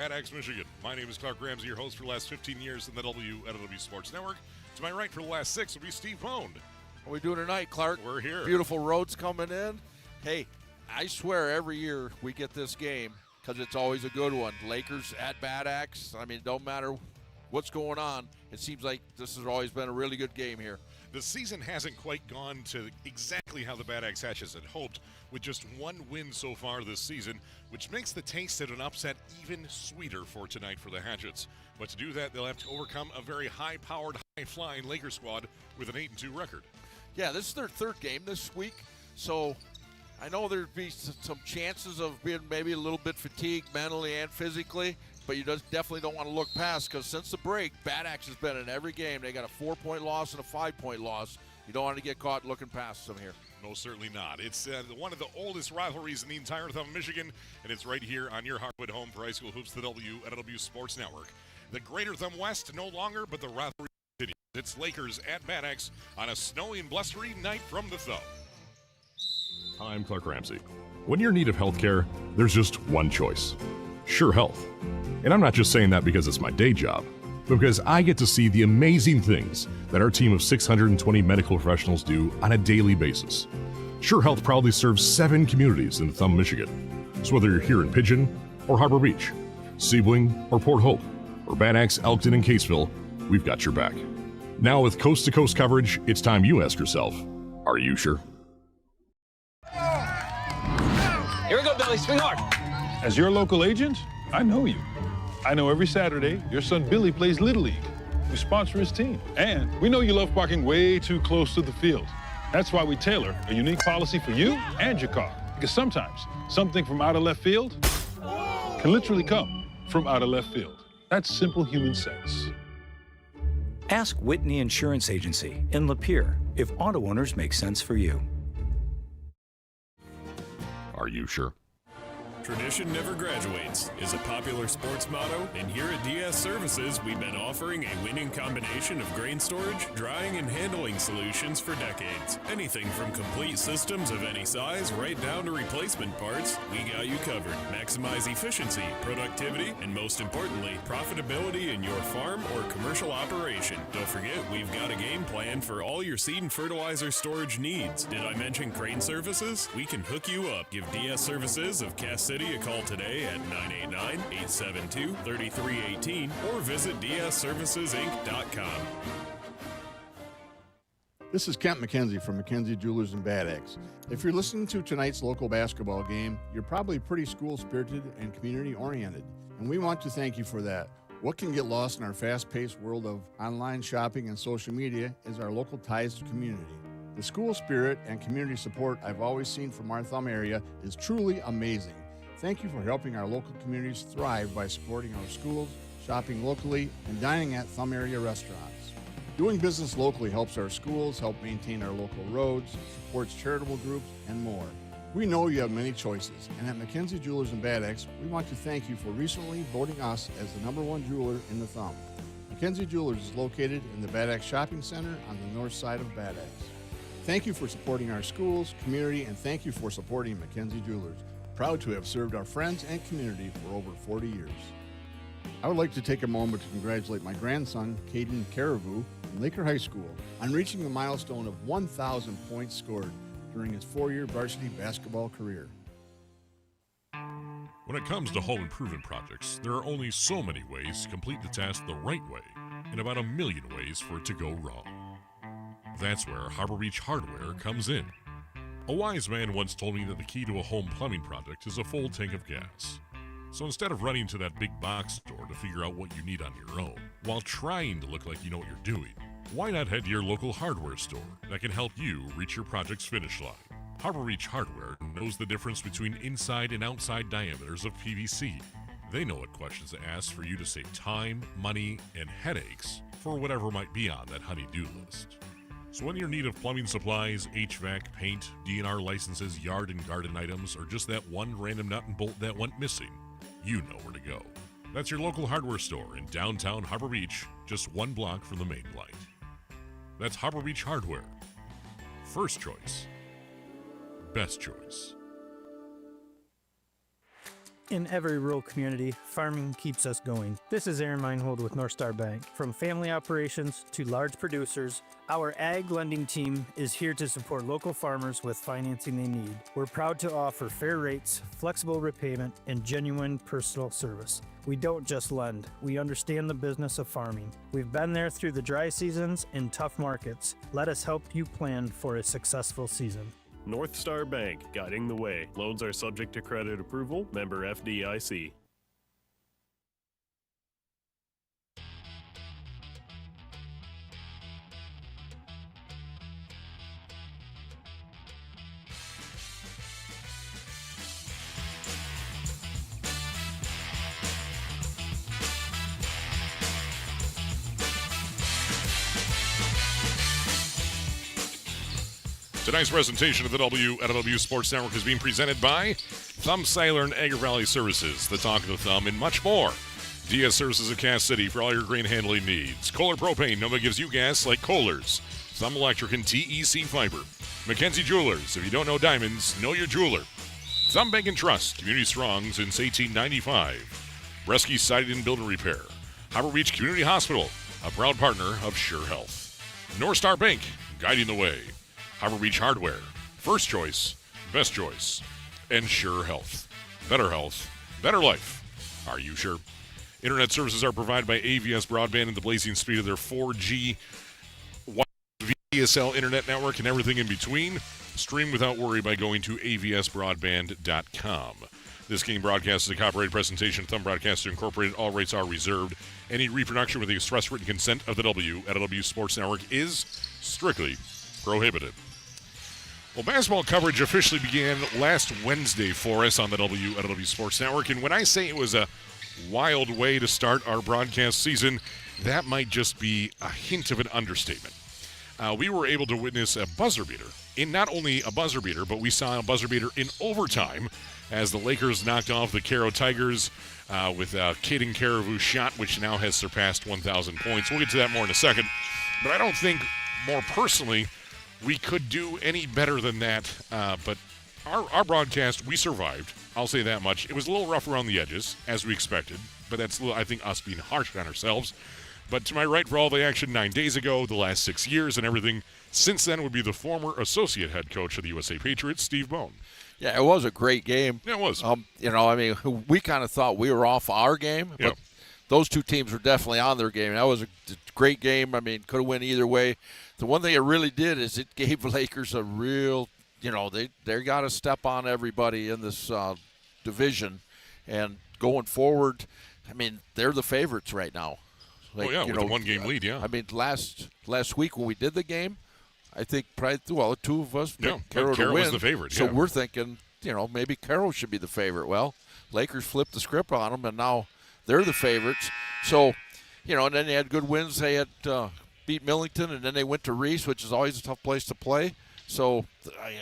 Bad Axe, Michigan. My name is Clark Ramsey, your host for the last 15 years in the WLEW Sports Network. To my right for the last 6 will be Steve Pond. What are we doing tonight, Clark? We're here. Beautiful roads coming in. Hey, I swear every year we get this game because it's always a good one. Lakers at Bad Axe. I mean, it don't matter what's going on. It seems like this has always been a really good game here. The season hasn't quite gone to exactly how the Bad Axe Hatches had hoped, with just one win so far this season, which makes the taste of an upset even sweeter for tonight for the Hatchets. But to do that, they'll have to overcome a very high-powered, high-flying Lakers squad with an 8-2 record. Yeah, this is their third game this week, so I know there'd be some chances of being maybe a little bit fatigued mentally and physically, but you just definitely don't want to look past, because since the break, Bad Axe has been in every game. They got a 4-point loss and a 5-point loss. You don't want to get caught looking past them here. No, certainly not. It's one of the oldest rivalries in the entire Thumb of Michigan, and it's right here on your Hardwood home for high school hoops, the WLEW Sports Network. The Greater Thumb West no longer, but the rivalry continues. It's Lakers at Bad Axe on a snowy and blustery night from the Thumb. I'm Clark Ramsey. When you're in need of health care, there's just one choice: Scheurer Health. And I'm not just saying that because it's my day job, but because I get to see the amazing things that our team of 620 medical professionals do on a daily basis. Scheurer Health proudly serves 7 communities in the Thumb, Michigan. So whether you're here in Pigeon or Harbor Beach, Sebling or Port Hope, or Bad Axe, Elkton, and Caseville, we've got your back. Now with coast-to-coast coverage, it's time you ask yourself, are you sure? Here we go, Billy. Swing hard. As your local agent, I know you. I know every Saturday your son Billy plays Little League. We sponsor his team. And we know you love parking way too close to the field. That's why we tailor a unique policy for you and your car. Because sometimes something from out of left field can literally come from out of left field. That's simple human sense. Ask Whitney Insurance Agency in Lapeer if auto owners make sense for you. Are you sure? Tradition never graduates is a popular sports motto, and here at DS Services, we've been offering a winning combination of grain storage, drying, and handling solutions for decades. Anything from complete systems of any size right down to replacement parts, we got you covered. Maximize efficiency, productivity, and most importantly, profitability in your farm or commercial operation. Don't forget, we've got a game plan for all your seed and fertilizer storage needs. Did I mention crane services? We can hook you up. Give DS Services of Cass City a call today at 989-872-3318 or visit dsservicesinc.com. This is Kent McKenzie from McKenzie Jewelers and Bad Axe. If you're listening to tonight's local basketball game, you're probably pretty school-spirited and community-oriented, and we want to thank you for that. What can get lost in our fast-paced world of online shopping and social media is our local ties to community. The school spirit and community support I've always seen from our Thumb area is truly amazing. Thank you for helping our local communities thrive by supporting our schools, shopping locally, and dining at Thumb area restaurants. Doing business locally helps our schools, help maintain our local roads, supports charitable groups, and more. We know you have many choices, and at McKenzie Jewelers and Bad Axe, we want to thank you for recently voting us as the #1 jeweler in the Thumb. McKenzie Jewelers is located in the Bad Axe Shopping Center on the north side of Bad Axe. Thank you for supporting our schools, community, and thank you for supporting McKenzie Jewelers. Proud to have served our friends and community for over 40 years. I would like to take a moment to congratulate my grandson, Caden Caribou, in Laker High School on reaching the milestone of 1,000 points scored during his 4-year varsity basketball career. When it comes to home improvement projects, there are only so many ways to complete the task the right way, and about 1 million ways for it to go wrong. That's where Harbor Beach Hardware comes in. A wise man once told me that the key to a home plumbing project is a full tank of gas. So instead of running to that big box store to figure out what you need on your own, while trying to look like you know what you're doing, why not head to your local hardware store that can help you reach your project's finish line? Harbor Beach Hardware knows the difference between inside and outside diameters of PVC. They know what questions to ask for you to save time, money, and headaches for whatever might be on that honey-do list. So when you're in need of plumbing supplies, HVAC, paint, DNR licenses, yard and garden items, or just that one random nut and bolt that went missing, you know where to go. That's your local hardware store in downtown Harbor Beach, just 1 block from the main light. That's Harbor Beach Hardware. First choice. Best choice. In every rural community, farming keeps us going. This is Aaron Meinhold with North Star Bank. From family operations to large producers, our ag lending team is here to support local farmers with financing they need. We're proud to offer fair rates, flexible repayment, and genuine personal service. We don't just lend, we understand the business of farming. We've been there through the dry seasons and tough markets. Let us help you plan for a successful season. North Star Bank, guiding the way. Loans are subject to credit approval. Member FDIC. Tonight's presentation of the WLEW Sports Network is being presented by Thumb Sailor and Agri Valley Services, the Talk of the Thumb, and much more. DS Services of Cass City for all your grain handling needs. Kohler Propane, nobody gives you gas like Kohler's. Thumb Electric and TEC Fiber. Mackenzie Jewelers, if you don't know diamonds, know your jeweler. Thumb Bank and Trust, community strong since 1895. Bresky Siding and Building Repair. Harbor Beach Community Hospital, a proud partner of Scheurer Health. North Star Bank, guiding the way. Harbor Beach Hardware, first choice, best choice, and Scheurer Health. Better health, better life. Are you sure? Internet services are provided by AVS Broadband and the blazing speed of their 4G VSL internet network and everything in between. Stream without worry by going to avsbroadband.com. This game broadcast is a copyrighted presentation of Thumb Broadcaster Incorporated. All rights are reserved. Any reproduction with the express written consent of the WLEW Sports Network is strictly prohibited. Well, basketball coverage officially began last Wednesday for us on the WLEW Sports Network, and when I say it was a wild way to start our broadcast season, that might just be a hint of an understatement. We were able to witness a buzzer beater. In not only a buzzer beater, but we saw a buzzer beater in overtime as the Lakers knocked off the Caro Tigers with a Caden Caribou shot, which now has surpassed 1,000 points. We'll get to that more in a second, but I don't think, more personally, we could do any better than that, but our broadcast, we survived. I'll say that much. It was a little rough around the edges, as we expected, but that's, I think, us being harsh on ourselves. But to my right, for all the action 9 days ago, the last 6 years and everything since then, would be the former associate head coach of the USA Patriots, Steve Bone. Yeah, it was a great game. Yeah, it was. We kind of thought we were off our game, but those two teams were definitely on their game. That was a great game. I mean, could have went either way. The one thing it really did is it gave Lakers a real, they got to step on everybody in this division. And going forward, I mean, they're the favorites right now. With a one-game lead, yeah. I mean, last week when we did the game, I think probably, the two of us picked Caro to win. Was the favorite, So we're thinking, maybe Caro should be the favorite. Well, Lakers flipped the script on them, and now they're the favorites. So, and then they had good wins. They had beat Millington, and then they went to Reese, which is always a tough place to play. So,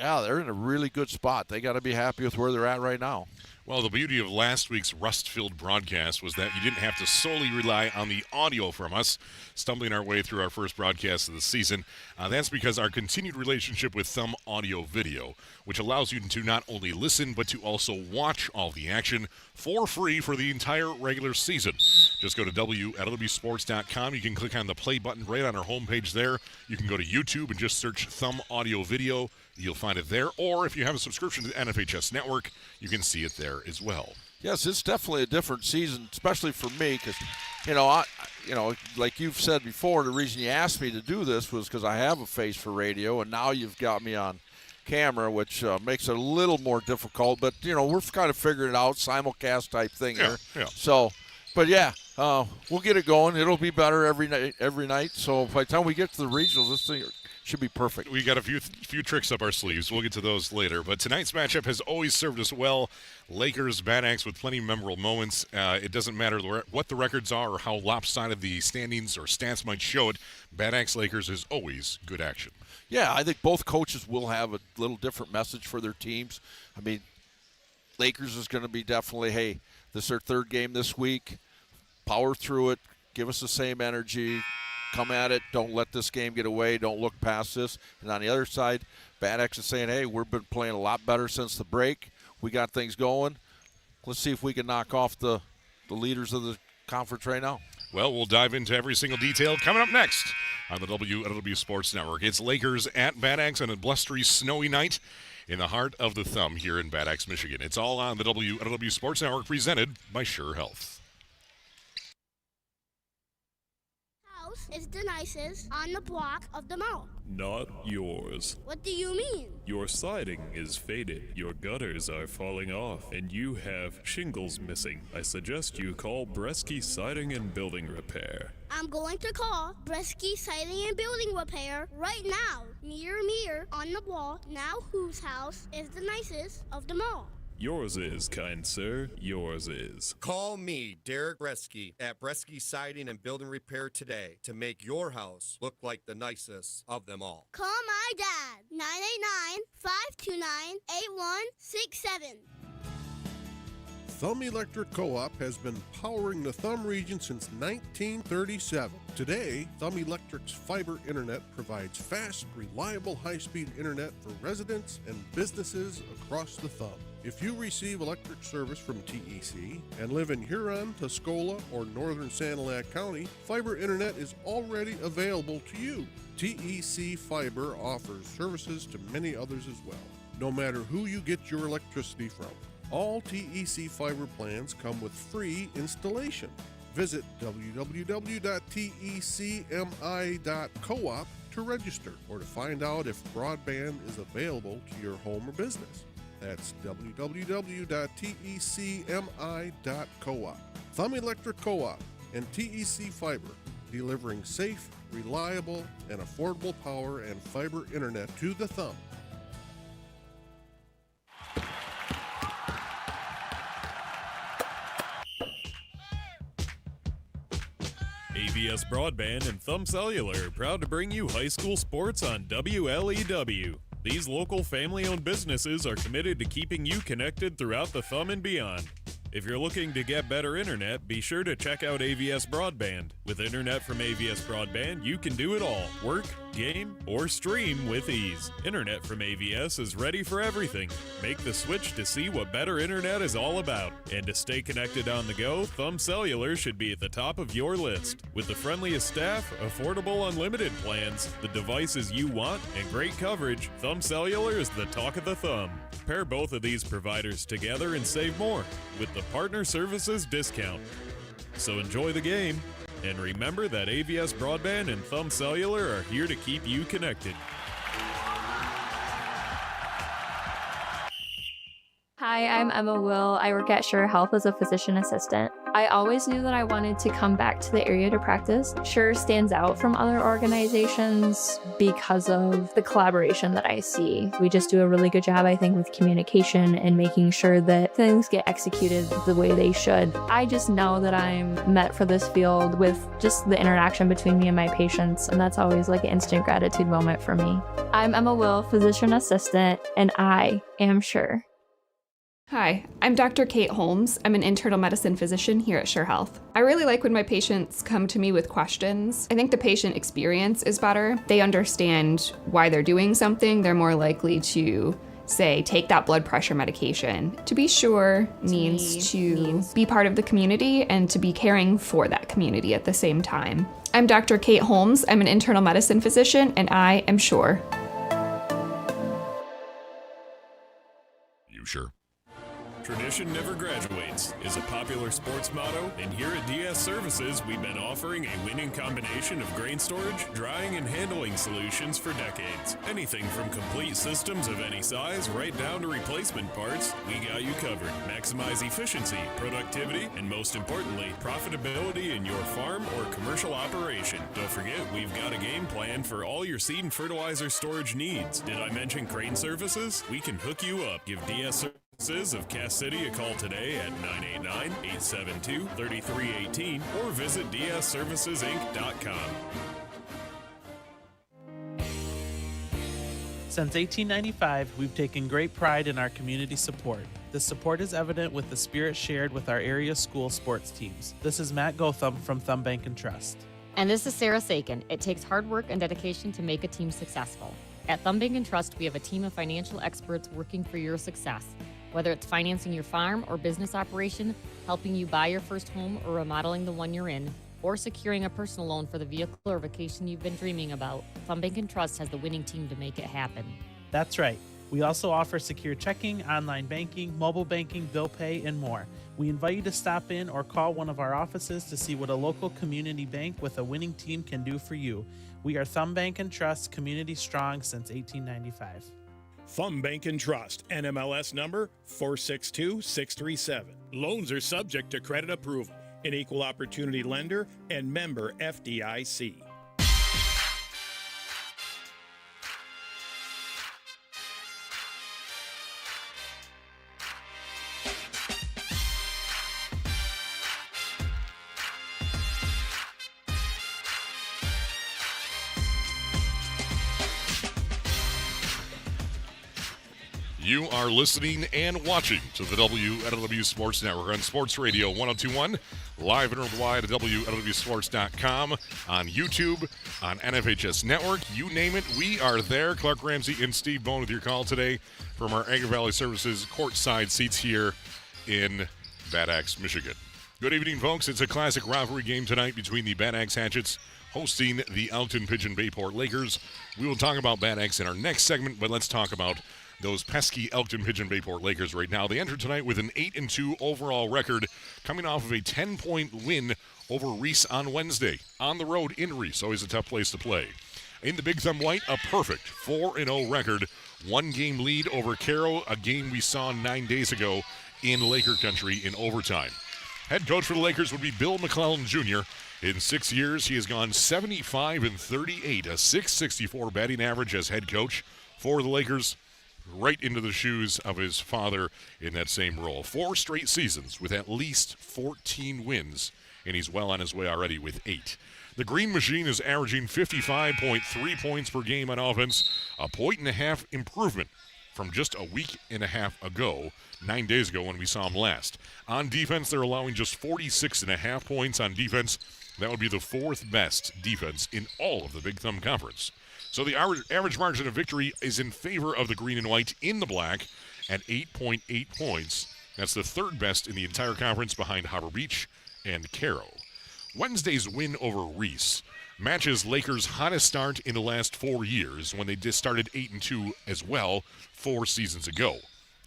they're in a really good spot. They got to be happy with where they're at right now. Well, the beauty of last week's rust-filled broadcast was that you didn't have to solely rely on the audio from us, stumbling our way through our first broadcast of the season. That's because our continued relationship with Thumb Audio Video, which allows you to not only listen, but to also watch all the action for free for the entire regular season. Just go to WLEWsports.com. You can click on the play button right on our homepage there. You can go to YouTube and just search Thumb Audio Video. You'll find it there. Or if you have a subscription to the MHSAA Network, you can see it there as well. Yes, it's definitely a different season, especially for me, because, like you've said before, the reason you asked me to do this was because I have a face for radio, and now you've got me on camera, which makes it a little more difficult. But, we're kind of figuring it out, simulcast type thing here. Yeah. So, but we'll get it going. It'll be better every night. So by the time we get to the regionals, this thing should be perfect. We got a few tricks up our sleeves. We'll get to those later. But tonight's matchup has always served us well. Lakers, Bad Axe with plenty of memorable moments. It doesn't matter what the records are or how lopsided the standings or stats might show it. Bad Axe Lakers is always good action. Yeah, I think both coaches will have a little different message for their teams. I mean, Lakers is going to be definitely, hey, this is their third game this week. Power through it. Give us the same energy. Come at it. Don't let this game get away. Don't look past this. And on the other side, Bad Axe is saying, hey, we've been playing a lot better since the break. We got things going. let's see if we can knock off the leaders of the conference right now. Well, we'll dive into every single detail coming up next on the WLEW Sports Network. It's Lakers at Bad Axe on a blustery, snowy night in the heart of the Thumb here in Bad Axe, Michigan. It's all on the WLEW Sports Network, presented by Scheurer Health. House is the nicest on the block of them all. Not yours. What do you mean? Your siding is faded, your gutters are falling off, and you have shingles missing. I suggest you call Bresky Siding and Building Repair. I'm going to call Bresky Siding and Building Repair right now. Mirror on the wall, now whose house is the nicest of them all? Yours is, kind sir, yours is. Call me, Derek Bresky, at Bresky Siding and Building Repair today to make your house look like the nicest of them all. Call my dad, 989-529-8167. Thumb Electric Co-op has been powering the Thumb region since 1937. Today, Thumb Electric's fiber internet provides fast, reliable, high-speed internet for residents and businesses across the Thumb. If you receive electric service from TEC and live in Huron, Tuscola, or northern Sanilac County, fiber internet is already available to you. TEC Fiber offers services to many others as well, no matter who you get your electricity from. All TEC fiber plans come with free installation. Visit www.tecmi.coop to register or to find out if broadband is available to your home or business. That's www.tecmi.coop. Thumb Electric Co-op and TEC Fiber, delivering safe, reliable, and affordable power and fiber internet to the Thumb. AVS Broadband and Thumb Cellular are proud to bring you high school sports on WLEW. These local family-owned businesses are committed to keeping you connected throughout the Thumb and beyond. If you're looking to get better internet, be sure to check out AVS Broadband. With internet from AVS Broadband, you can do it all. Work, game, or stream with ease. Internet from AVS is ready for everything. Make the switch to see what better internet is all about. And to stay connected on the go, Thumb Cellular should be at the top of your list. With the friendliest staff, affordable unlimited plans, the devices you want, and great coverage, Thumb Cellular is the talk of the Thumb. Pair both of these providers together and save more with the Partner Services discount. So enjoy the game, and remember that AVS Broadband and Thumb Cellular are here to keep you connected. Hi, I'm Emma Will. I work at Scheurer Health as a physician assistant. I always knew that I wanted to come back to the area to practice. Scheurer stands out from other organizations because of the collaboration that I see. We just do a really good job, I think, with communication and making sure that things get executed the way they should. I just know that I'm met for this field with just the interaction between me and my patients, and that's always like an instant gratitude moment for me. I'm Emma Will, physician assistant, and I am Scheurer. Hi, I'm Dr. Kate Holmes. I'm an internal medicine physician here at Scheurer Health. I really like when my patients come to me with questions. I think the patient experience is better. They understand why they're doing something. They're more likely to say, take that blood pressure medication. To be sure means to be part of the community and to be caring for that community at the same time. I'm Dr. Kate Holmes. I'm an internal medicine physician, and I am Scheurer. You sure? Tradition never graduates is a popular sports motto, and here at DS Services, we've been offering a winning combination of grain storage, drying, and handling solutions for decades. Anything from complete systems of any size right down to replacement parts, we got you covered. Maximize efficiency, productivity, and most importantly, profitability in your farm or commercial operation. Don't forget, we've got a game plan for all your seed and fertilizer storage needs. Did I mention crane services? We can hook you up. Give DS Services of Cass City a call today at 989-872-3318 or visit dsservicesinc.com. Since 1895, we've taken great pride in our community support. This support is evident with the spirit shared with our area school sports teams. This is Matt Gotham from Thumb Bank and Trust. And this is Sarah Sakin. It takes hard work and dedication to make a team successful. At Thumb Bank and Trust, we have a team of financial experts working for your success. Whether it's financing your farm or business operation, helping you buy your first home or remodeling the one you're in, or securing a personal loan for the vehicle or vacation you've been dreaming about, Thumb Bank & Trust has the winning team to make it happen. That's right. We also offer secure checking, online banking, mobile banking, bill pay, and more. We invite you to stop in or call one of our offices to see what a local community bank with a winning team can do for you. We are Thumb Bank & Trust, community strong since 1895. Thumb Bank & Trust, NMLS number 462637. Loans are subject to credit approval. An equal opportunity lender and member FDIC. You are listening and watching to the WLEW Sports Network on Sports Radio 1021, live and worldwide at WLEWSports.com, on YouTube, on NFHS Network. You name it, we are there. Clark Ramsey and Steve Bone with your call today from our Agri Valley Services courtside seats here in Bad Axe, Michigan. Good evening, folks. It's a classic rivalry game tonight between the Bad Axe Hatchets hosting the Elkton-Pigeon-Bay Port Lakers. We will talk about Bad Axe in our next segment, but let's talk about those pesky Elkton-Pigeon-Bay Port Lakers right now. They entered tonight with an 8-2 overall record, coming off of a 10-point win over Reese on Wednesday. On the road in Reese, always a tough place to play. In the Big Thumb White, a perfect 4-0 record, one-game lead over Carroll, a game we saw 9 days ago in Laker country in overtime. Head coach for the Lakers would be Bill McClellan Jr. In 6 years, he has gone 75-38, a .664 batting average as head coach for the Lakers, right into the shoes of his father in that same role. 4 straight seasons with at least 14 wins, and he's well on his way already with 8. The Green Machine is averaging 55.3 points per game on offense, a 1.5 improvement from just a week and a half ago, 9 days ago when we saw him last. On defense, they're allowing just 46.5 points on defense. That would be the 4th best defense in all of the Big Thumb Conference. So the average margin of victory is in favor of the green and white in the black at 8.8 points. That's the 3rd best in the entire conference behind Harbor Beach and Carroll. Wednesday's win over Reese matches Lakers' hottest start in the last 4 years when they just started 8-2 as well 4 seasons ago.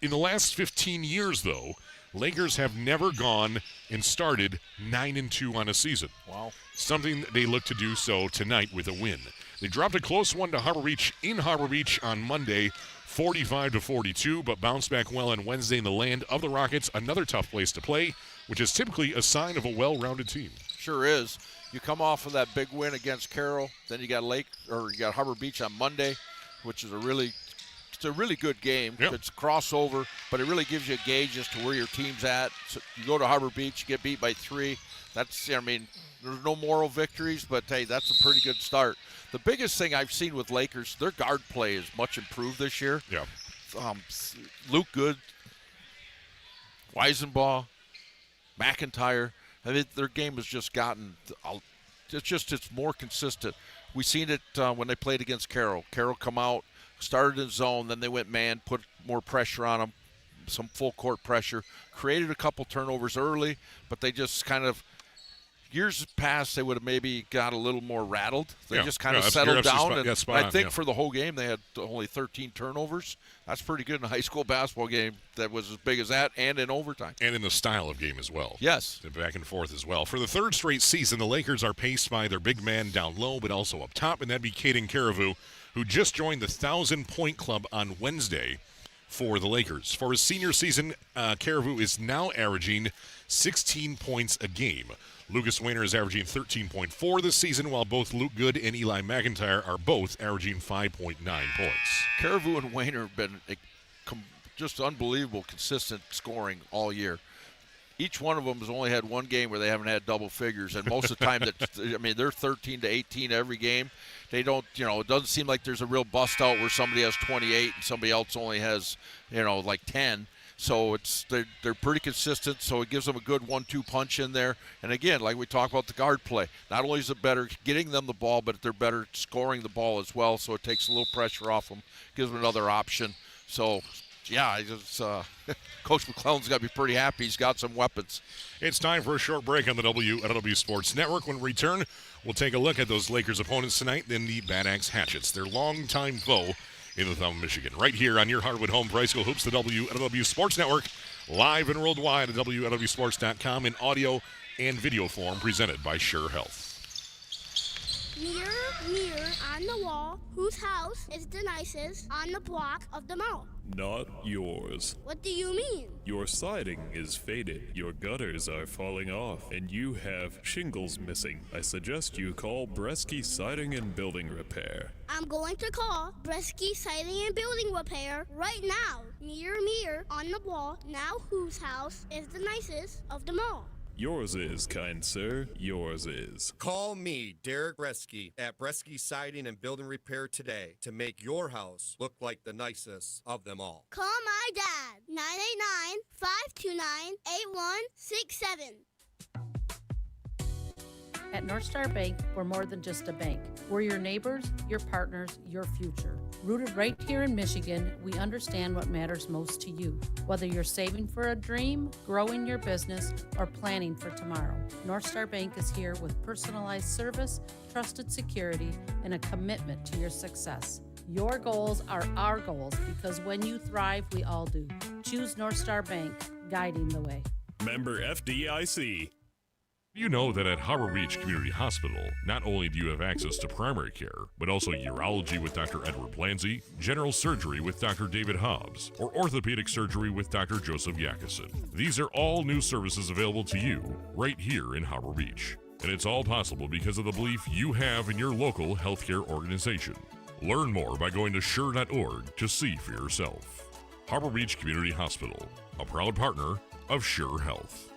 In the last 15 years, though, Lakers have never gone and started 9-2 on a season. Wow. Something they look to do so tonight with a win. They dropped a close one to Harbor Beach in Harbor Beach on Monday, 45-42, but bounced back well on Wednesday in the land of the Rockets, another tough place to play, which is typically a sign of a well-rounded team. Sure is. You come off of that big win against Carroll, then you got Harbor Beach on Monday, which is a really good game. Yep. It's a crossover, but it really gives you a gauge as to where your team's at. So you go to Harbor Beach, you get beat by 3. There's no moral victories, but hey, that's a pretty good start. The biggest thing I've seen with Lakers, their guard play is much improved this year. Yeah. Luke Good, Weisenbaugh, McIntyre. I mean, their game has just gotten it's more consistent. We seen it when they played against Carroll. Carroll come out, started in zone, then they went man, put more pressure on them, some full court pressure, created a couple turnovers early, but they just kind of, years past, they would have maybe got a little more rattled. They just kind of settled down. I think for the whole game, they had only 13 turnovers. That's pretty good in a high school basketball game that was as big as that, and in overtime. And in the style of game as well. Yes. Back and forth as well. For the 3rd straight season, the Lakers are paced by their big man down low, but also up top, and that'd be Caden Carrefour, who just joined the 1,000-point club on Wednesday for the Lakers. For his senior season, Carrefour is now averaging 16 points a game. Lucas Weiner is averaging 13.4 this season, while both Luke Good and Eli McIntyre are both averaging 5.9 points. Carrefour and Weiner have been just unbelievable, consistent scoring all year. Each one of them has only had one game where they haven't had double figures, and most of the time, they're 13 to 18 every game. They don't, it doesn't seem like there's a real bust out where somebody has 28 and somebody else only has, like 10. So they're pretty consistent, so it gives them a good 1-2 punch in there. And again, like we talked about the guard play, not only is it better getting them the ball, but they're better scoring the ball as well, so it takes a little pressure off them, gives them another option. So Yeah, Coach McClellan's got to be pretty happy. He's got some weapons. It's time for a short break on the WLEW Sports Network. When we return, we'll take a look at those Lakers opponents tonight, then the Bad Axe Hatchets, their longtime foe in the Thumb, Michigan. Right here on your Hardwood home for high school hoops, the WLEW Sports Network, live and worldwide at WLEWsports.com in audio and video form, presented by Scheurer Health. Mirror on the wall, whose house is the nicest on the block of them all? Not yours. What do you mean? Your siding is faded, your gutters are falling off, and you have shingles missing. I suggest you call Bresky Siding and Building Repair. I'm going to call Bresky Siding and Building Repair right now. Mirror on the wall, now whose house is the nicest of them all? Yours is, kind sir, yours is. Call me, Derek Bresky, at Bresky Siding and Building Repair today to make your house look like the nicest of them all. Call my dad, 989-529-8167. At North Star Bank, we're more than just a bank. We're your neighbors, your partners, your future. Rooted right here in Michigan, we understand what matters most to you. Whether you're saving for a dream, growing your business, or planning for tomorrow, North Star Bank is here with personalized service, trusted security, and a commitment to your success. Your goals are our goals because when you thrive, we all do. Choose North Star Bank, guiding the way. Member FDIC. You know that at Harbor Beach Community Hospital, not only do you have access to primary care, but also urology with Dr. Edward Blanzy, general surgery with Dr. David Hobbs, or orthopedic surgery with Dr. Joseph Yakison. These are all new services available to you right here in Harbor Beach. And it's all possible because of the belief you have in your local healthcare organization. Learn more by going to Scheurer.org to see for yourself. Harbor Beach Community Hospital, a proud partner of Scheurer Health.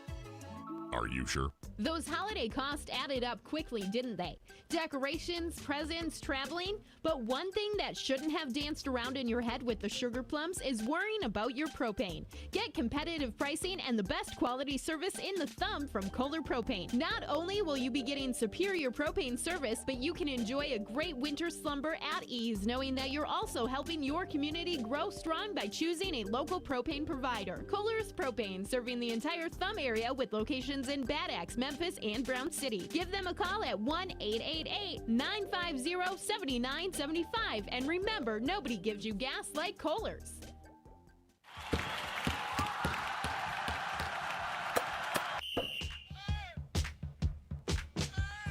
Are you sure? Those holiday costs added up quickly, didn't they? Decorations, presents, traveling. But one thing that shouldn't have danced around in your head with the sugar plums is worrying about your propane. Get competitive pricing and the best quality service in the Thumb from Kohler Propane. Not only will you be getting superior propane service, but you can enjoy a great winter slumber at ease, knowing that you're also helping your community grow strong by choosing a local propane provider. Kohler's Propane, serving the entire Thumb area with locations in Bad Axe, Memphis, and Brown City. Give them a call at 1-888-950-7975. And remember, nobody gives you gas like Kohler's.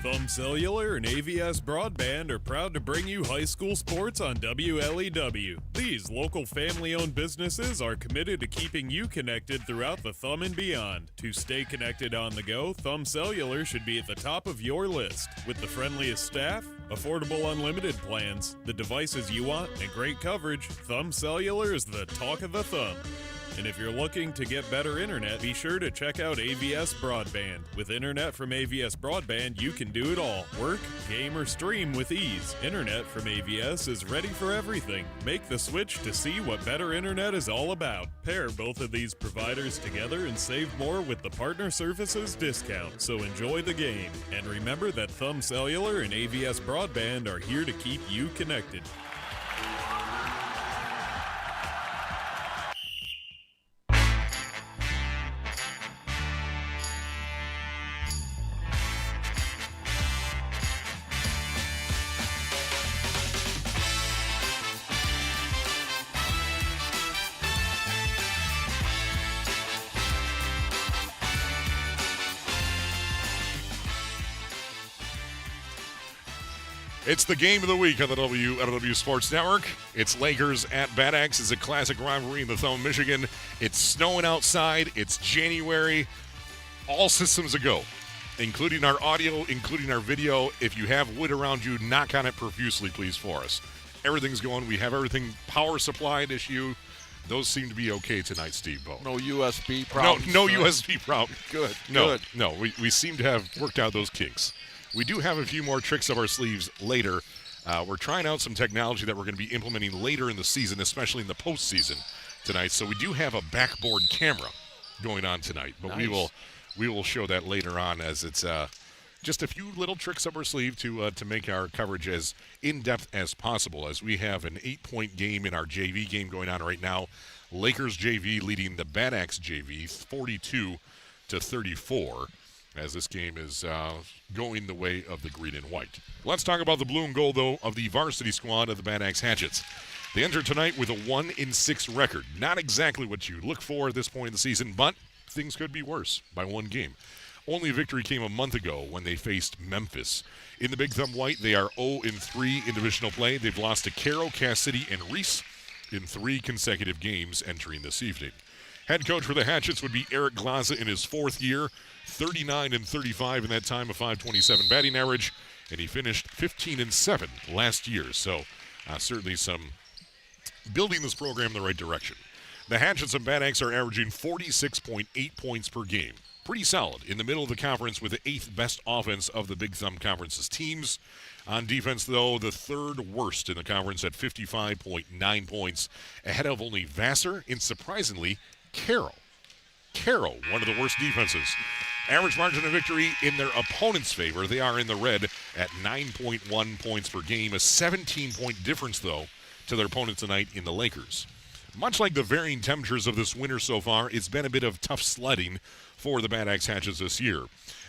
Thumb Cellular and AVS Broadband are proud to bring you high school sports on WLEW. These local family-owned businesses are committed to keeping you connected throughout the Thumb and beyond. To stay connected on the go, Thumb Cellular should be at the top of your list. With the friendliest staff, affordable unlimited plans, the devices you want, and great coverage, Thumb Cellular is the talk of the Thumb. And if you're looking to get better internet, be sure to check out AVS Broadband. With internet from AVS Broadband, you can do it all. Work, game, or stream with ease. Internet from AVS is ready for everything. Make the switch to see what better internet is all about. Pair both of these providers together and save more with the Partner Services discount. So enjoy the game. And remember that Thumb Cellular and AVS Broadband are here to keep you connected. It's the game of the week on the WLEW Sports Network. It's Lakers at Bad Axe. It's a classic rivalry in the Thumb, Michigan. It's snowing outside. It's January. All systems a go, including our audio, including our video. If you have wood around you, knock on it profusely, please, for us. Everything's going. We have everything power supplied issue. Those seem to be okay tonight, Steve Bowe. No USB problems. No USB problem. Good. No, we seem to have worked out those kinks. We do have a few more tricks up our sleeves later. We're trying out some technology that we're going to be implementing later in the season, especially in the postseason tonight. So we do have a backboard camera going on tonight, but nice. we will show that later on, as it's just a few little tricks up our sleeve to make our coverage as in-depth as possible, as we have an 8-point game in our JV game going on right now. Lakers JV leading the Bad Axe JV 42-34 as this game is going the way of the green and white. Let's talk about the blue and gold, though, of the varsity squad of the Bad Axe Hatchets. They enter tonight with a 1-6 record. Not exactly what you look for at this point in the season, but things could be worse by one game. Only a victory came a month ago when they faced Memphis. In the Big Thumb White, they are 0-3 in divisional play. They've lost to Caro, Cass City, and Reese in 3 consecutive games entering this evening. Head coach for the Hatchets would be Eric Glaza in his 4th year, 39-35 in that time, a .527 batting average, and he finished 15-7 last year. So certainly some building this program in the right direction. The Hatchets and Bad Axe are averaging 46.8 points per game. Pretty solid in the middle of the conference with the 8th best offense of the Big Thumb Conference's teams. On defense, though, the 3rd worst in the conference at 55.9 points, ahead of only Vassar and, surprisingly, Caro. Caro, one of the worst defenses. Average margin of victory in their opponent's favor. They are in the red at 9.1 points per game, a 17-point difference, though, to their opponent tonight in the Lakers. Much like the varying temperatures of this winter so far, it's been a bit of tough sledding for the Bad Axe Hatchets this year.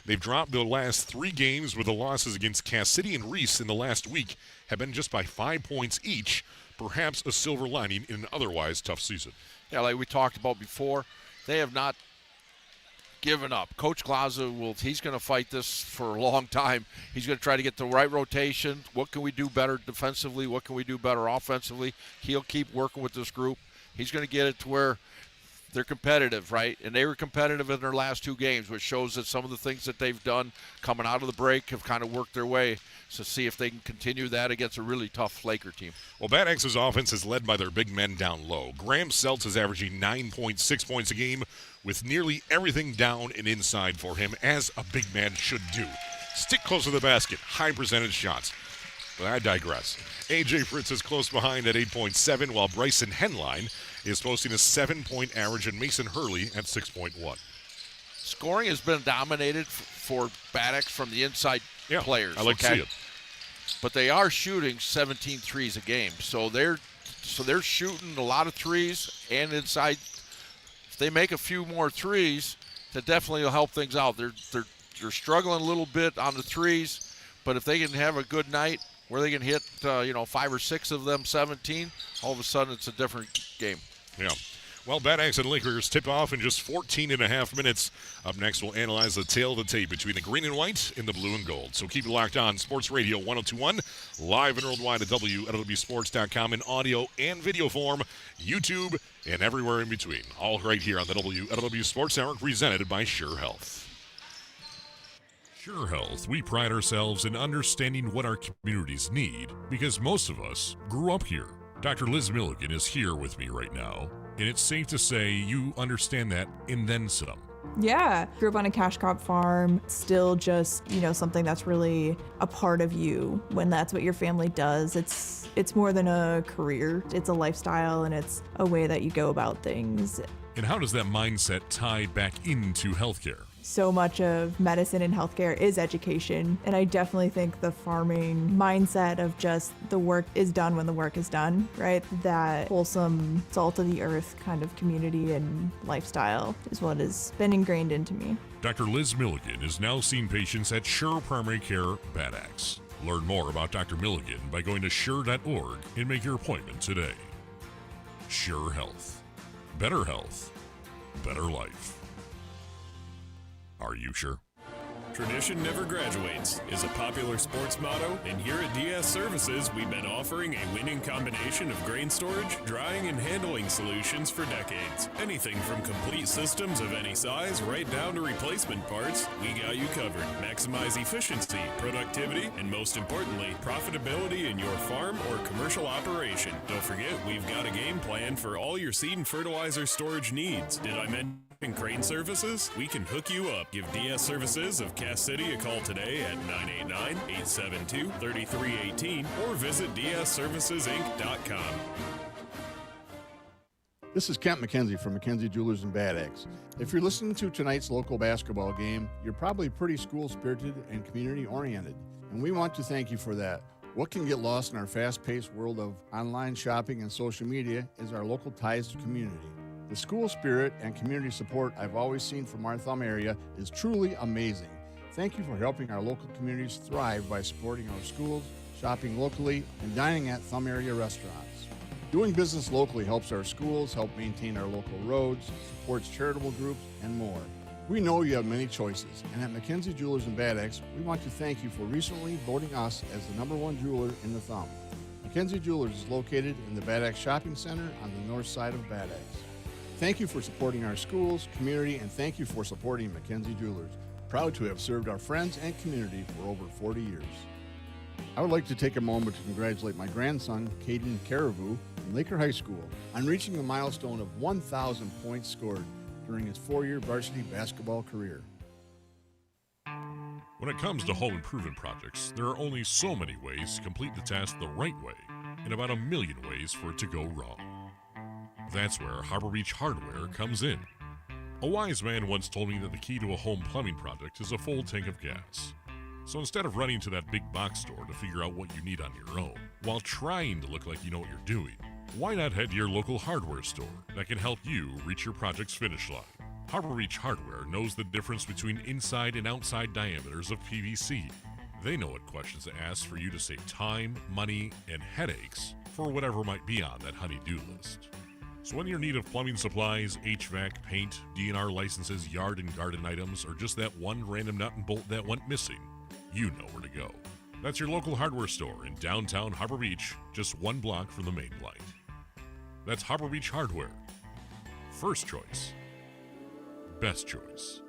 They've dropped the last 3 games with the losses against Cass City and Reese in the last week have been just by 5 points each, perhaps a silver lining in an otherwise tough season. Yeah, like we talked about before, they have not given up. Coach Glaza he's going to fight this for a long time. He's going to try to get the right rotation. What can we do better defensively? What can we do better offensively? He'll keep working with this group. He's going to get it to where they're competitive, right? And they were competitive in their last 2 games, which shows that some of the things that they've done coming out of the break have kind of worked their way. So see if they can continue that against a really tough Laker team. Well, Bad Axe's offense is led by their big men down low. Graham Seltz is averaging 9.6 points a game with nearly everything down and inside for him, as a big man should do. Stick close to the basket, high percentage shots. But I digress. A.J. Fritz is close behind at 8.7, while Bryson Henline is posting a 7-point average, and Mason Hurley at 6.1. Scoring has been dominated for Bad Axe from the inside players. I like to see it. But they are shooting 17 threes a game, so they're shooting a lot of threes and inside. If they make a few more threes, that definitely will help things out. They're struggling a little bit on the threes, but if they can have a good night where they can hit 5 or 6 of them 17, all of a sudden it's a different game. Yeah. Well, Bad Axe and Lakers tip off in just 14.5 minutes. Up next, we'll analyze the tail of the tape between the green and white and the blue and gold. So keep it locked on. Sports Radio 102.1, live and worldwide at WLEWsports.com in audio and video form, YouTube, and everywhere in between. All right here on the WLEW Sports Network, presented by Scheurer Health. Scheurer Health, we pride ourselves in understanding what our communities need because most of us grew up here. Dr. Liz Milligan is here with me right now, and it's safe to say you understand that and then some. Yeah, grew up on a cash crop farm, still just, something that's really a part of you when that's what your family does. It's more than a career, it's a lifestyle, and it's a way that you go about things. And how does that mindset tie back into healthcare? So much of medicine and healthcare is education, and I definitely think the farming mindset of just the work is done when the work is done, right? That wholesome, salt of the earth kind of community and lifestyle is what has been ingrained into me. Dr. Liz Milligan is now seeing patients at Scheurer Primary Care Bad Axe. Learn more about Dr. Milligan by going to Scheurer.org and make your appointment today. Scheurer Health. Better health. Better life. Are you sure? Tradition never graduates is a popular sports motto, and here at DS Services, we've been offering a winning combination of grain storage, drying, and handling solutions for decades. Anything from complete systems of any size right down to replacement parts, we got you covered. Maximize efficiency, productivity, and most importantly, profitability in your farm or commercial operation. Don't forget, we've got a game plan for all your seed and fertilizer storage needs. Did I mention Crane Services? We can hook you up. Give DS Services of Cass City a call today at 989-872-3318 or visit dsservicesinc.com. This is Kent McKenzie from McKenzie Jewelers and Bad Axe. If you're listening to tonight's local basketball game, you're probably pretty school-spirited and community-oriented, and we want to thank you for that. What can get lost in our fast-paced world of online shopping and social media is our local ties to community. The school spirit and community support I've always seen from our Thumb area is truly amazing. Thank you for helping our local communities thrive by supporting our schools, shopping locally, and dining at Thumb area restaurants. Doing business locally helps our schools, help maintain our local roads, supports charitable groups, and more. We know you have many choices, and at McKenzie Jewelers in Bad Axe, we want to thank you for recently voting us as the #1 jeweler in the Thumb. McKenzie Jewelers is located in the Bad Axe Shopping Center on the north side of Bad Axe. Thank you for supporting our schools, community, and thank you for supporting McKenzie Jewelers. Proud to have served our friends and community for over 40 years. I would like to take a moment to congratulate my grandson, Caden Caribou, from Laker High School, on reaching the milestone of 1,000 points scored during his 4-year varsity basketball career. When it comes to home improvement projects, there are only so many ways to complete the task the right way, and about a million ways for it to go wrong. That's where Harbor Beach Hardware comes in. A wise man once told me that the key to a home plumbing project is a full tank of gas. So instead of running to that big box store to figure out what you need on your own, while trying to look like you know what you're doing, why not head to your local hardware store that can help you reach your project's finish line? Harbor Beach Hardware knows the difference between inside and outside diameters of PVC. They know what questions to ask for you to save time, money, and headaches for whatever might be on that honey-do list. So when you're in need of plumbing supplies, HVAC, paint, DNR licenses, yard and garden items, or just that one random nut and bolt that went missing, you know where to go. That's your local hardware store in downtown Harbor Beach, just 1 block from the main light. That's Harbor Beach Hardware. First choice. Best choice.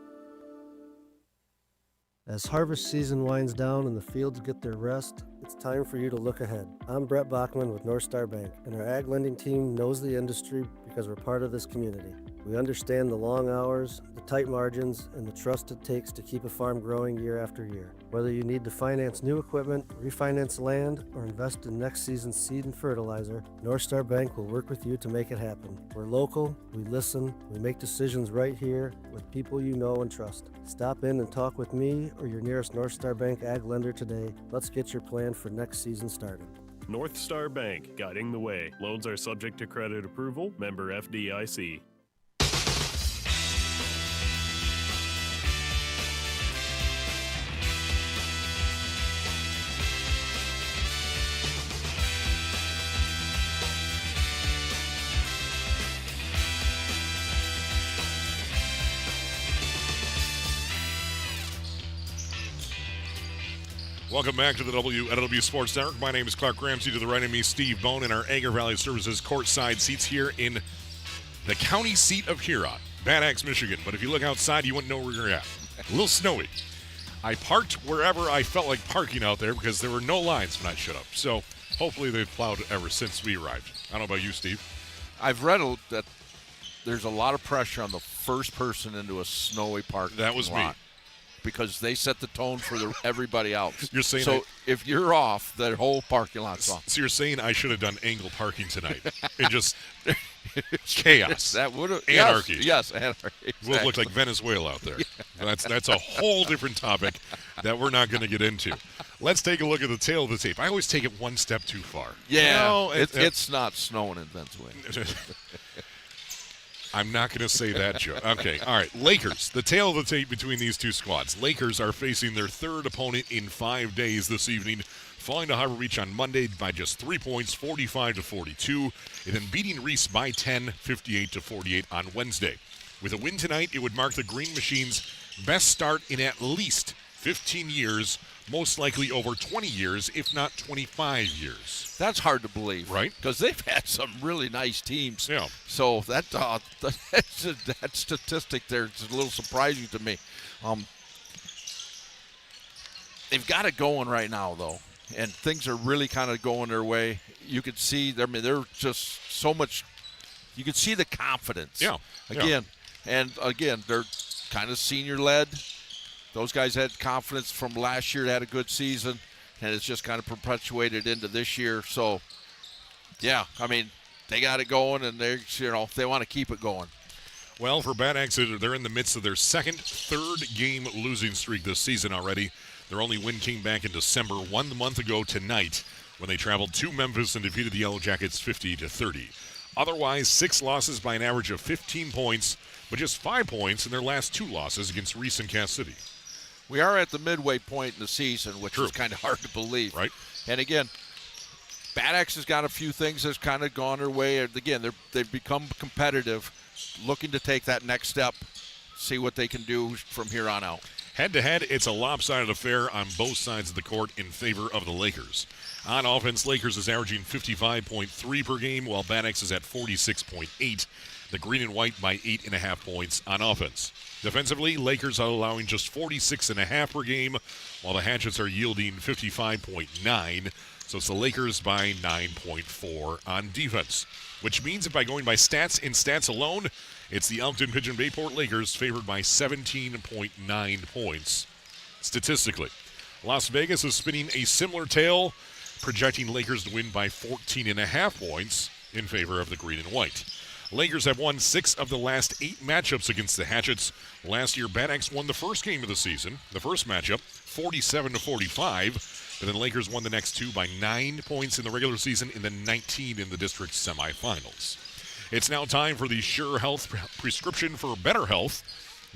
As harvest season winds down and the fields get their rest, it's time for you to look ahead. I'm Brett Bachman with North Star Bank, and our ag lending team knows the industry because we're part of this community. We understand the long hours, the tight margins, and the trust it takes to keep a farm growing year after year. Whether you need to finance new equipment, refinance land, or invest in next season's seed and fertilizer, North Star Bank will work with you to make it happen. We're local, we listen, we make decisions right here with people you know and trust. Stop in and talk with me or your nearest North Star Bank ag lender today. Let's get your plan for next season started. North Star Bank, guiding the way. Loans are subject to credit approval. Member FDIC. Welcome back to the WLEW Sports Network. My name is Clark Ramsey. To the right of me, Steve Bone, in our Anger Valley Services courtside seats here in the county seat of Huron, Bad Axe, Michigan. But if you look outside, you wouldn't know where you're at. A little snowy. I parked wherever I felt like parking out there because there were no lines when I showed up. So hopefully they've plowed ever since we arrived. I don't know about you, Steve. I've read that there's a lot of pressure on the first person into a snowy parking lot. That was me. Because they set the tone for everybody else. You're saying so if you're off, the whole parking lot's off. So you're saying I should have done angle parking tonight? It just chaos. That would have anarchy. Yes, anarchy. Exactly. Would have looked like Venezuela out there. Yeah. That's a whole different topic that we're not going to get into. Let's take a look at the tail of the tape. I always take it one step too far. Yeah, it's not snowing in Venezuela. I'm not going to say that joke. Okay, all right. Lakers, the tail of the tape between these two squads. Lakers are facing their third opponent in 5 days this evening, falling to Harbor Beach on Monday by just 3 points, 45-42, and then beating Reese by 10, 58-48 on Wednesday. With a win tonight, it would mark the Green Machine's best start in at least 15 years, most likely over 20 years, if not 25 years. That's hard to believe. Right. Because they've had some really nice teams. Yeah. So that statistic there is a little surprising to me. They've got it going right now, though, and things are really kind of going their way. You could see, they're just so much – you could see the confidence. Yeah. Again, they're kind of senior-led. Those guys had confidence from last year, had a good season, and it's just kind of perpetuated into this year. So, yeah, I mean, they got it going, and they want to keep it going. Well, for Bad Axe, they're in the midst of their third game losing streak this season already. Their only win came back in December, 1 month ago tonight, when they traveled to Memphis and defeated the Yellow Jackets 50-30. Otherwise, 6 losses by an average of 15 points, but just 5 points in their last 2 losses against Reese and Cass City. We are at the midway point in the season, which is kind of hard to believe. Right. And again, Bad Axe has got a few things that's kind of gone their way. Again, they've become competitive, looking to take that next step, see what they can do from here on out. Head-to-head, it's a lopsided affair on both sides of the court in favor of the Lakers. On offense, Lakers is averaging 55.3 per game, while Bad Axe is at 46.8. The green and white by 8.5 points on offense. Defensively, Lakers are allowing just 46.5 per game, while the Hatchets are yielding 55.9. So it's the Lakers by 9.4 on defense, which means if by going by stats and stats alone, it's the Elkton-Pigeon-Bay Port Lakers favored by 17.9 points statistically. Las Vegas is spinning a similar tale, projecting Lakers to win by 14.5 points in favor of the green and white. Lakers have won 6 of the last 8 matchups against the Hatchets. Last year, Bad Axe won the first game of the season, the first matchup, 47-45. But then Lakers won the next 2 by 9 points in the regular season and then 19 in the district semifinals. It's now time for the Scheurer Health prescription for better health.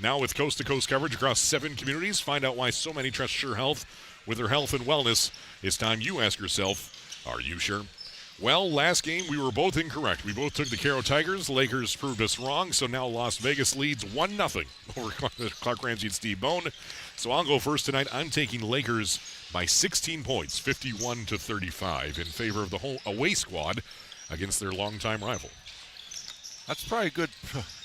Now with coast-to-coast coverage across 7 communities, find out why so many trust Scheurer Health with their health and wellness. It's time you ask yourself, are you sure? Well, last game we were both incorrect. We both took the Caro Tigers. Lakers proved us wrong, so now Las Vegas leads 1-0 over Clark Ramsey and Steve Bone. So I'll go first tonight. I'm taking Lakers by 16 points, 51-35, in favor of the whole away squad against their longtime rival. That's probably good.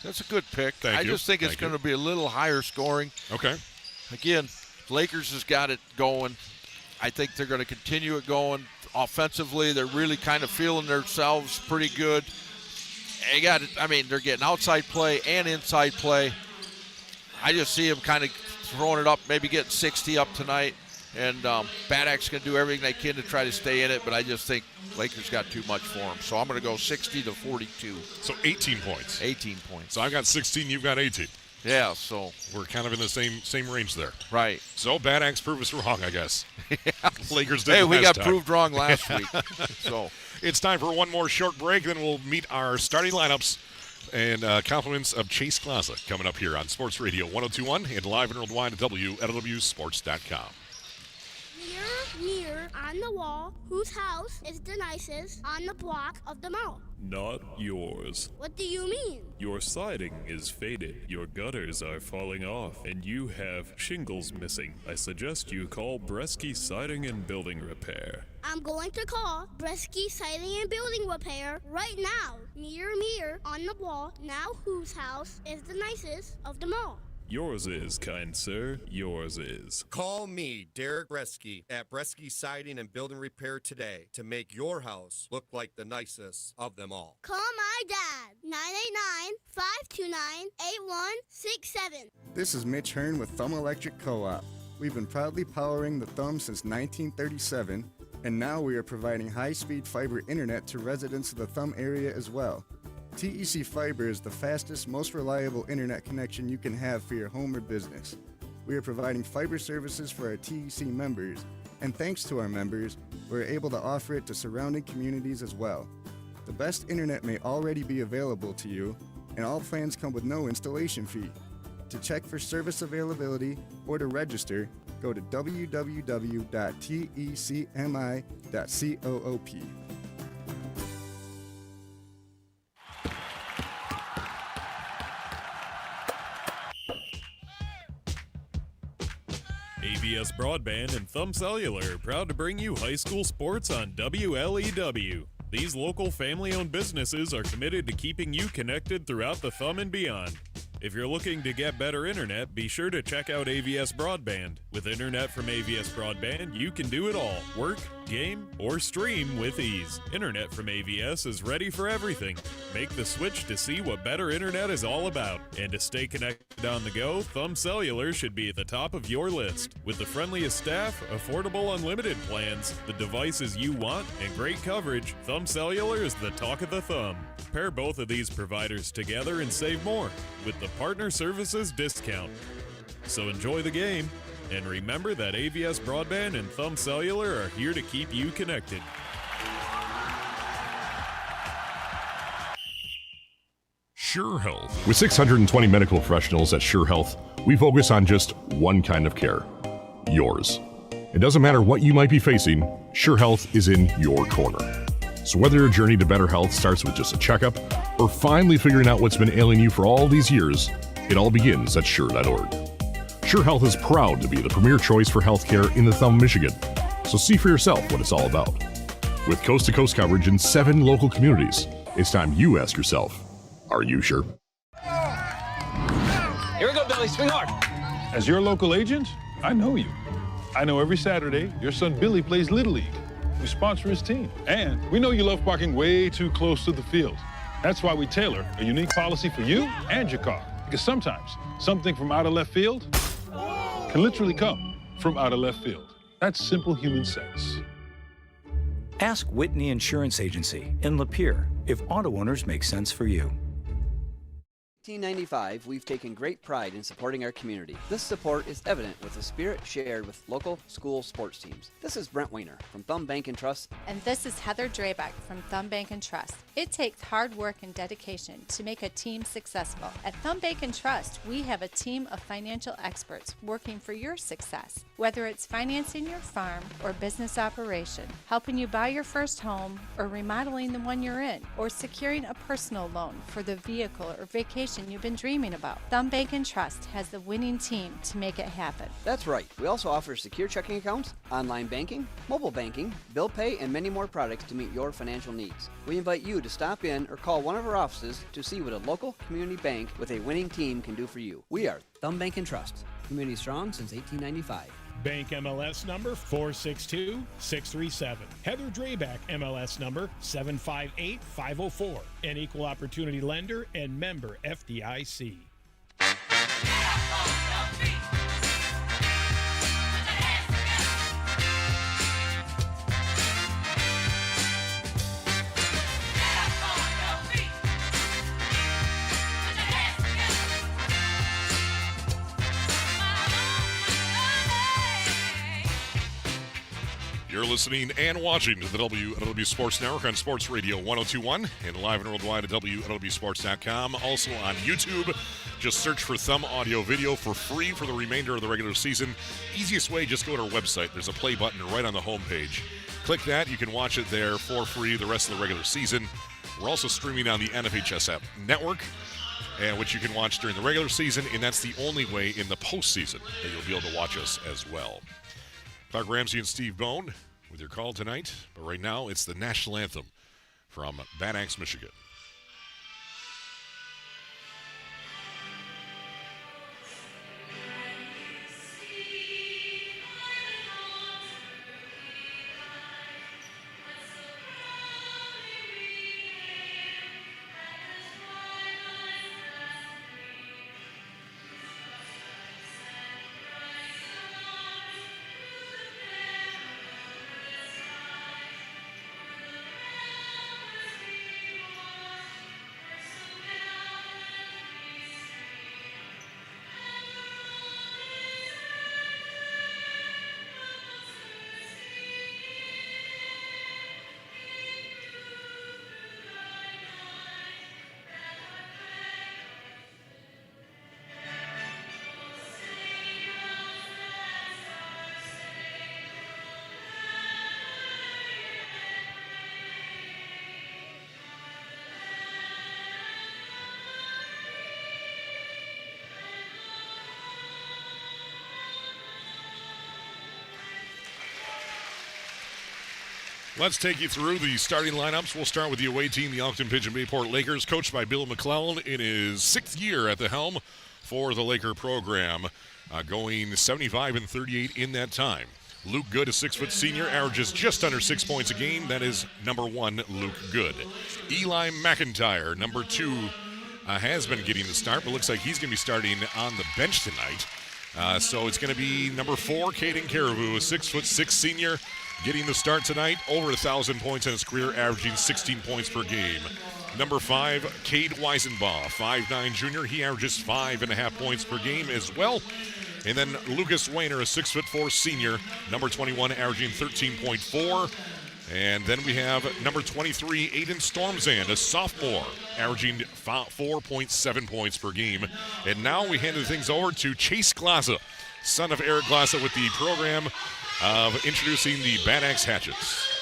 That's a good pick. Thank I you. just think it's going to be a little higher scoring. Okay. Again, Lakers has got it going. I think they're going to continue it going. Offensively, they're really kind of feeling themselves pretty good. They're getting outside play and inside play. I just see them kind of throwing it up, maybe getting 60 up tonight. And Bad Axe can do everything they can to try to stay in it, but I just think Lakers got too much for them. So I'm going to go 60-42. So 18 points. 18 points. So I've got 16, you've got 18. Yeah, so we're kind of in the same range there. Right. So Bad Axe proved us wrong, I guess. Lakers did. Hey, we got proved wrong last week. So it's time for one more short break, then we'll meet our starting lineups and compliments of Chase Plaza coming up here on Sports Radio 102.1 and live and worldwide at WLEWsports.com. Mirror on the wall, whose house is the nicest on the block of them all? Not yours. What do you mean? Your siding is faded, your gutters are falling off, and you have shingles missing. I suggest you call Bresky Siding and Building Repair. I'm going to call Bresky Siding and Building Repair right now. Mirror on the wall, now whose house is the nicest of them all? Yours is, kind sir, yours is. Call me, Derek Bresky, at Bresky Siding and Building Repair today to make your house look like the nicest of them all. Call my dad, 989-529-8167. This is Mitch Hearn with Thumb Electric Co-op. We've been proudly powering the Thumb since 1937, and now we are providing high-speed fiber internet to residents of the Thumb area as well. TEC Fiber is the fastest, most reliable internet connection you can have for your home or business. We are providing fiber services for our TEC members, and thanks to our members, we're able to offer it to surrounding communities as well. The best internet may already be available to you, and all plans come with no installation fee. To check for service availability or to register, go to www.tecmi.coop. AVS Broadband and Thumb Cellular are proud to bring you high school sports on WLEW. These local family-owned businesses are committed to keeping you connected throughout the Thumb and beyond. If you're looking to get better internet, be sure to check out AVS Broadband. With internet from AVS Broadband, you can do it all. Work, game, or stream with ease. Internet from AVS is ready for everything. Make the switch to see what better internet is all about. And to stay connected on the go, Thumb Cellular should be at the top of your list. With the friendliest staff, affordable unlimited plans, the devices you want, and great coverage, Thumb Cellular is the talk of the Thumb. Pair both of these providers together and save more with the Partner Services discount. So enjoy the game, and remember that AVS Broadband and Thumb Cellular are here to keep you connected. Scheurer Health. With 620 medical professionals at Scheurer Health, we focus on just one kind of care, yours. It doesn't matter what you might be facing, Scheurer Health is in your corner. So whether your journey to better health starts with just a checkup or finally figuring out what's been ailing you for all these years, it all begins at Scheurer.org. Scheurer Health is proud to be the premier choice for healthcare in the Thumb, Michigan. So see for yourself what it's all about. With coast-to-coast coverage in 7 local communities, it's time you ask yourself, are you sure? Here we go, Billy. Swing hard. As your local agent, I know you. I know every Saturday your son Billy plays Little League. We sponsor his team. And we know you love parking way too close to the field. That's why we tailor a unique policy for you and your car. Because sometimes something from out of left field can literally come from out of left field. That's simple human sense. Ask Whitney Insurance Agency in Lapeer if auto owners make sense for you. 1995, we've taken great pride in supporting our community. This support is evident with the spirit shared with local school sports teams. This is Brent Weiner from Thumb Bank and Trust. And this is Heather Drabeck from Thumb Bank and Trust. It takes hard work and dedication to make a team successful. At Thumb Bank and Trust, we have a team of financial experts working for your success. Whether it's financing your farm or business operation, helping you buy your first home or remodeling the one you're in, or securing a personal loan for the vehicle or vacation you've been dreaming about. Thumb Bank and Trust has the winning team to make it happen. That's right. We also offer secure checking accounts, online banking, mobile banking, bill pay, and many more products to meet your financial needs. We invite you to stop in or call one of our offices to see what a local community bank with a winning team can do for you. We are Thumb Bank and Trust. Community strong since 1895. Bank MLS number 462637. Heather Drabeck MLS number 758504. An equal opportunity lender and member FDIC. You're listening and watching to the WLEW Sports Network on Sports Radio 1021 and live and worldwide at WLEWsports.com. Also on YouTube, just search for Thumb Audio Video for free for the remainder of the regular season. Easiest way, just go to our website. There's a play button right on the homepage. Click that. You can watch it there for free the rest of the regular season. We're also streaming on the MHSAA network, which you can watch during the regular season, and that's the only way in the postseason that you'll be able to watch us as well. Clark Ramsey and Steve Bone with your call tonight. But right now, it's the national anthem from Bad Axe, Michigan. Let's take you through the starting lineups. We'll start with the away team, the Elkton-Pigeon-Bay Port Lakers, coached by Bill McClellan in his 6th year at the helm for the Laker program, going 75 and 38 in that time. Luke Good, a 6-foot senior, averages just under 6 points a game. That is number 1, Luke Good. Eli McIntyre, number 2, has been getting the start, but looks like he's going to be starting on the bench tonight. So it's going to be number 4, Caden Caribou, a 6'6" senior, getting the start tonight. Over 1,000 points in his career, averaging 16 points per game. Number 5, Cade Weisenbaugh, 5'9" junior. He averages 5.5 points per game as well. And then Lucas Weiner, a 6'4" senior, number 21, averaging 13.4. And then we have number 23, Aiden Stormzand, a sophomore, averaging 4.7 points per game. And now we hand things over to Chase Glaza, son of Eric Glaza, with the program of introducing the Bad Axe Hatchets.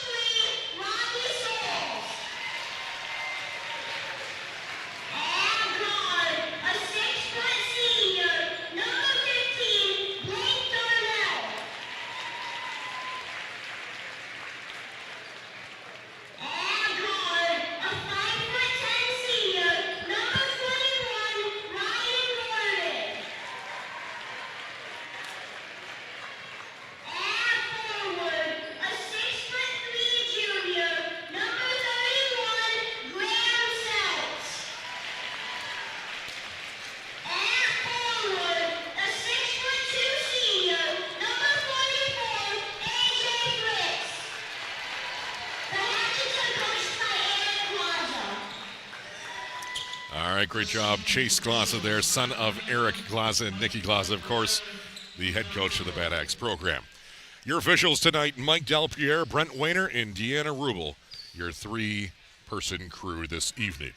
All right, great job, Chase Glaza there, son of Eric Glaza and Nikki Glaza, of course, the head coach of the Bad Axe program. Your officials tonight, Mike Delpierre, Brent Wayner, and Deanna Rubel, your three-person crew this evening.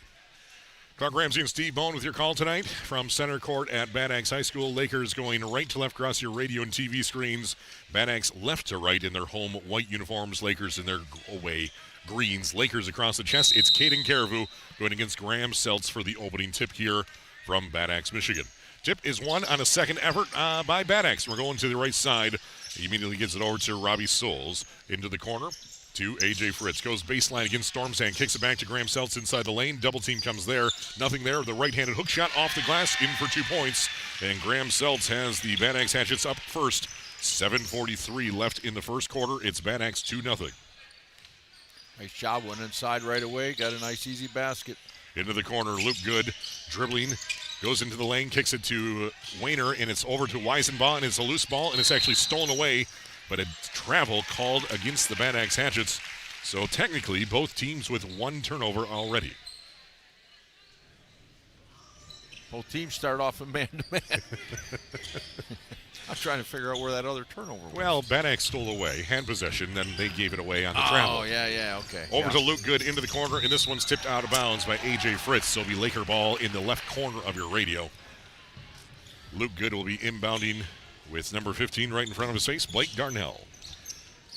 Clark Ramsey and Steve Bone with your call tonight from center court at Bad Axe High School. Lakers going right to left across your radio and TV screens. Bad Axe left to right in their home white uniforms. Lakers in their away greens. Lakers across the chest. It's Caden Caribou going against Graham Seltz for the opening tip here from Bad Axe, Michigan. Tip is won on a second effort by Bad Axe. We're going to the right side. He immediately gets it over to Robbie Souls into the corner to A.J. Fritz. Goes baseline against Stormzand. Kicks it back to Graham Seltz inside the lane. Double team comes there. Nothing there. The right-handed hook shot off the glass in for 2 points. And Graham Seltz has the Bad Axe Hatchets up first. 7:43 left in the first quarter. It's Bad Axe 2-0. Nice job. Went inside right away. Got a nice easy basket. Into the corner. Luke Good dribbling. Goes into the lane. Kicks it to Wayner. And it's over to Weisenbaugh. And it's a loose ball. And it's actually stolen away. But a travel called against the Bad Axe Hatchets. So technically, both teams with one turnover already. Both teams start off in man-to-man. I'm trying to figure out where that other turnover was. Well, Bad Axe stole away, had possession, then they gave it away on the travel. Oh, yeah, okay. Over to Luke Good into the corner, and this one's tipped out of bounds by A.J. Fritz. So it'll be Laker ball in the left corner of your radio. Luke Good will be inbounding with number 15 right in front of his face, Blake Darnell.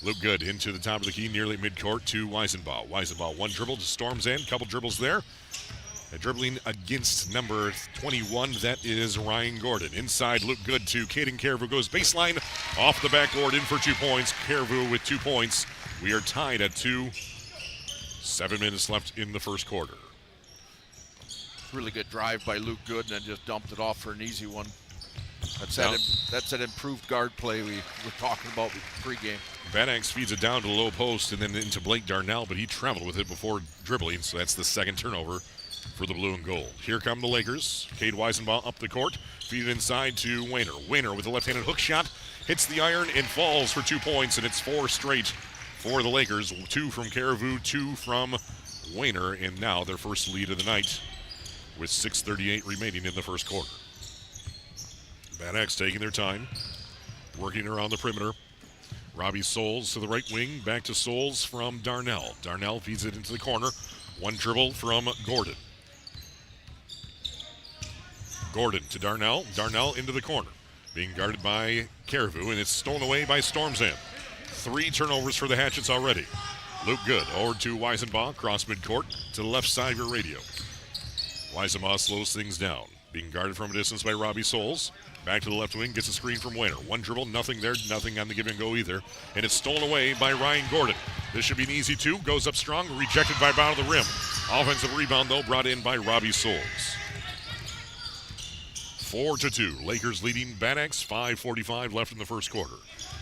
Luke Good into the top of the key, nearly midcourt to Weisenbaugh. Weisenbaugh, one dribble to Stormzand, couple dribbles there. Dribbling against number 21, that is Ryan Gordon. Inside, Luke Good to Caden Caribou, goes baseline, off the backboard, in for 2 points. Caribou with 2 points. We are tied at 2. 7 minutes left in the first quarter. Really good drive by Luke Good, and then just dumped it off for an easy one. That's that improved guard play we were talking about pregame. Bad Axe feeds it down to the low post and then into Blake Darnell, but he traveled with it before dribbling, so that's the second turnover for the blue and gold. Here come the Lakers. Cade Weisenbaugh up the court, feed it inside to Wayner. Wayner with a left-handed hook shot, hits the iron and falls for 2 points, and it's 4 straight for the Lakers. 2 from Caribou, 2 from Wayner, and now their first lead of the night with 6:38 remaining in the first quarter. Bad Axe taking their time, working around the perimeter. Robbie Souls to the right wing, back to Souls from Darnell. Darnell feeds it into the corner. One dribble from Gordon. Gordon to Darnell. Darnell into the corner, being guarded by Caribou, and it's stolen away by Stormzand. 3 turnovers for the Hatchets already. Luke Good over to Weisenbaugh, cross midcourt to the left side of your radio. Weisenbaugh slows things down, being guarded from a distance by Robbie Souls. Back to the left wing, gets a screen from Wayner. One dribble, nothing there, nothing on the give and go either. And it's stolen away by Ryan Gordon. This should be an easy 2. Goes up strong, rejected by bottom of the rim. Offensive rebound, though, brought in by Robbie Souls. 4-2. Lakers leading Bad Axe. 5:45 left in the first quarter.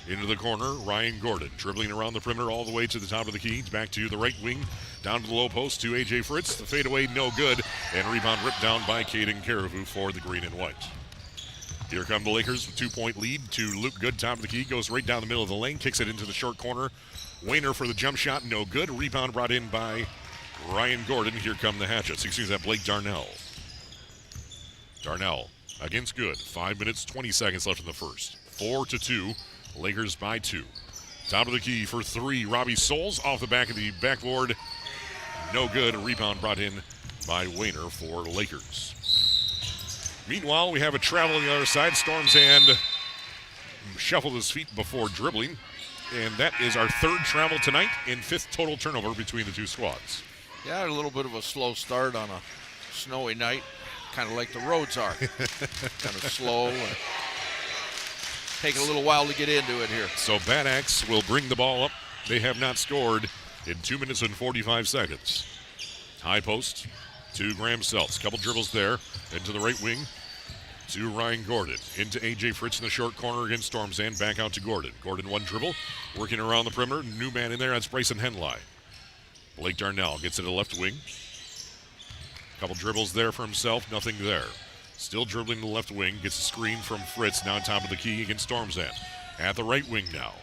Into the corner, Ryan Gordon dribbling around the perimeter all the way to the top of the key. Back to the right wing, down to the low post to A.J. Fritz. The fadeaway, no good. And rebound ripped down by Caden Caribou for the green and white. Here come the Lakers with 2-point lead to Luke Good, top of the key. Goes right down the middle of the lane, kicks it into the short corner. Wayner for the jump shot, no good. Rebound brought in by Ryan Gordon. Here come the Hatchets. Excuse that, Blake Darnell. Darnell against Good. 5 minutes, 20 seconds left in the first. 4-2. Lakers by 2. Top of the key for three. Robbie Souls off the back of the backboard. No good. A rebound brought in by Wayner for Lakers. Meanwhile, we have a travel on the other side. Storms and shuffled his feet before dribbling. And that is our third travel tonight and fifth total turnover between the two squads. Yeah, a little bit of a slow start on a snowy night, kind of like the roads are. Kind of slow and taking a little while to get into it here. So Bad Axe will bring the ball up. They have not scored in 2 minutes and 45 seconds. High post to Graham Seltz. Couple dribbles there into the right wing to Ryan Gordon. Into A.J. Fritz in the short corner against Storms and back out to Gordon. Gordon one dribble, working around the perimeter. New man in there, that's Bryson Henley. Blake Darnell gets it to the left wing. Couple dribbles there for himself, nothing there. Still dribbling to the left wing, gets a screen from Fritz, now on top of the key against Storms End. At the right wing now.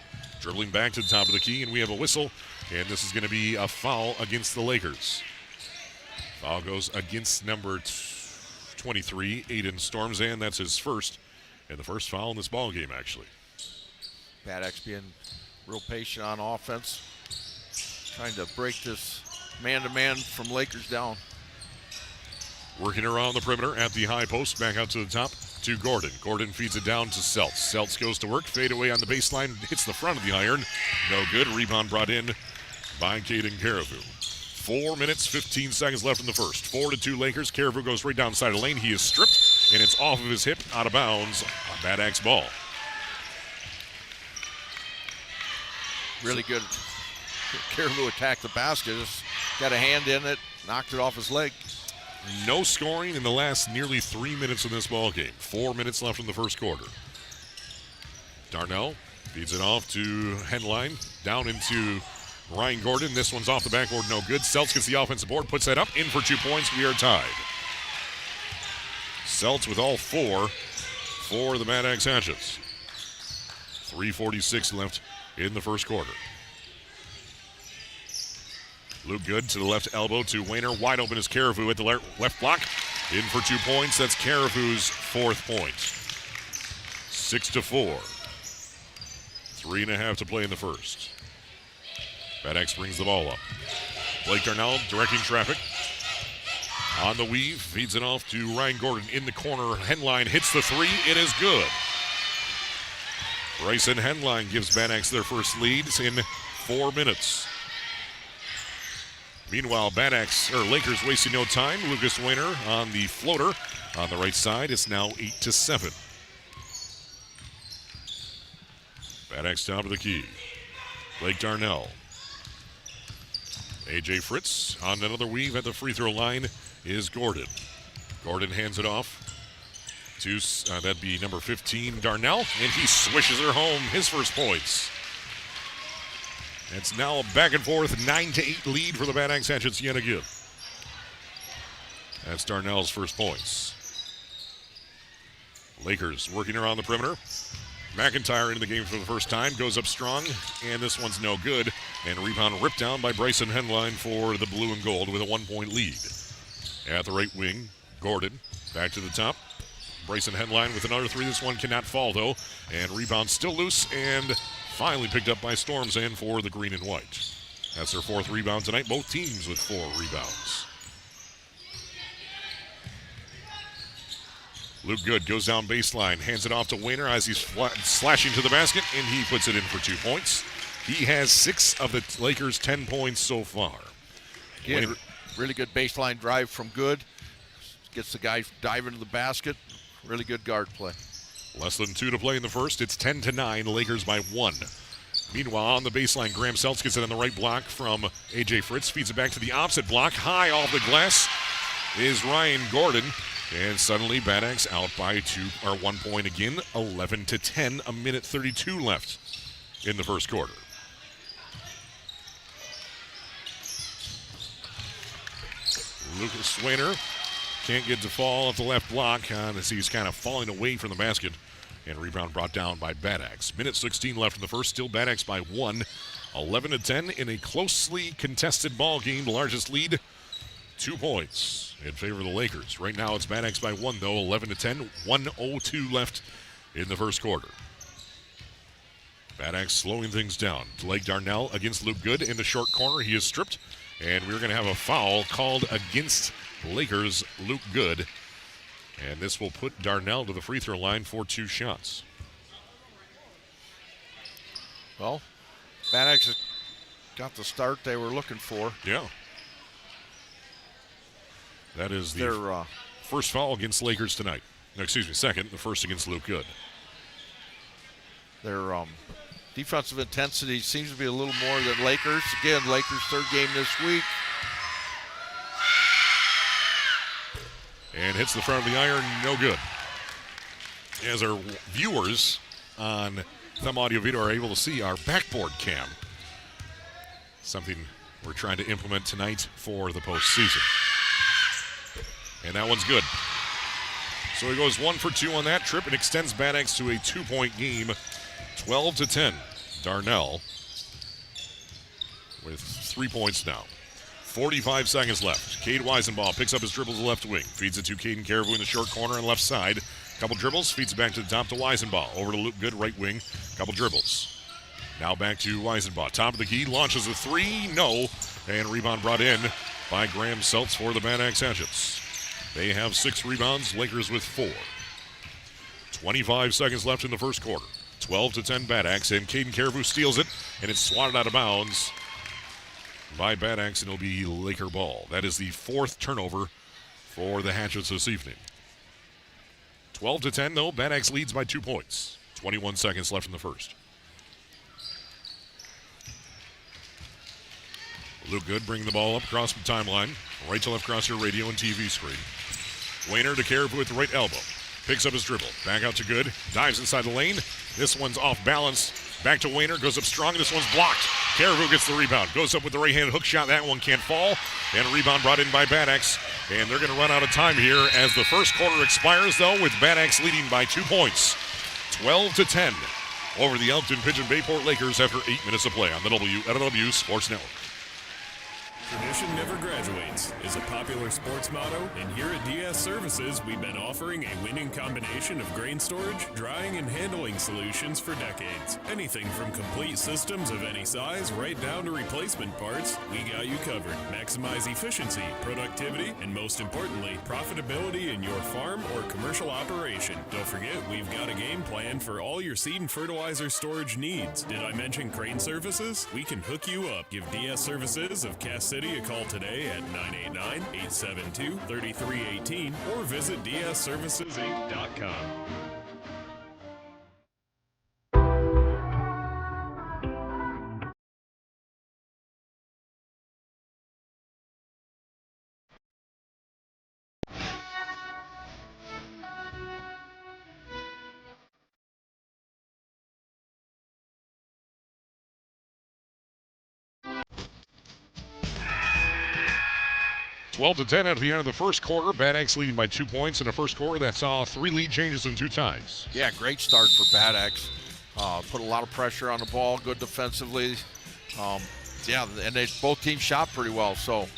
Dribbling back to the top of the key, and we have a whistle, and this is going to be a foul against the Lakers. Foul goes against number 23, Aiden Storms End. That's his first, and the first foul in this ball game, actually. Bad Axe being real patient on offense, trying to break this man-to-man from Lakers down. Working around the perimeter at the high post, back out to the top to Gordon. Gordon feeds it down to Seltz. Seltz goes to work, fade away on the baseline, hits the front of the iron. No good. Rebound brought in by Caden Caribou. 4 minutes, 15 seconds left in the first. 4-2 Lakers. Caribou goes right down the side of the lane. He is stripped, and it's off of his hip, out of bounds. A Bad Axe ball. Really good. Caribou attacked the basket, just got a hand in it, knocked it off his leg. No scoring in the last nearly 3 minutes of this ball game. 4 minutes left in the first quarter. Darnell feeds it off to Henline, down into Ryan Gordon. This one's off the backboard, no good. Seltz gets the offensive board, puts that up, in for 2 points. We are tied. Seltz with all four for the Bad Axe Hatchets. 3:46 left in the first quarter. Luke Good to the left elbow to Wayner. Wide open is Caribou at the left block. In for 2 points. That's Caribou's fourth point. 6-4. 3.5 to play in the first. Bad Axe brings the ball up. Blake Darnell directing traffic. On the weave. Feeds it off to Ryan Gordon in the corner. Henline hits the three. It is good. Bryson Henline gives Bad Axe their first lead in 4 minutes. Meanwhile, Lakers wasting no time. Lucas Wayner on the floater on the right side. It's now 8-7. Bad Axe top of the key. Blake Darnell. A.J. Fritz on another weave at the free throw line is Gordon. Gordon hands it off to, that'd be number 15, Darnell, and he swishes her home, his first points. It's now a back and forth 9-8 lead for the Bad Axe Hatchets yet again. That's Darnell's first points. Lakers working around the perimeter. McIntyre into the game for the first time, goes up strong, and this one's no good. And rebound ripped down by Bryson Henline for the blue and gold with a 1-point lead. At the right wing, Gordon back to the top. Bryson Henline with another three. This one cannot fall, though. And rebound still loose and finally picked up by Storms and for the green and white. That's their fourth rebound tonight. Both teams with 4 rebounds. Luke Good goes down baseline, hands it off to Wayner as he's slashing to the basket, and he puts it in for 2 points. He has 6 of the Lakers' 10 points so far. Again, really good baseline drive from Good. Gets the guy diving to the basket. Really good guard play. Less than 2 to play in the first. It's 10-9, Lakers by 1. Meanwhile, on the baseline, Graham Seltz gets it on the right block from A.J. Fritz. Feeds it back to the opposite block. High off the glass is Ryan Gordon. And suddenly, Bad Axe out by 1 point again. 11-10, a minute 32 left in the first quarter. Lucas Wayner can't get to fall at the left block as he's kind of falling away from the basket. And rebound brought down by Bad Axe. Minute 16 left in the first. Still Bad Axe by 1. 11-10 in a closely contested ball game. The largest lead, 2 points in favor of the Lakers. Right now it's Bad Axe by 1, though. 11-10. 1:02 left in the first quarter. Bad Axe slowing things down. Blake Darnell against Luke Good in the short corner. He is stripped, and we're going to have a foul called against Lakers' Luke Good. And this will put Darnell to the free throw line for 2 shots. Well, Bad Axe got the start they were looking for. Yeah. That is their first foul against Lakers tonight. No, excuse me, second. The first against Luke Good. Their defensive intensity seems to be a little more than Lakers. Again, Lakers' third game this week. And hits the front of the iron, no good. As our viewers on Thumb Audio Video are able to see our backboard cam. Something we're trying to implement tonight for the postseason. And that one's good. So he goes 1 for 2 on that trip and extends Bad Axe to a 2-point game, 12-10. Darnell with 3 points now. 45 seconds left. Cade Weisenbaugh picks up his dribble to the left wing. Feeds it to Caden Caribou in the short corner on left side. Couple dribbles, feeds it back to the top to Weisenbaugh. Over to Luke Good, right wing. Couple dribbles. Now back to Weisenbaugh. Top of the key, launches a 3, no. And rebound brought in by Graham Seltz for the Bad Axe Hatchets. They have 6 rebounds, Lakers with 4. 25 seconds left in the first quarter. 12-10 Bad Axe, and Caden Caribou steals it, and it's swatted out of bounds by Bad Axe, and it'll be Laker ball. That is the 4th turnover for the Hatchets this evening. 12-10, though. Bad Axe leads by 2 points. 21 seconds left in the first. Luke Good bringing the ball up across the timeline. Right to left across your radio and TV screen. Wayner to Caribou with the right elbow. Picks up his dribble. Back out to Good. Dives inside the lane. This one's off balance. Back to Wayner. Goes up strong. This one's blocked. Caribou gets the rebound. Goes up with the right-handed hook shot. That one can't fall. And a rebound brought in by Bad Axe. And they're going to run out of time here as the first quarter expires, though, with Bad Axe leading by 2 points. 12-10 over the Elkton-Pigeon-Bay Port Lakers after 8 minutes of play on the WLEW Sports Network. Tradition never graduates is a popular sports motto, and here at DS Services, we've been offering a winning combination of grain storage, drying, and handling solutions for decades. Anything from complete systems of any size right down to replacement parts, we got you covered. Maximize efficiency, productivity, and most importantly, profitability in your farm or commercial operation. Don't forget, we've got a game plan for all your seed and fertilizer storage needs. Did I mention crane services? We can hook you up. Give DS Services of Cass City a call today at 989-872-3318 or visit dsservicesinc.com. Twelve to 10 at the end of the first quarter. Bad Axe leading by 2 points in the first quarter. That saw 3 lead changes and 2 ties. Yeah, great start for Bad Axe. Put a lot of pressure on the ball, good defensively. Yeah, and both teams shot pretty well. So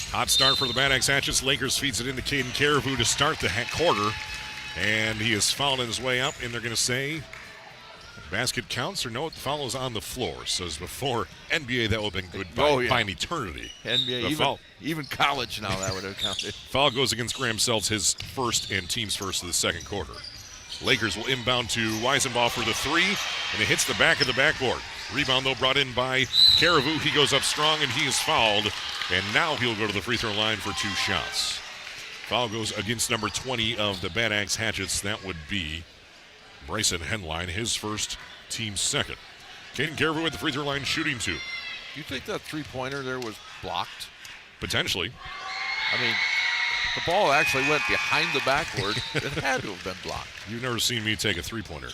hot start for the Bad Axe Hatchets. Lakers feeds it into Caden Caribou to start the quarter. And he is fouled on his way up, and they're going to say basket counts, or no, the foul is on the floor. So as before NBA, that would have been good by an eternity. NBA, even college now, that would have counted. Foul goes against Graham Seltz, his first and team's first of the second quarter. Lakers will inbound to Weisenbaugh for the 3, and it hits the back of the backboard. Rebound, though, brought in by Caribou. He goes up strong, and he is fouled. And now he'll go to the free throw line for 2 shots. Foul goes against number 20 of the Bad Axe Hatchets. That would be Bryson Henline, his first, team second. Caden Caribou at the free throw line shooting 2. Do you think that three-pointer there was blocked? Potentially. I mean, the ball actually went behind the backboard. It had to have been blocked. You've never seen me take a three-pointer.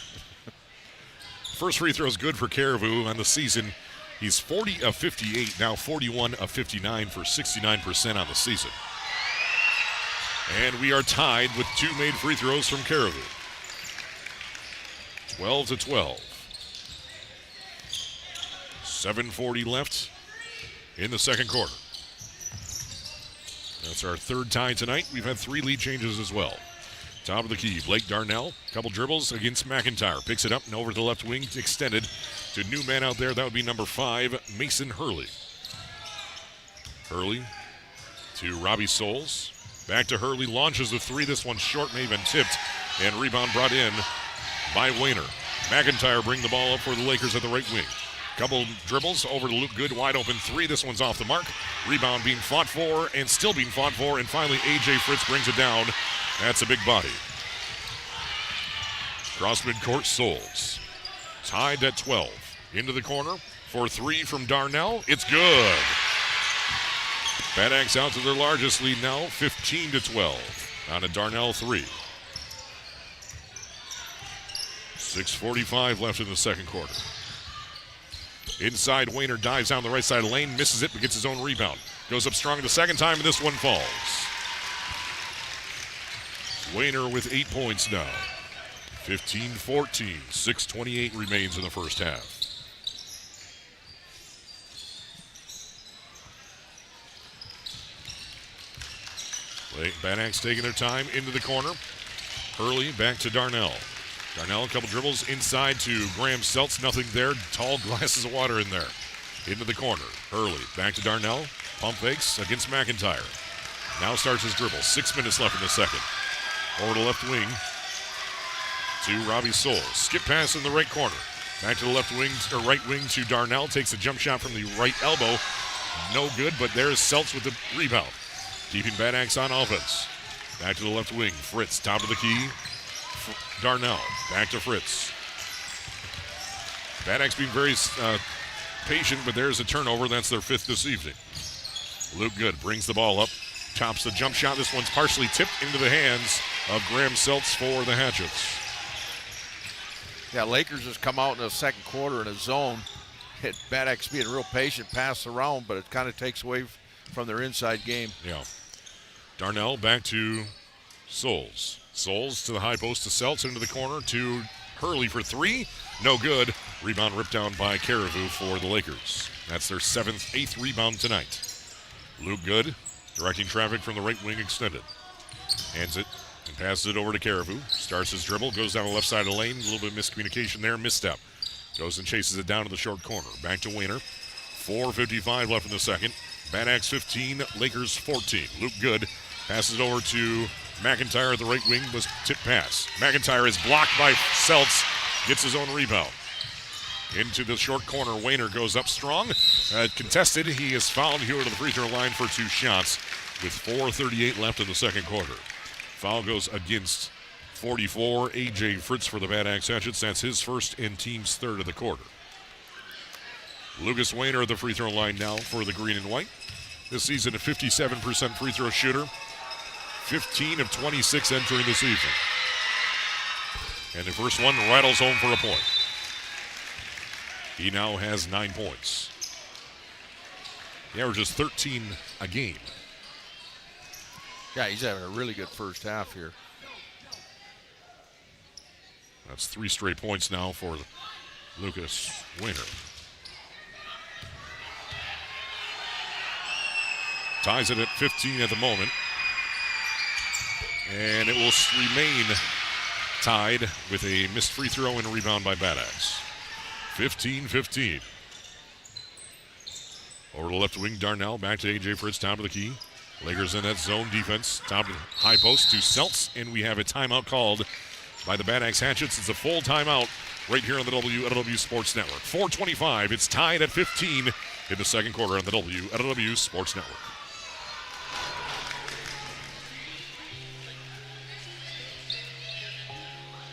First free throw is good for Caribou on the season. He's 40 of 58, now 41 of 59 for 69% on the season. And we are tied with 2 made free throws from Caribou. 12 to 12. 7:40 left in the second quarter. That's our third tie tonight. We've had 3 lead changes as well. Top of the key, Blake Darnell. Couple dribbles against McIntyre. Picks it up and over to the left wing, extended to new man out there. That would be number 5, Mason Hurley. Hurley to Robbie Souls. Back to Hurley, launches the 3. This one's short, may have been tipped, and rebound brought in by Wayner. McIntyre bring the ball up for the Lakers at the right wing. Couple dribbles over to Luke Good, wide open 3. This one's off the mark. Rebound being fought for and still being fought for, and finally A.J. Fritz brings it down. That's a big body. Cross midcourt, Souls. Tied at 12. Into the corner for 3 from Darnell. It's good. Bad Axe out to their largest lead now, 15-12. On a Darnell 3. 6:45 left in the second quarter. Inside, Wayner dives down the right side of the lane, misses it, but gets his own rebound. Goes up strong the second time, and this one falls. Wayner with 8 points now. 15-14, 6:28 remains in the first half. Bad Axe taking their time into the corner. Hurley back to Darnell. Darnell, a couple dribbles inside to Graham Seltz. Nothing there. Tall glasses of water in there. Into the corner. Hurley back to Darnell. Pump fakes against McIntyre. Now starts his dribble. 6 minutes left in the second. Over to left wing to Robbie Souls. Skip pass in the right corner. Back to the left wing or right wing to Darnell. Takes a jump shot from the right elbow. No good, but there's Seltz with the rebound. Keeping Bad Axe on offense. Back to the left wing. Fritz, top of the key. Darnell, back to Fritz. Bad Axe being very patient, but there's a turnover. That's their 5th this evening. Luke Good brings the ball up. Tops the jump shot. This one's partially tipped into the hands of Graham Seltz for the Hatchets. Yeah, Lakers has come out in the second quarter in a zone. Bad Axe being real patient, pass around, but it kind of takes away from their inside game. Yeah. Darnell back to Souls. Souls to the high post to Seltz into the corner to Hurley for 3. No good. Rebound ripped down by Caribou for the Lakers. That's their 8th rebound tonight. Luke Good directing traffic from the right wing extended. Hands it and passes it over to Caribou. Starts his dribble, goes down the left side of the lane. A little bit of miscommunication there, misstep. Goes and chases it down to the short corner. Back to Wayner. 4:55 left in the second. Bad Axe 15, Lakers 14. Luke Good passes it over to McIntyre at the right wing. Was tip pass. McIntyre is blocked by Seltz. Gets his own rebound. Into the short corner. Wayner goes up strong. Contested. He is fouled here to the free throw line for 2 shots with 4:38 left in the second quarter. Foul goes against 44. A.J. Fritz for the Bad Axe Hatchets. That's his first and team's 3rd of the quarter. Lucas Wayner at the free throw line now for the green and white. This season a 57% free throw shooter. 15 of 26 entering the season. And the first one rattles home for a point. He now has 9 points. He averages 13 a game. Yeah, he's having a really good first half here. That's 3 straight points now for Lucas Wayner. Ties it at 15 at the moment. And it will remain tied with a missed free throw and a rebound by Bad Axe. 15-15. Over to the left wing, Darnell. Back to A.J. Fritz, top of the key. Lakers in that zone defense. Top of the high post to Seltz. And we have a timeout called by the Bad Axe Hatchets. It's a full timeout right here on the WLEW Sports Network. 4:25. It's tied at 15 in the second quarter on the WLEW Sports Network.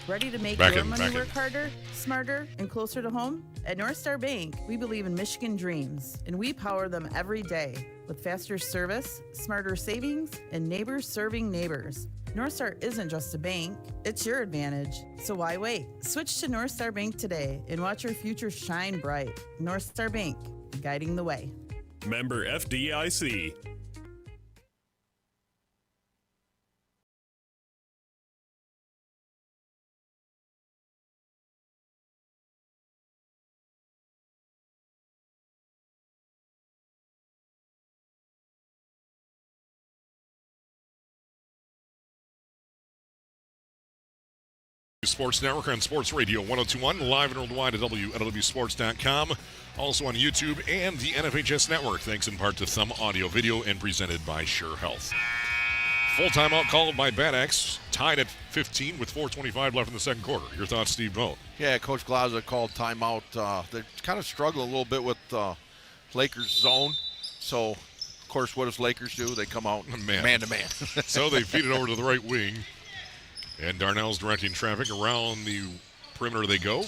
Ready to make Back your in, money back work in. harder, smarter, and closer to home? At North Star Bank, we believe in Michigan dreams, and we power them every day with faster service, smarter savings, and neighbors serving neighbors. North Star isn't just a bank, it's your advantage. So why wait? Switch to North Star Bank today and watch your future shine bright. North Star Bank, guiding the way. Member FDIC. Sports Network on Sports Radio 102.1, live and worldwide at WLEWsports.com. Also on YouTube and the NFHS Network, thanks in part to Thumb Audio Video and presented by Scheurer Health. Full timeout called by Bad Axe, tied at 15 with 4:25 left in the second quarter. Your thoughts, Steve Bone? Yeah, Coach Glaza called timeout. They're kind of struggling a little bit with Lakers zone. So, of course, what does Lakers do? They come out man to man. So they feed it over to the right wing. And Darnell's directing traffic. Around the perimeter they go.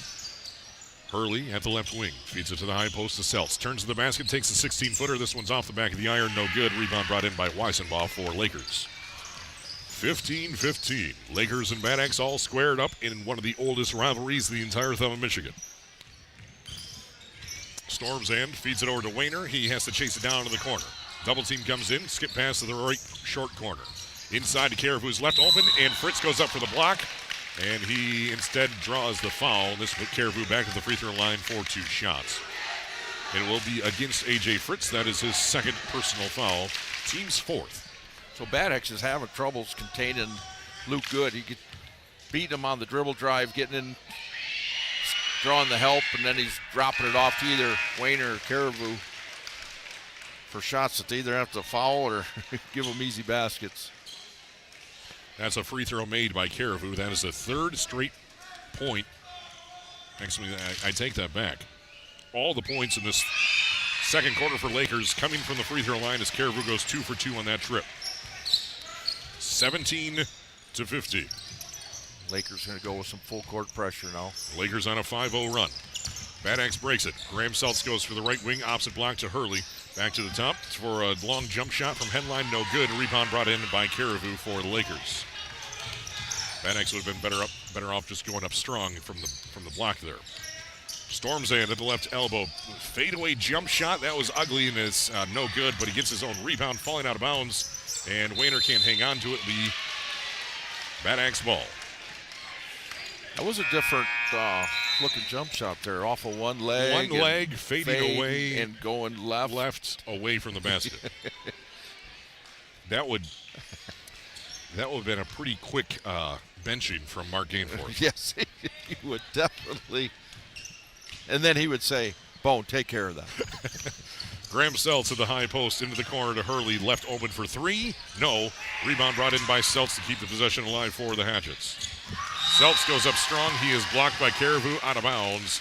Hurley at the left wing. Feeds it to the high post to Seltz. Turns to the basket, takes a 16-footer. This one's off the back of the iron. No good. Rebound brought in by Weisenbaugh for Lakers. 15-15. Lakers and Bad Axe all squared up in one of the oldest rivalries in the entire Thumb of Michigan. Storms end. Feeds it over to Wayner. He has to chase it down to the corner. Double team comes in. Skip pass to the right short corner. Inside to Caribou's left open, and Fritz goes up for the block, and he instead draws the foul. This put Caribou back to the free throw line for 2 shots. It will be against A.J. Fritz. That is his second personal foul, team's 4th. So Bad Axe is having troubles containing Luke Good. He could beat him on the dribble drive, getting in, drawing the help, and then he's dropping it off to either Wayner or Caribou for shots that they either have to foul or give them easy baskets. That's a free throw made by Caribou. That is the 3rd straight point. Actually, I take that back. All the points in this second quarter for Lakers coming from the free throw line as Caribou goes 2 for 2 on that trip. 17-15. Lakers going to go with some full court pressure now. Lakers on a 5-0 run. Bad Axe breaks it. Graham Seltz goes for the right wing, opposite block to Hurley. Back to the top for a long jump shot from Henline, no good. Rebound brought in by Caribou for the Lakers. Bad Axe would have been better off just going up strong from the block there. Storms in at the left elbow. Fadeaway jump shot. That was ugly and is no good, but he gets his own rebound falling out of bounds, and Wayner can't hang on to it. The Bad Axe ball. That was a different looking jump shot there. Off of one leg. One leg fading away. And going left away from the basket. That would have been a pretty quick benching from Mark Gainforth. Yes, he would definitely. And then he would say, Bone, take care of that. Graham Seltz at the high post into the corner to Hurley. Left open for 3. No. Rebound brought in by Seltz to keep the possession alive for the Hatchets. Seltz goes up strong. He is blocked by Caribou out of bounds.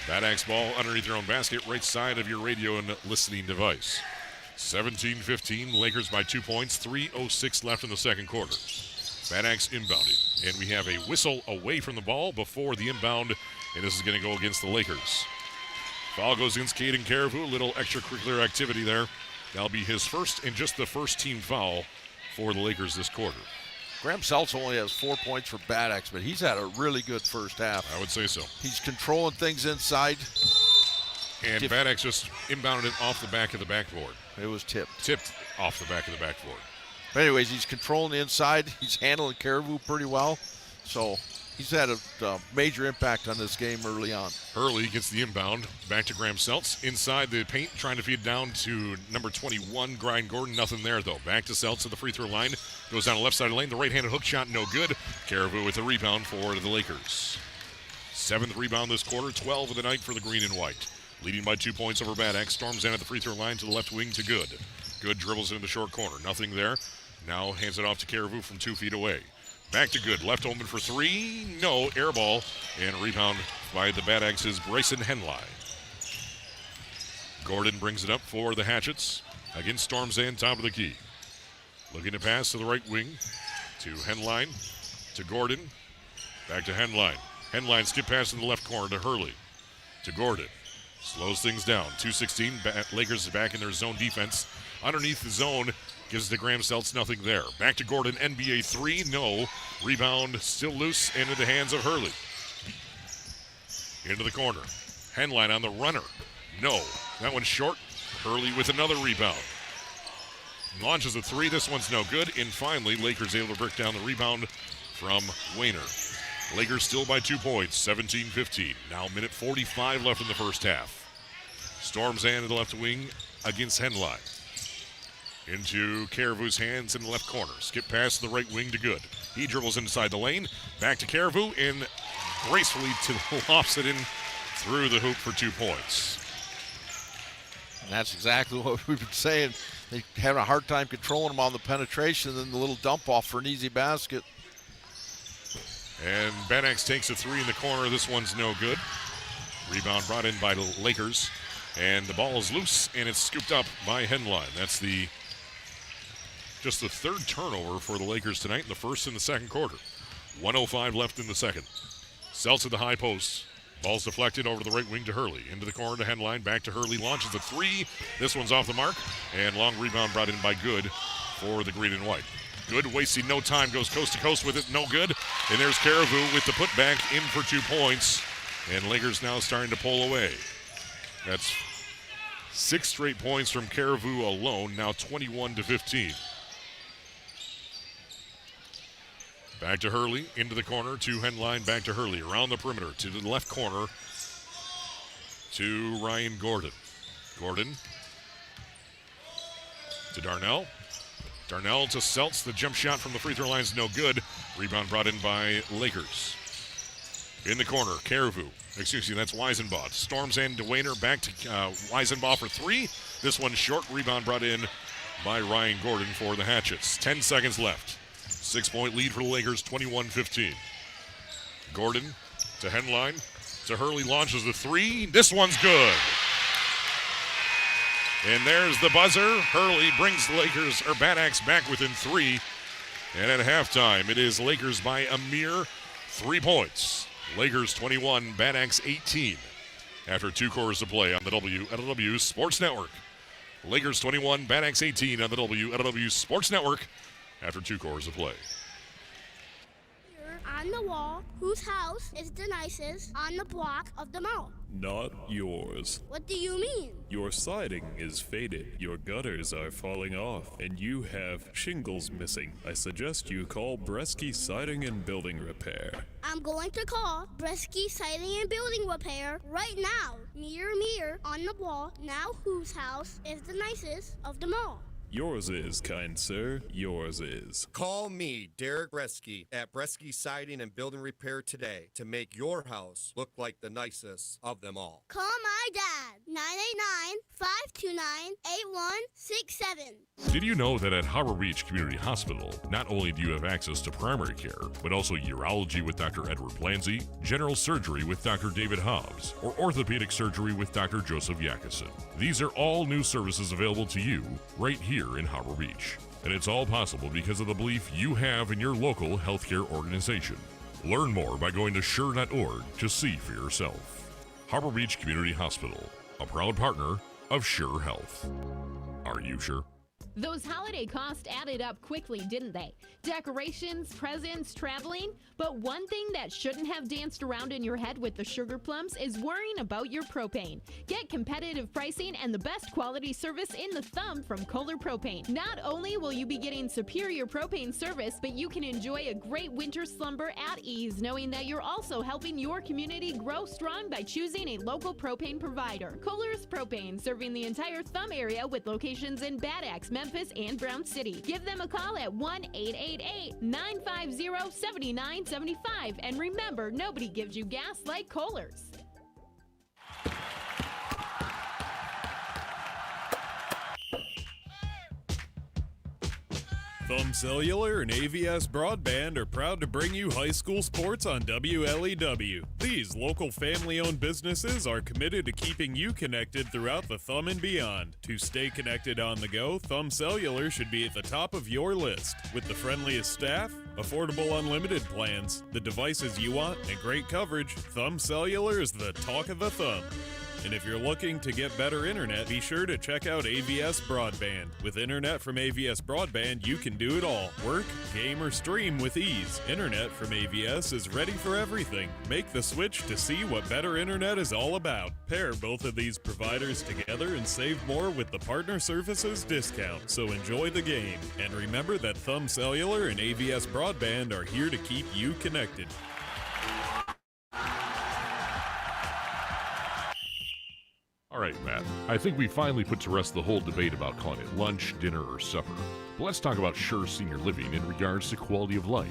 Bad Axe ball underneath their own basket, right side of your radio and listening device. 17-15, Lakers by 2 points, 3:06 left in the second quarter. Bad Axe inbounding, and we have a whistle away from the ball before the inbound, and this is going to go against the Lakers. Foul goes against Caden Caribou, a little extracurricular activity there. That'll be his first and just the first team foul for the Lakers this quarter. Graham Seltz only has 4 points for Bad Axe, but he's had a really good first half. I would say so. He's controlling things inside. And Bad Axe just inbounded it off the back of the backboard. It was tipped. Tipped off the back of the backboard. But anyways, he's controlling the inside. He's handling Caribou pretty well. So he's had a major impact on this game early on. Hurley gets the inbound. Back to Graham Seltz. Inside the paint, trying to feed down to number 21, Grind Gordon. Nothing there, though. Back to Seltz at the free throw line. Goes down the left side of the lane. The right-handed hook shot, no good. Caribou with the rebound for the Lakers. 7th rebound this quarter, 12 of the night for the green and white. Leading by 2 points over Bad Axe. Storms in at the free throw line to the left wing to Good. Good dribbles into the short corner. Nothing there. Now hands it off to Caribou from 2 feet away. Back to Good. Left open for 3. No. Air ball. And rebound by the Bad Axe's Bryson Henley. Gordon brings it up for the Hatchets against Storms in, top of the key. Looking to pass to the right wing to Henline, to Gordon. Back to Henline. Henline skip pass in the left corner to Hurley. To Gordon. Slows things down. 2:16. Lakers are back in their zone defense. Underneath the zone. Gives it to Graham Seltz. Nothing there. Back to Gordon. NBA 3. No. Rebound still loose into the hands of Hurley. Into the corner. Henline on the runner. No. That one's short. Hurley with another rebound. Launches a 3. This one's no good. And finally, Lakers able to break down the rebound from Wayner. Lakers still by 2 points, 17-15. Now minute 45 left in the first half. Storms in to the left wing against Henline. into Caribou's hands in the left corner. Skip pass to the right wing to Good. He dribbles inside the lane. Back to Caribou and gracefully lofts it in through the hoop for 2 points. And that's exactly what we've been saying. They have a hard time controlling them on the penetration, and then the little dump off for an easy basket. And Bad Axe takes a 3 in the corner. This one's no good. Rebound brought in by the Lakers. And the ball is loose, and it's scooped up by Henline. That's just the third turnover for the Lakers tonight in the first and the second quarter. 1:05 left in the second. Celts at the high post. Ball's deflected over to the right wing to Hurley. Into the corner to Henline. Back to Hurley. Launches a 3. This one's off the mark. And long rebound brought in by Good for the green and white. Good, wasting no time. Goes coast to coast with it. No good. And there's Caribou with the putback in for 2 points. And Lakers now starting to pull away. That's 6 straight points from Caribou alone. Now 21-15. Back to Hurley, into the corner, to Henline, back to Hurley, around the perimeter, to the left corner, to Ryan Gordon. Gordon to Darnell. Darnell to Celts, the jump shot from the free throw line is no good. Rebound brought in by Lakers. In the corner, Caribou, excuse me, that's Weisenbaugh. Storms and DeWayner back to Weisenbaugh for 3. This one short, rebound brought in by Ryan Gordon for the Hatchets. 10 seconds left. 6-point lead for the Lakers, 21-15. Gordon to Henline, to Hurley, launches the 3. This one's good. And there's the buzzer. Hurley brings the Lakers, or Bad Axe, back within 3. And at halftime, it is Lakers by a mere 3 points. Lakers 21, Bad Axe 18. After 2 quarters to play on the WLEW Sports Network. Lakers 21, Bad Axe 18 on the WLEW Sports Network. After 2 quarters of play. On the wall, whose house is the nicest on the block of them all? Not yours. What do you mean? Your siding is faded, your gutters are falling off, and you have shingles missing. I suggest you call Bresky Siding and Building Repair. I'm going to call Bresky Siding and Building Repair right now. Mirror on the wall, now whose house is the nicest of them all? Yours is, kind sir, yours is. Call me, Derek Bresky, at Bresky Siding and Building Repair today to make your house look like the nicest of them all. Call my dad, 989-529-8167. Did you know that at Harbor Beach Community Hospital, not only do you have access to primary care, but also urology with Dr. Edward Blanzy, general surgery with Dr. David Hobbs, or orthopedic surgery with Dr. Joseph Yakison? These are all new services available to you right here in Harbor Beach. And it's all possible because of the belief you have in your local healthcare organization. Learn more by going to Scheurer.org to see for yourself. Harbor Beach Community Hospital, a proud partner of Scheurer Health. Are you sure? Those holiday costs added up quickly, didn't they? Decorations, presents, traveling. But one thing that shouldn't have danced around in your head with the sugar plums is worrying about your propane. Get competitive pricing and the best quality service in the thumb from Kohler Propane. Not only will you be getting superior propane service, but you can enjoy a great winter slumber at ease, knowing that you're also helping your community grow strong by choosing a local propane provider. Kohler's Propane, serving the entire thumb area with locations in Bad Axe, Memphis, and Brown City. Give them a call at 1-888-950-7975. And remember, nobody gives you gas like Kohler's. Thumb Cellular and AVS Broadband are proud to bring you high school sports on WLEW. These local family-owned businesses are committed to keeping you connected throughout the Thumb and beyond. To stay connected on the go, Thumb Cellular should be at the top of your list. With the friendliest staff, affordable unlimited plans, the devices you want, and great coverage, Thumb Cellular is the talk of the Thumb. And if you're looking to get better internet, be sure to check out AVS Broadband. With internet from AVS Broadband, you can do it all. Work, game, or stream with ease. Internet from AVS is ready for everything. Make the switch to see what better internet is all about. Pair both of these providers together and save more with the Partner Services discount. So enjoy the game. And remember that Thumb Cellular and AVS Broadband are here to keep you connected. All All right, Matt, I think we finally put to rest the whole debate about calling it lunch, dinner, or supper. But let's talk about Scheurer Senior Living in regards to quality of life.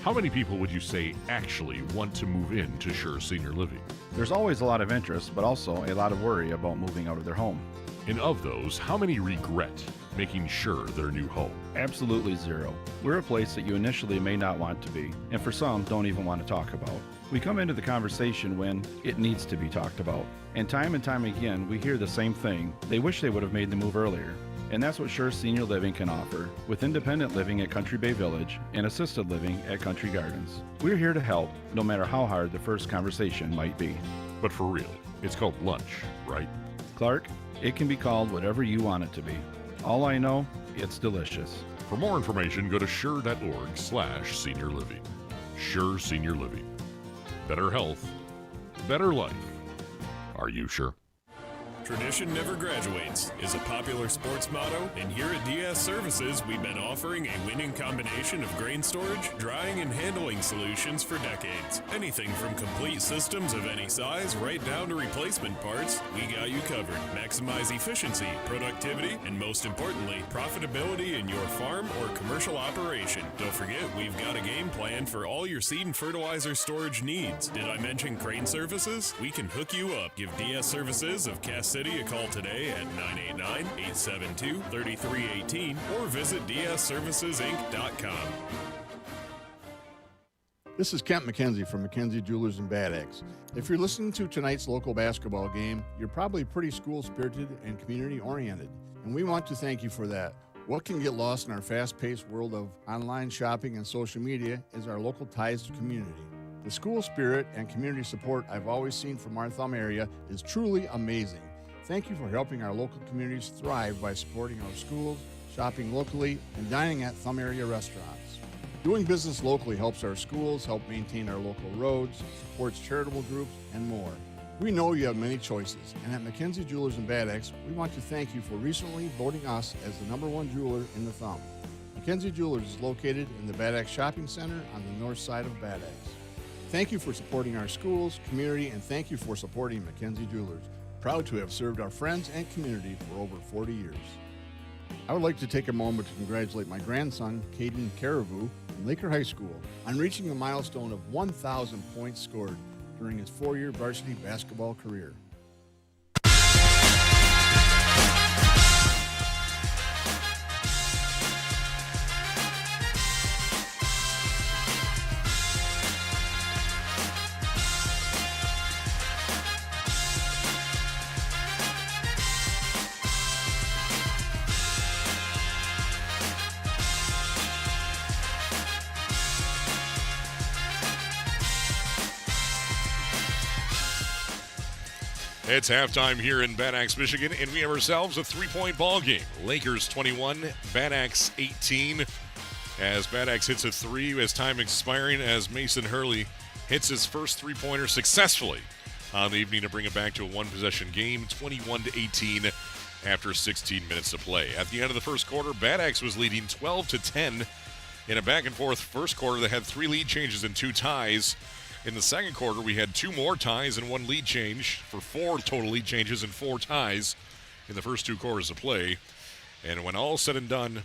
How many people would you say actually want to move into Scheurer Senior Living? There's always a lot of interest, but also a lot of worry about moving out of their home. And of those, how many regret making Scheurer their new home? Absolutely zero. We're a place that you initially may not want to be, and for some, don't even want to talk about. We come into the conversation when it needs to be talked about. And time again, we hear the same thing. They wish they would have made the move earlier. And that's what Scheurer Senior Living can offer, with independent living at Country Bay Village and assisted living at Country Gardens. We're here to help, no matter how hard the first conversation might be. But for real, it's called lunch, right? Clark, it can be called whatever you want it to be. All I know, it's delicious. For more information, go to scheurer.org/senior living. Scheurer Senior Living. Better health, better life. Are you sure? Tradition never graduates is a popular sports motto, and here at DS Services, we've been offering a winning combination of grain storage, drying, and handling solutions for decades. Anything from complete systems of any size right down to replacement parts, we got you covered. Maximize efficiency, productivity, and most importantly, profitability in your farm or commercial operation. Don't forget, we've got a game plan for all your seed and fertilizer storage needs. Did I mention crane services? We can hook you up. Give DS Services of Cass City a call today at 989-872-3318 or visit dsservicesinc.com. This is Kent McKenzie from McKenzie Jewelers and Bad Eggs. If you're listening to tonight's local basketball game, you're probably pretty school-spirited and community-oriented, and we want to thank you for that. What can get lost in our fast-paced world of online shopping and social media is our local ties to community. The school spirit and community support I've always seen from our Thumb area is truly amazing. Thank you for helping our local communities thrive by supporting our schools, shopping locally, and dining at Thumb area restaurants. Doing business locally helps our schools, help maintain our local roads, supports charitable groups, and more. We know you have many choices, and at McKenzie Jewelers and Bad Eggs, we want to thank you for recently voting us as the #1 jeweler in the Thumb. McKenzie Jewelers is located in the Bad Eggs Shopping Center on the north side of Bad Eggs. Thank you for supporting our schools, community, and thank you for supporting McKenzie Jewelers. Proud to have served our friends and community for over 40 years. I would like to take a moment to congratulate my grandson, Caden Caribou, from Laker High School, on reaching the milestone of 1,000 points scored during his 4-year varsity basketball career. It's halftime here in Bad Axe, Michigan, and we have ourselves a 3-point ball game. Lakers 21, Bad Axe 18. As Bad Axe hits a 3 as time expiring, as Mason Hurley hits his first 3-pointer successfully on the evening to bring it back to a one-possession game, 21-18 after 16 minutes to play. At the end of the first quarter, Bad Axe was leading 12-10 in a back-and-forth first quarter that had 3 lead changes and 2 ties. In the second quarter, we had 2 more ties and 1 lead change for 4 total lead changes and 4 ties in the first 2 quarters of play. And when all said and done,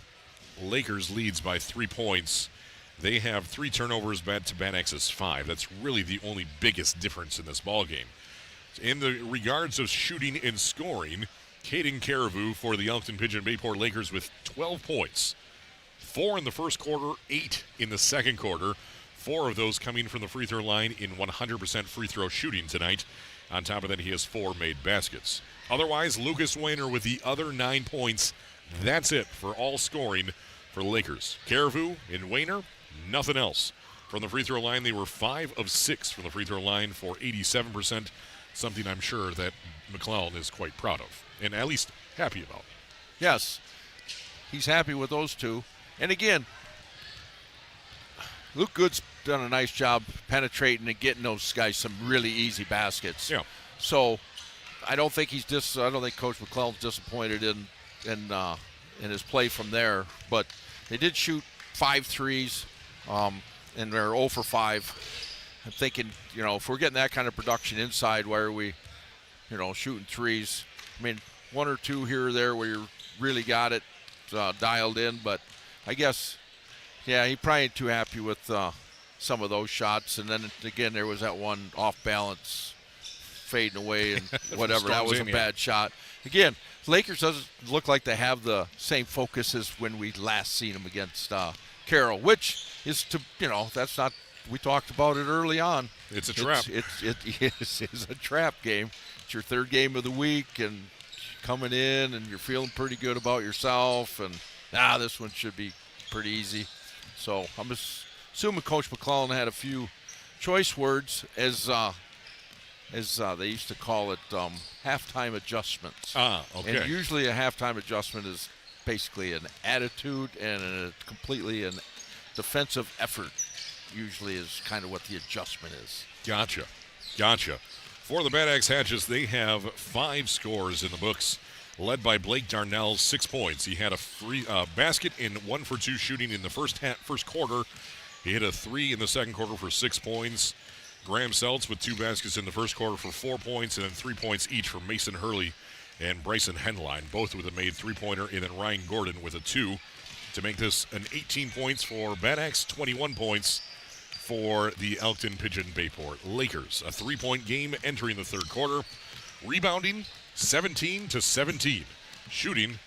Lakers leads by 3 points. They have 3 turnovers to Bad Axe's 5. That's really the only biggest difference in this ballgame. In the regards of shooting and scoring, Caden Caribou for the Elkton-Pigeon-Bay Port Lakers with 12 points. 4 in the first quarter, 8 in the second quarter. 4 of those coming from the free throw line in 100% free throw shooting tonight. On top of that, he has 4 made baskets. Otherwise, Lucas Weiner with the other 9 points. That's it for all scoring for the Lakers. Caribou and Weiner, nothing else. From the free throw line, they were 5 of 6 from the free throw line for 87%, something I'm sure that McClellan is quite proud of, and at least happy about. Yes, he's happy with those 2. And again, Luke Good's done a nice job penetrating and getting those guys some really easy baskets. Yeah. So I don't think I don't think Coach McClellan's disappointed in his play from there. But they did shoot 5 threes, and they're 0 for 5. I'm thinking, if we're getting that kind of production inside, why are we, shooting threes? I mean, one or two here or there where you really got it dialed in, but I guess, yeah, he probably ain't too happy with some of those shots. And then again, there was that one off balance fading away and whatever. That was a bad shot. Again, Lakers doesn't look like they have the same focus as when we last seen them against Carroll, which is that's not. We talked about it early on. It's a trap. It is a trap game. It's your third game of the week, and coming in, and you're feeling pretty good about yourself, and this one should be pretty easy. So I'm assuming Coach McClellan had a few choice words as they used to call it, halftime adjustments. Okay. And usually a halftime adjustment is basically an attitude and completely an defensive effort. Usually is kind of what the adjustment is. Gotcha. For the Bad Axe Hatches, they have 5 scores in the books, led by Blake Darnell, 6 points. He had a free basket in 1 for 2 shooting in the first quarter. He hit a 3 in the second quarter for 6 points. Graham Seltz with 2 baskets in the first quarter for 4 points, and then 3 points each for Mason Hurley and Bryson Henline, both with a made 3-pointer, and then Ryan Gordon with a 2 to make this an 18 points for Bad Axe, 21 points for the Elkton-Pigeon-Bay Port Lakers. A 3-point game entering the third quarter. Rebounding, 17-17. Shooting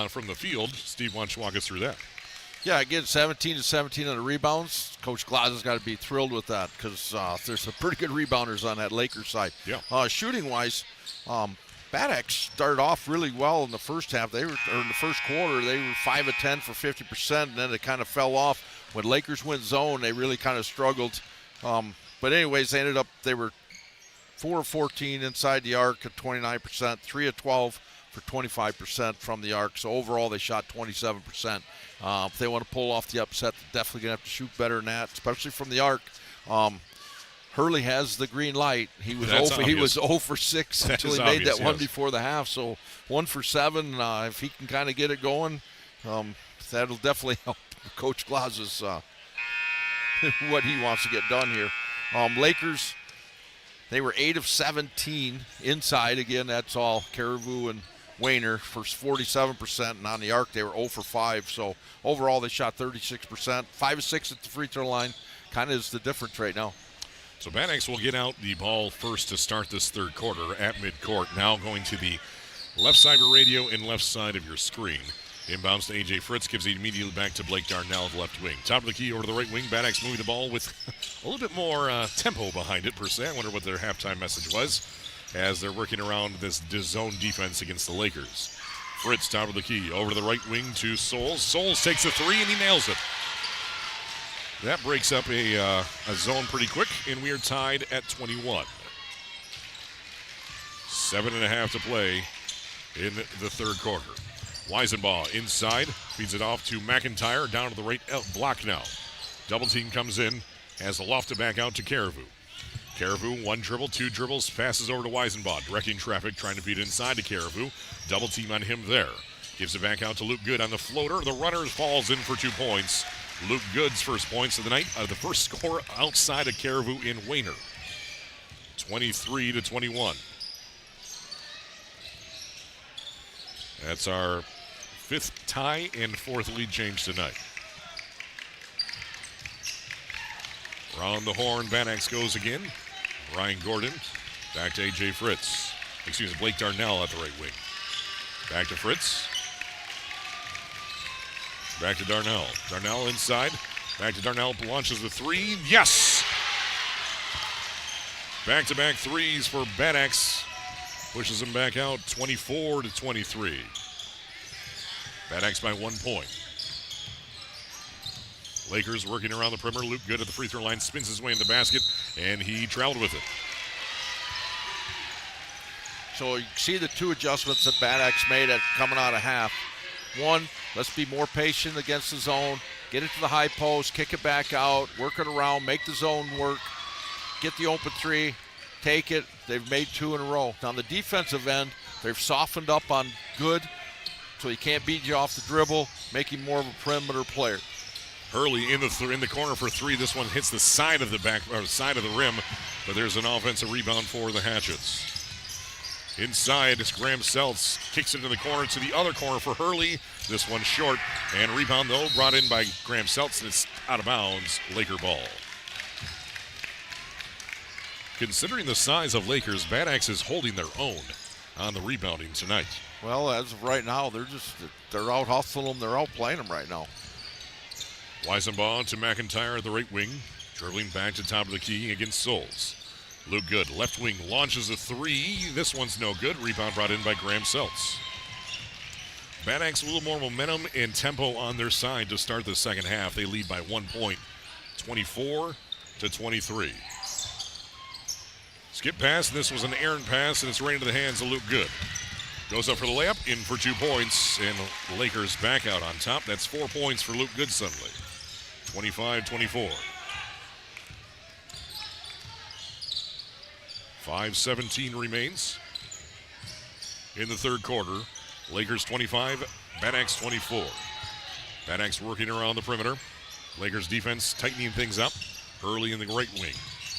from the field. Steve, why don't you walk us through that? Yeah, again, 17-17 on the rebounds. Coach Glass has got to be thrilled with that because there's some pretty good rebounders on that Lakers side. Yeah. Shooting-wise, Bad Axe started off really well in the first half. In the first quarter, they were 5 of 10 for 50%, and then it kind of fell off. When Lakers went zone, they really kind of struggled. But anyways, they were 4 of 14 inside the arc at 29%, 3 of 12 for 25% from the arc. So overall, they shot 27%. If they want to pull off the upset, they're definitely going to have to shoot better than that, especially from the arc. Hurley has the green light. He was 0 for 6 until he made that one before the half. So 1 for 7. If he can kind of get it going, that'll definitely help Coach Glaz's what he wants to get done here. Lakers, they were 8 of 17 inside. Again, that's all Caribou and Wayner for 47%, and on the arc they were 0 for 5. So overall they shot 36%, 5 of 6 at the free throw line. Kind of is the difference right now. So Bad Axe will get out the ball first to start this third quarter at midcourt. Now going to the left side of your radio and left side of your screen. Inbounds to A.J. Fritz, gives it immediately back to Blake Darnell of left wing. Top of the key over to the right wing. Bad Axe moving the ball with a little bit more tempo behind it, per se. I wonder what their halftime message was as they're working around this zone defense against the Lakers. Fritz, top of the key, over to the right wing to Souls. Souls takes a 3 and he nails it. That breaks up a zone pretty quick, and we are tied at 21. 7.5 to play in the third quarter. Weisenbaugh inside, feeds it off to McIntyre, down to the right block now. Double team comes in, has the loft to back out to Caribou. Caribou, 1 dribble, 2 dribbles, passes over to Weisenbaugh, directing traffic, trying to feed inside to Caribou. Double team on him there. Gives it back out to Luke Good on the floater. The runner falls in for 2 points. Luke Good's first points of the night, the first score outside of Caribou in Wayner. 23-21. That's our 5th tie and 4th lead change tonight. Around the horn, Bad Axe goes again. Ryan Gordon, back to A.J. Fritz. Excuse me, Blake Darnell at the right wing. Back to Fritz. Back to Darnell. Darnell inside. Back to Darnell, launches the 3. Yes! Back-to-back 3s for Bad Axe. Pushes him back out, 24-23. Bad Axe by 1 point. Lakers working around the perimeter. Luke Good at the free throw line, spins his way in the basket, and he traveled with it. So you see the 2 adjustments that Bad Axe made coming out of half. 1, let's be more patient against the zone. Get it to the high post, kick it back out, work it around, make the zone work, get the open 3, take it. They've made 2 in a row. Now on the defensive end, they've softened up on Good, so he can't beat you off the dribble, making more of a perimeter player. Hurley in the corner for 3. This one hits the side of the side of the rim, but there's an offensive rebound for the Hatchets. Inside, it's Graham Seltz. Kicks it into the corner to the other corner for Hurley. This one short. And rebound, though, brought in by Graham Seltz, and it's out of bounds. Laker ball. Considering the size of Lakers, Bad Axe is holding their own on the rebounding tonight. Well, as of right now, they're out hustling them. They're out playing them right now. Weisenbaugh to McIntyre at the right wing. Dribbling back to top of the key against Souls. Luke Good, left wing, launches a three. This one's no good. Rebound brought in by Graham Seltz. Bad Axe a little more momentum and tempo on their side to start the second half. They lead by 1 point, 24-23. Skip pass, and this was an errant pass, and it's right into the hands of Luke Good. Goes up for the layup, in for 2 points, and Lakers back out on top. That's 4 points for Luke Good suddenly. 25-24. 5:17 remains in the third quarter. Lakers 25, Bad Axe 24. Bad Axe working around the perimeter. Lakers defense tightening things up. Early in the right wing.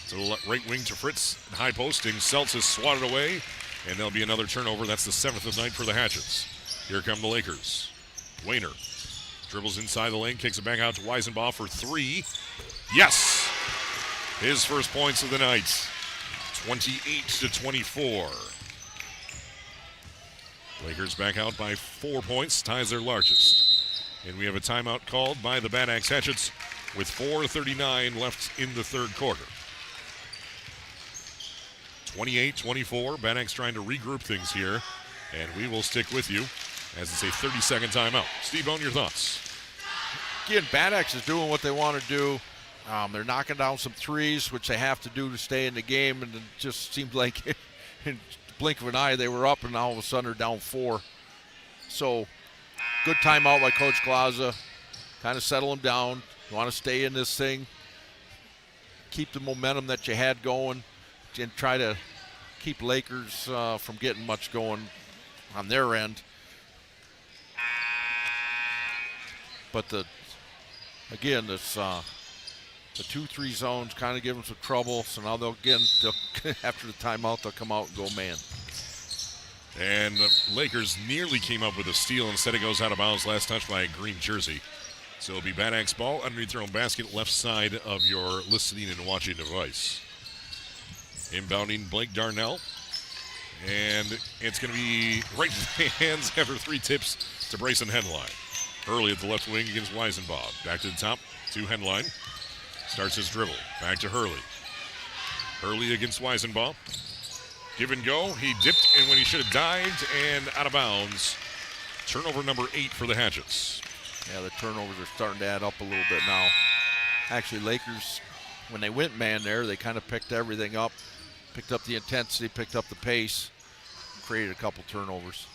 To the right wing to Fritz. High posting. Seltz is swatted away. And there'll be another turnover. That's the 7th of the night for the Hatchets. Here come the Lakers. Wayner dribbles inside the lane. Kicks it back out to Weisenbaugh for 3. Yes! His first points of the night. 28-24. Lakers back out by 4 points, ties their largest. And we have a timeout called by the Bad Axe Hatchets with 4:39 left in the third quarter. 28-24, Bad Axe trying to regroup things here. And we will stick with you as it's a 30-second timeout. Steve Bone, your thoughts? Again, Bad Axe is doing what they want to do. They're knocking down some threes, which they have to do to stay in the game, and it just seemed like in the blink of an eye they were up, and all of a sudden they're down 4. So, good timeout by Coach Glaza. Kind of settle them down. You want to stay in this thing, keep the momentum that you had going, and try to keep Lakers from getting much going on their end. But the 2-3 zones kind of give them some trouble. So now they'll after the timeout, they'll come out and go man. And the Lakers nearly came up with a steal. Instead, it goes out of bounds. Last touch by a green jersey. So it'll be Bad Axe ball underneath their own basket, left side of your listening and watching device. Inbounding Blake Darnell. And it's going to be right in the hands after 3 tips to Brayson Henline. Early at the left wing against Weisenbaugh. Back to the top to Henline. Starts his dribble. Back to Hurley. Hurley against Weisenbaugh. Give and go. He dipped, and when he should have dived, and out of bounds. Turnover number 8 for the Hatchets. Yeah, the turnovers are starting to add up a little bit now. Actually, Lakers, when they went man there, they kind of picked everything up. Picked up the intensity, picked up the pace, created a couple turnovers.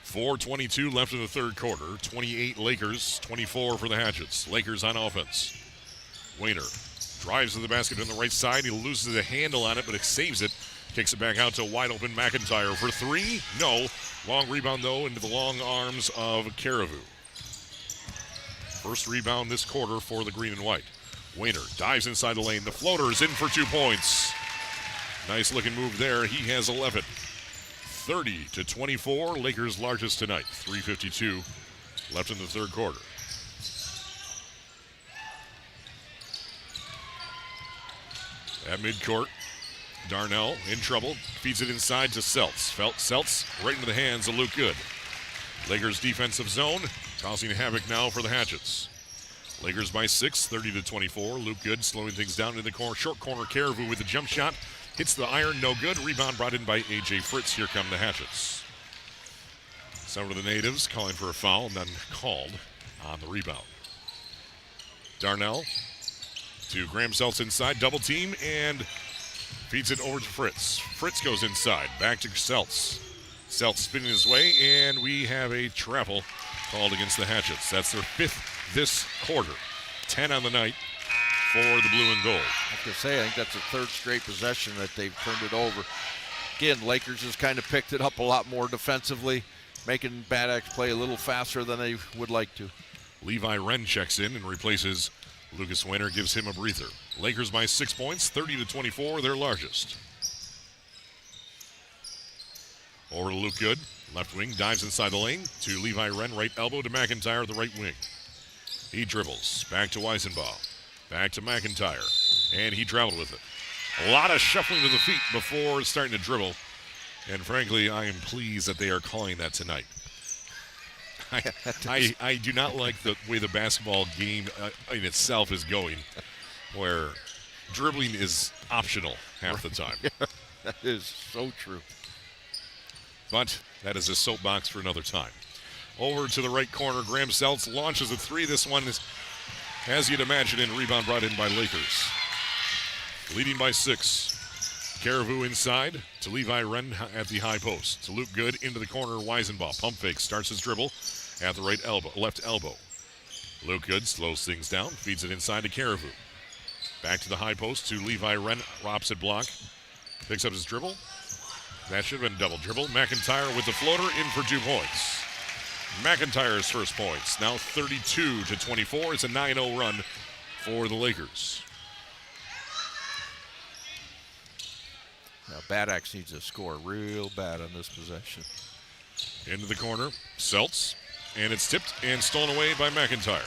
4:22 left in the third quarter. 28 Lakers, 24 for the Hatchets. Lakers on offense. Wayner drives to the basket on the right side. He loses the handle on it, but it saves it. Kicks it back out to wide open McIntyre for 3. No. Long rebound, though, into the long arms of Caribou. First rebound this quarter for the green and white. Wayner dives inside the lane. The floater is in for 2 points. Nice looking move there. He has 11. 30-24, Lakers' largest tonight. 3:52 left in the third quarter. At midcourt, Darnell in trouble. Feeds it inside to Seltz. Seltz right into the hands of Luke Good. Lakers defensive zone, causing havoc now for the Hatchets. Lakers by 6, 30-24. Luke Good slowing things down in the corner. Short corner, Caribou with a jump shot. Hits the iron, no good. Rebound brought in by A.J. Fritz. Here come the Hatchets. Some of the natives calling for a foul, and then called on the rebound. Darnell to Graham Seltz inside, double team, and feeds it over to Fritz. Fritz goes inside, back to Seltz. Seltz spinning his way, and we have a travel called against the Hatchets. That's their 5th this quarter. 10 on the night for the blue and gold. I was going to say, I think that's the 3rd straight possession that they've turned it over. Again, Lakers has kind of picked it up a lot more defensively, making Bad Axe play a little faster than they would like to. Levi Wren checks in and replaces Lucas Wayner, gives him a breather. Lakers by 6 points, 30-24, their largest. Over to Luke Good. Left wing, dives inside the lane to Levi Wren, right elbow to McIntyre, the right wing. He dribbles. Back to Weisenbaugh. Back to McIntyre. And he traveled with it. A lot of shuffling to the feet before starting to dribble. And frankly, I am pleased that they are calling that tonight. I do not like the way the basketball game in itself is going, where dribbling is optional half the time. That is so true. But that is a soapbox for another time. Over to the right corner, Graham Seltz launches a three. This one is, as you'd imagine, in rebound brought in by Lakers. Leading by 6. Caribou inside to Levi Wren at the high post. To Luke Good into the corner, Weisenbaugh. Pump fake, starts his dribble at the left elbow. Luke Good slows things down, feeds it inside to Caribou. Back to the high post to Levi Wren, opposite block. Picks up his dribble. That should have been double dribble. McIntyre with the floater in for 2 points. McIntyre's first points, now 32-24. It's a 9-0 run for the Lakers. Now, Bad Axe needs to score real bad on this possession. Into the corner, Seltz, and it's tipped and stolen away by McIntyre.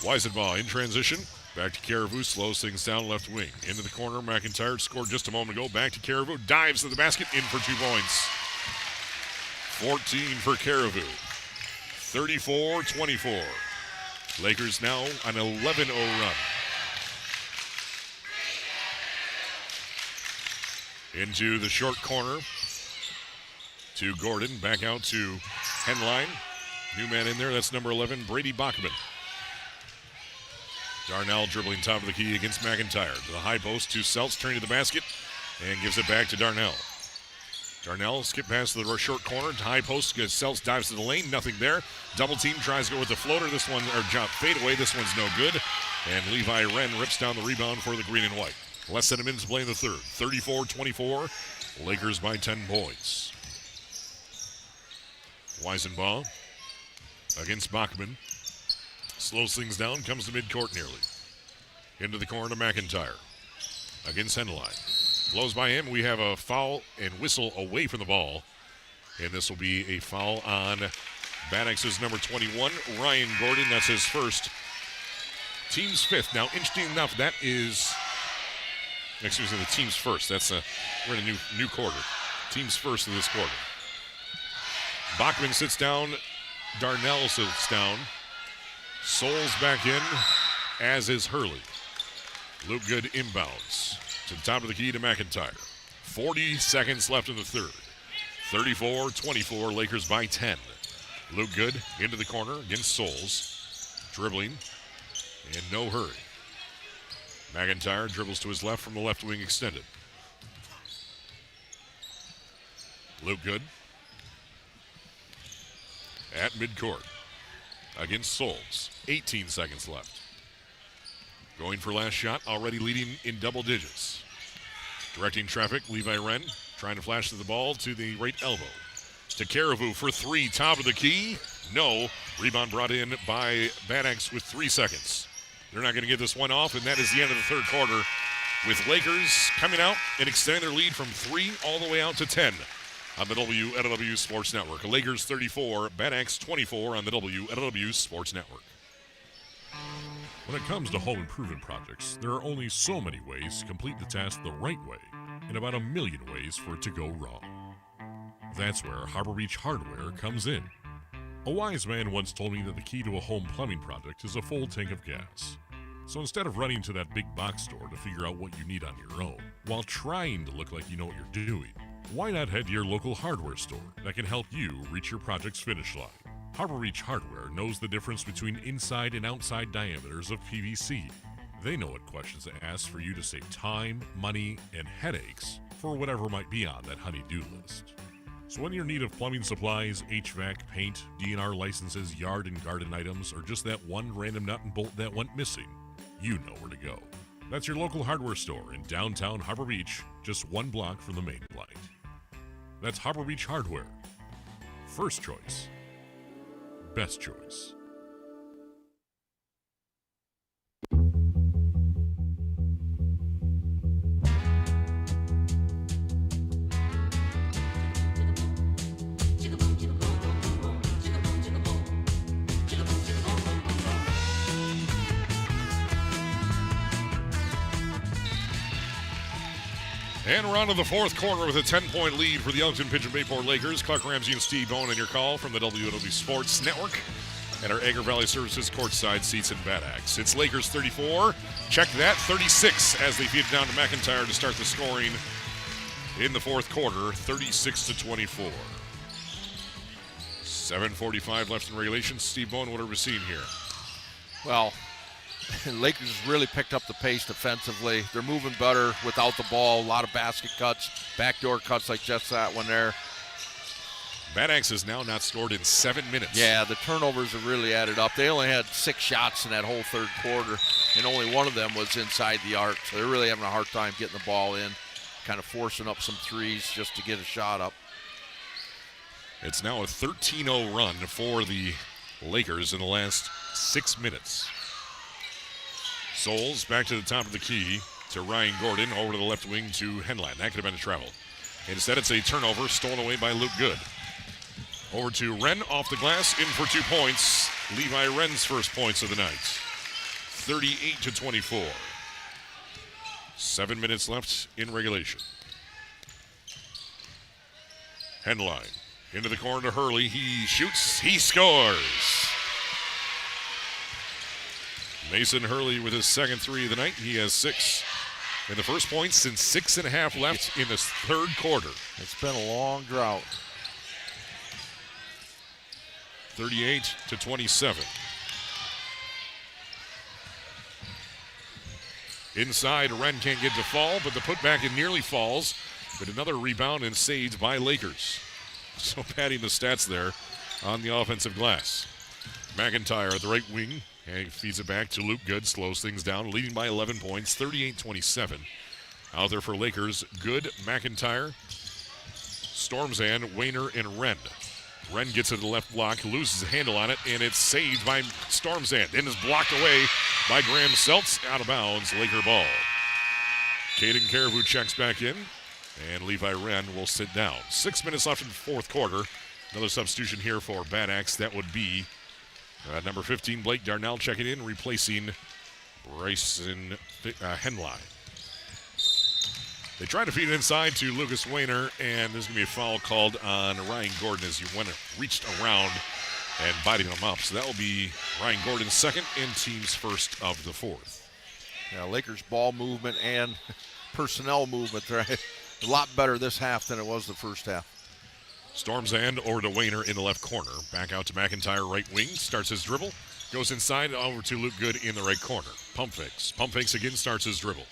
Weisenbaugh in transition. Back to Caribou, slows things down left wing. Into the corner, McIntyre scored just a moment ago. Back to Caribou, dives to the basket, in for 2 points. 14 for Caribou. 34-24. Lakers now an 11-0 run. Into the short corner to Gordon. Back out to Henline. New man in there, that's number 11, Brady Bachman. Darnell dribbling top of the key against McIntyre. To the high post to Seltz, turning to the basket, and gives it back to Darnell. Darnell skip past the short corner to high post. Seltz dives to the lane, nothing there. Double team tries to go with the floater. This one, or jump fade away. This one's no good. And Levi Wren rips down the rebound for the green and white. Less than a minute to play in the third. 34-24. Lakers by 10 points. Weisenbaugh against Bachman. Slows things down, comes to midcourt nearly. Into the corner to McIntyre. Against Henline. Blows by him. We have a foul and whistle away from the ball. And this will be a foul on Bad Axe's number 21, Ryan Gordon. That's his first. Team's 5th. Now, interesting enough, that is... Excuse me, the team's first. That's we're in a new quarter. Team's first of this quarter. Bachman sits down. Darnell sits down. Souls back in, as is Hurley. Luke Good inbounds to the top of the key to McIntyre. 40 seconds left in the third. 34-24, Lakers by 10. Luke Good into the corner against Souls. Dribbling, and no hurry. McIntyre dribbles to his left from the left wing extended. Luke Good at midcourt against Souls. 18 seconds left. Going for last shot, already leading in double digits. Directing traffic, Levi Wren trying to flash to the ball to the right elbow. To Caribou for 3, top of the key. No. Rebound brought in by Bad Axe with 3 seconds. They're not going to get this one off, and that is the end of the third quarter, with Lakers coming out and extending their lead from 3 all the way out to 10 on the WLEW Sports Network. Lakers 34, Bad Axe 24 on the WLEW Sports Network. When it comes to home improvement projects, there are only so many ways to complete the task the right way, and about 1 million ways for it to go wrong. That's where Harbor Beach Hardware comes in. A wise man once told me that the key to a home plumbing project is a full tank of gas. So instead of running to that big box store to figure out what you need on your own, while trying to look like you know what you're doing, why not head to your local hardware store that can help you reach your project's finish line? Harbor Beach Hardware knows the difference between inside and outside diameters of PVC. They know what questions to ask for you to save time, money, and headaches for whatever might be on that honey-do list. So when you're in need of plumbing supplies, HVAC, paint, DNR licenses, yard and garden items, or just that one random nut and bolt that went missing, you know where to go. That's your local hardware store in downtown Harbor Beach, just 1 block from the main line. That's Harbor Beach Hardware. First choice. Best choice. And we're on to the fourth quarter with a 10-point lead for the Elkton-Pigeon-Bay Port Lakers. Clark Ramsey and Steve Bowen on your call from the WLEW Sports Network and our Agri Valley Services courtside seats in Bad Axe. It's Lakers 34. Check that, 36 as they feed it down to McIntyre to start the scoring in the fourth quarter, 36-24. 7:45 left in regulation. Steve Bowen, what are we seeing here? Well, Lakers really picked up the pace defensively. They're moving better without the ball. A lot of basket cuts, backdoor cuts like just that one there. Bad Axe has now not scored in 7 minutes. Yeah, the turnovers have really added up. They only had 6 shots in that whole third quarter, and only one of them was inside the arc. So they're really having a hard time getting the ball in, kind of forcing up some threes just to get a shot up. It's now a 13-0 run for the Lakers in the last 6 minutes. Souls back to the top of the key to Ryan Gordon, over to the left wing to Henline. That could have been a travel. Instead, it's a turnover stolen away by Luke Good. Over to Wren off the glass, in for 2 points. Levi Wren's first points of the night. 38-24. 7 minutes left in regulation. Henline into the corner to Hurley. He shoots, he scores. Mason Hurley with his second three of the night. He has 6 in the first point since 6.5 left in the third quarter. It's been a long drought. 38-27. Inside, Wren can't get to fall, but the putback, it nearly falls. But another rebound and saved by Lakers. So padding the stats there on the offensive glass. McIntyre at the right wing. And he feeds it back to Luke Good, slows things down, leading by 11 points, 38-27. Out there for Lakers, Good, McIntyre, Stormzan, Wayner, and Wren. Wren gets it to the left block, loses a handle on it, and it's saved by Stormzan. Then is blocked away by Graham Seltz, out of bounds, Laker ball. Caden Caribou checks back in, and Levi Wren will sit down. 6 minutes left in the fourth quarter. Another substitution here for Bad Axe. That would be number 15, Blake Darnell, checking in, replacing Bryson Henline. They try to feed it inside to Lucas Wayner, and there's going to be a foul called on Ryan Gordon as he reached around and biting him up. So that will be Ryan Gordon's second and team's first of the fourth. Yeah, Lakers ball movement and personnel movement, right? A lot better this half than it was the first half. Stormzan over to Wayner in the left corner. Back out to McIntyre, right wing. Starts his dribble. Goes inside over to Luke Good in the right corner. Pump fakes. Pump fakes again, starts his dribble.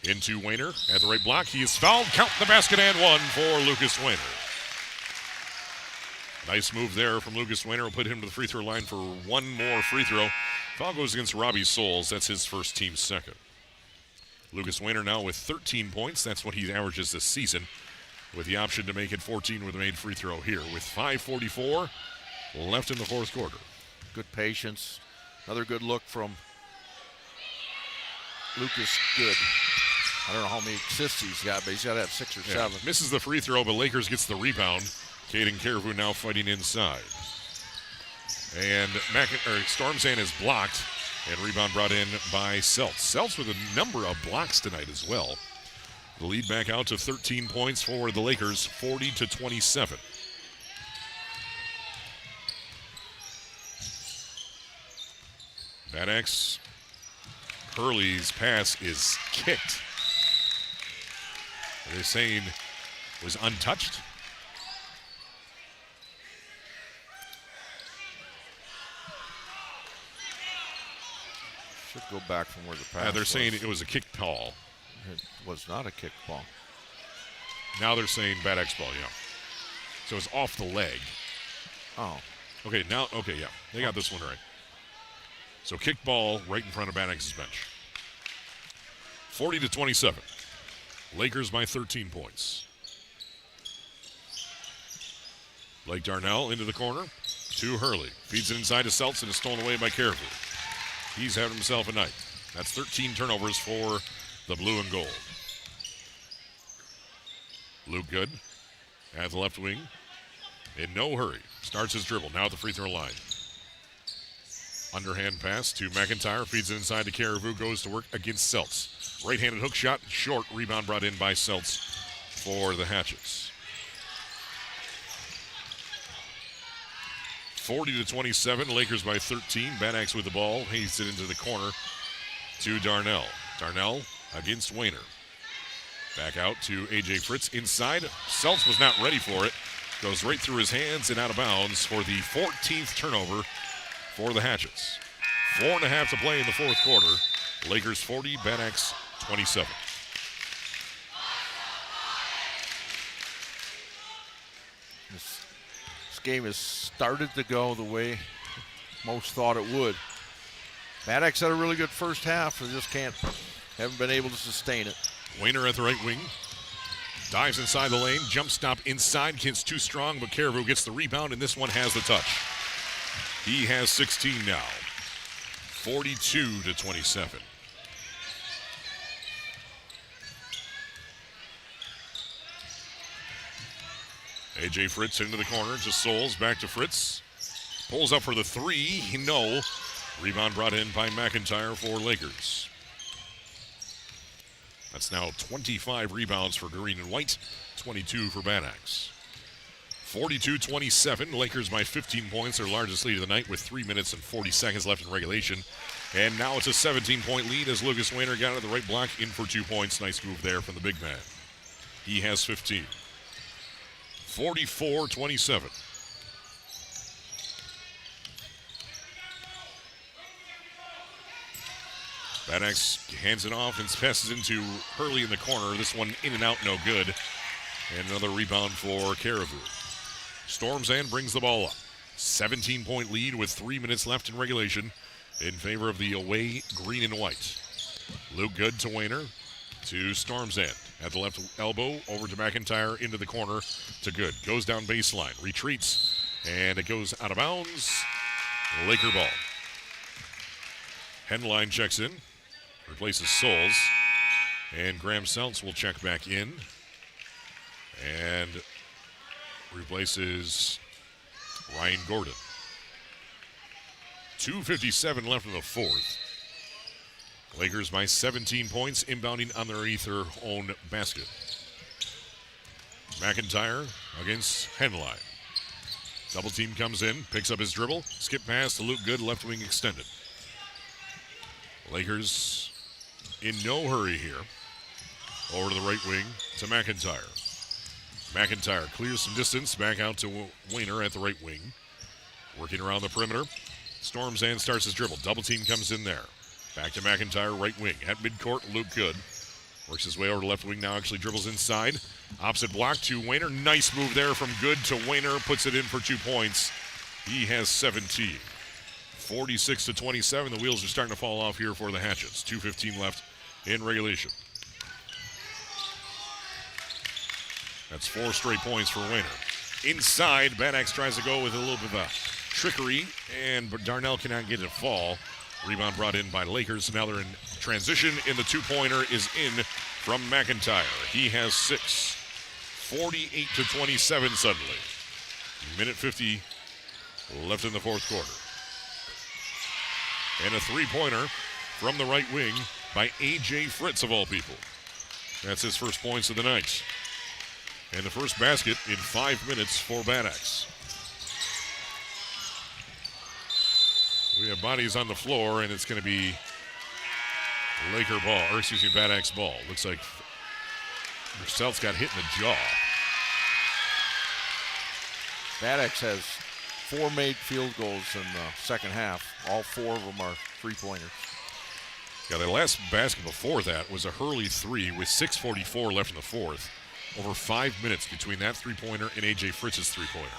Into Wayner at the right block. He is fouled. Count the basket and one for Lucas Wayner. Nice move there from Lucas Wayner. Will put him to the free throw line for one more free throw. Foul goes against Robbie Souls. That's his first, team's second. Lucas Wayner now with 13 points. That's what he averages this season, with the option to make it 14 with a made free throw here with 5:44 left in the fourth quarter. Good patience. Another good look from Lucas Good. I don't know how many assists he's got, but he's got to have 6 or 7. Misses the free throw, but Lakers gets the rebound. Caden Caribou now fighting inside. And Stormzan is blocked, and rebound brought in by Seltz. Seltz with a number of blocks tonight as well. The lead back out to 13 points for the Lakers, 40-27. Bad Axe. Hurley's pass is kicked. They're saying it was untouched. Should go back from where the pass They're was. saying it was a kick ball. It was not a kick ball. Now they're saying Bad Axe ball, yeah. So it's off the leg. Oh. Okay, yeah. They got this one right. So kick ball right in front of Bad Axe's bench. 40-27. Lakers by 13 points. Blake Darnell into the corner to Hurley. Feeds it inside to Seltz and is stolen away by Caribou. He's having himself a night. That's 13 turnovers for the blue and gold. Luke Good at the left wing. In no hurry. Starts his dribble. Now at the free throw line. Underhand pass to McIntyre. Feeds it inside to Caribou. Goes to work against Seltz. Right-handed hook shot, short. Rebound brought in by Seltz for the Hatchets. 40-27, Lakers by 13. Bad Axe with the ball. Hayes it into the corner to Darnell. Darnell against Wayner. Back out to A.J. Fritz inside. Seltz was not ready for it. Goes right through his hands and out of bounds for the 14th turnover for the Hatchets. 4.5 to play in the fourth quarter. Lakers 40, Bad Axe 27. This game has started to go the way most thought it would. Bad Axe had a really good first half. They just haven't been able to sustain it. Wayner at the right wing. Dives inside the lane. Jump stop inside. Kent's too strong, but Caribou gets the rebound, and this one has the touch. He has 16 now. 42-27. A.J. Fritz into the corner to Souls. Back to Fritz. Pulls up for the three. No. Rebound brought in by McIntyre for Lakers. That's now 25 rebounds for green and white, 22 for Bad Axe. 42-27, Lakers by 15 points, their largest lead of the night with 3 minutes and 40 seconds left in regulation. And now it's a 17-point lead as Lucas Wayner got out of the right block, in for 2 points. Nice move there from the big man. He has 15. 44-27. Bad Axe hands it off and passes into Hurley in the corner. This one in and out, no good. And another rebound for Caribou. Storms and brings the ball up. 17-point lead with 3 minutes left in regulation in favor of the away green and white. Luke Good to Wayner to Storms End. At the left elbow, over to McIntyre, into the corner to Good. Goes down baseline, retreats, and it goes out of bounds. Laker ball. Henline checks in. Replaces Souls. And Graham Seltz will check back in. And replaces Ryan Gordon. 2:57 left in the fourth. Lakers by 17 points, inbounding underneath their own basket. McIntyre against Henline. Double team comes in, picks up his dribble, skip pass to Luke Good, left wing extended. Lakers in no hurry here. Over to the right wing to McIntyre. McIntyre clears some distance, back out to Wayner at the right wing. Working around the perimeter. Storms and starts his dribble. Double team comes in there. Back to McIntyre, right wing. At midcourt, Luke Good. Works his way over to left wing, now actually dribbles inside. Opposite block to Wayner. Nice move there from Good to Wayner. Puts it in for 2 points. He has 17. 46-27. The wheels are starting to fall off here for the Hatchets. 2:15 left in regulation. That's 4 straight points for Wayner. Inside, Bad Axe tries to go with a little bit of a trickery, and Darnell cannot get it to fall. Rebound brought in by Lakers. Now they're in transition, and the two-pointer is in from McIntyre. He has 6. 48-27 suddenly. Minute 50 left in the fourth quarter. And a three-pointer from the right wing by A.J. Fritz, of all people. That's his first points of the night. And the first basket in 5 minutes for Bad Axe. We have bodies on the floor, and it's going to be Laker ball, or excuse me, Bad Axe ball. Looks like Seltz got hit in the jaw. Bad Axe has 4 made field goals in the second half. All 4 of them are three-pointers. Yeah, the last basket before that was a Hurley 3 with 6:44 left in the fourth. Over 5 minutes between that three-pointer and A.J. Fritz's three-pointer.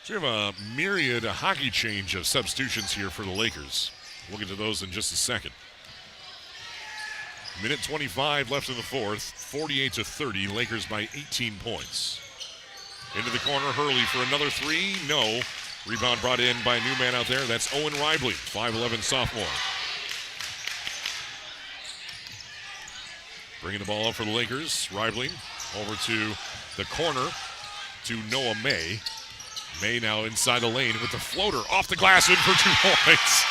So we have a myriad, a hockey change of substitutions here for the Lakers. We'll get to those in just a second. Minute 25 left in the fourth, 48-30, Lakers by 18 points. Into the corner, Hurley for another 3, no. Rebound brought in by a new man out there, that's Owen Reibley, 5'11 sophomore. Bringing the ball up for the Lakers, Reibley over to the corner to Noah May. May now inside the lane with the floater off the glass in for 2 points.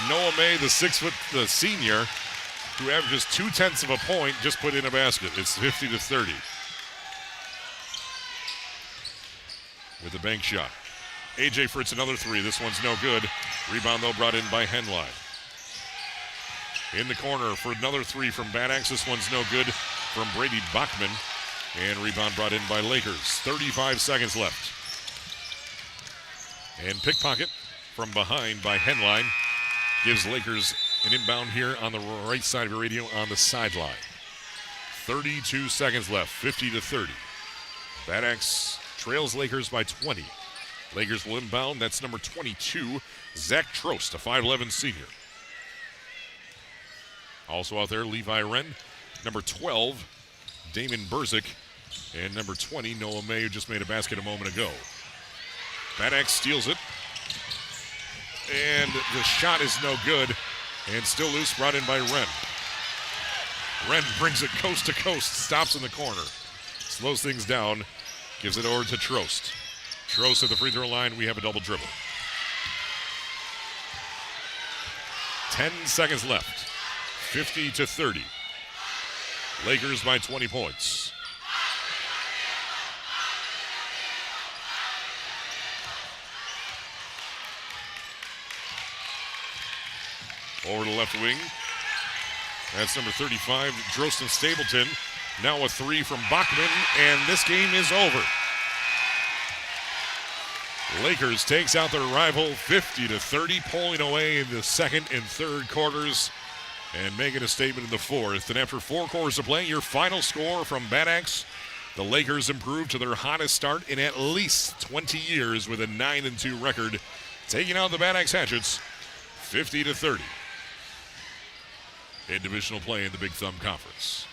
Noah May, the senior, who averages 0.2 of a point, just put in a basket. It's 50-30. With the bank shot. AJ Fritz, another three. This one's no good. Rebound, though, brought in by Henline. In the corner for another three from Bad Axe. This one's no good from Brady Bachman. And rebound brought in by Lakers. 35 seconds left. And pickpocket from behind by Henline gives Lakers an inbound here on the right side of your radio on the sideline. 32 seconds left, 50-30. Bad Axe trails Lakers by 20. Lakers will inbound. That's number 22, Zach Trost, a 5'11 senior. Also out there, Levi Wren. Number 12, Damon Berzik. And number 20, Noah May, who just made a basket a moment ago. Bad Axe steals it. And the shot is no good. And still loose, brought in by Wren. Wren brings it coast to coast, stops in the corner. Slows things down, gives it over to Trost. Trost at the free throw line, we have a double dribble. 10 seconds left. 50-30. Lakers by 20 points. Over to left wing. That's number 35, Droston Stapleton. Now a three from Bachman, and this game is over. Lakers takes out their rival 50-30, pulling away in the second and third quarters and making a statement in the fourth. And after 4 quarters of play, your final score from Bad Axe, the Lakers improved to their hottest start in at least 20 years with a 9-2 record, taking out the Bad Axe Hatchets 50-30 in divisional play in the Big Thumb Conference.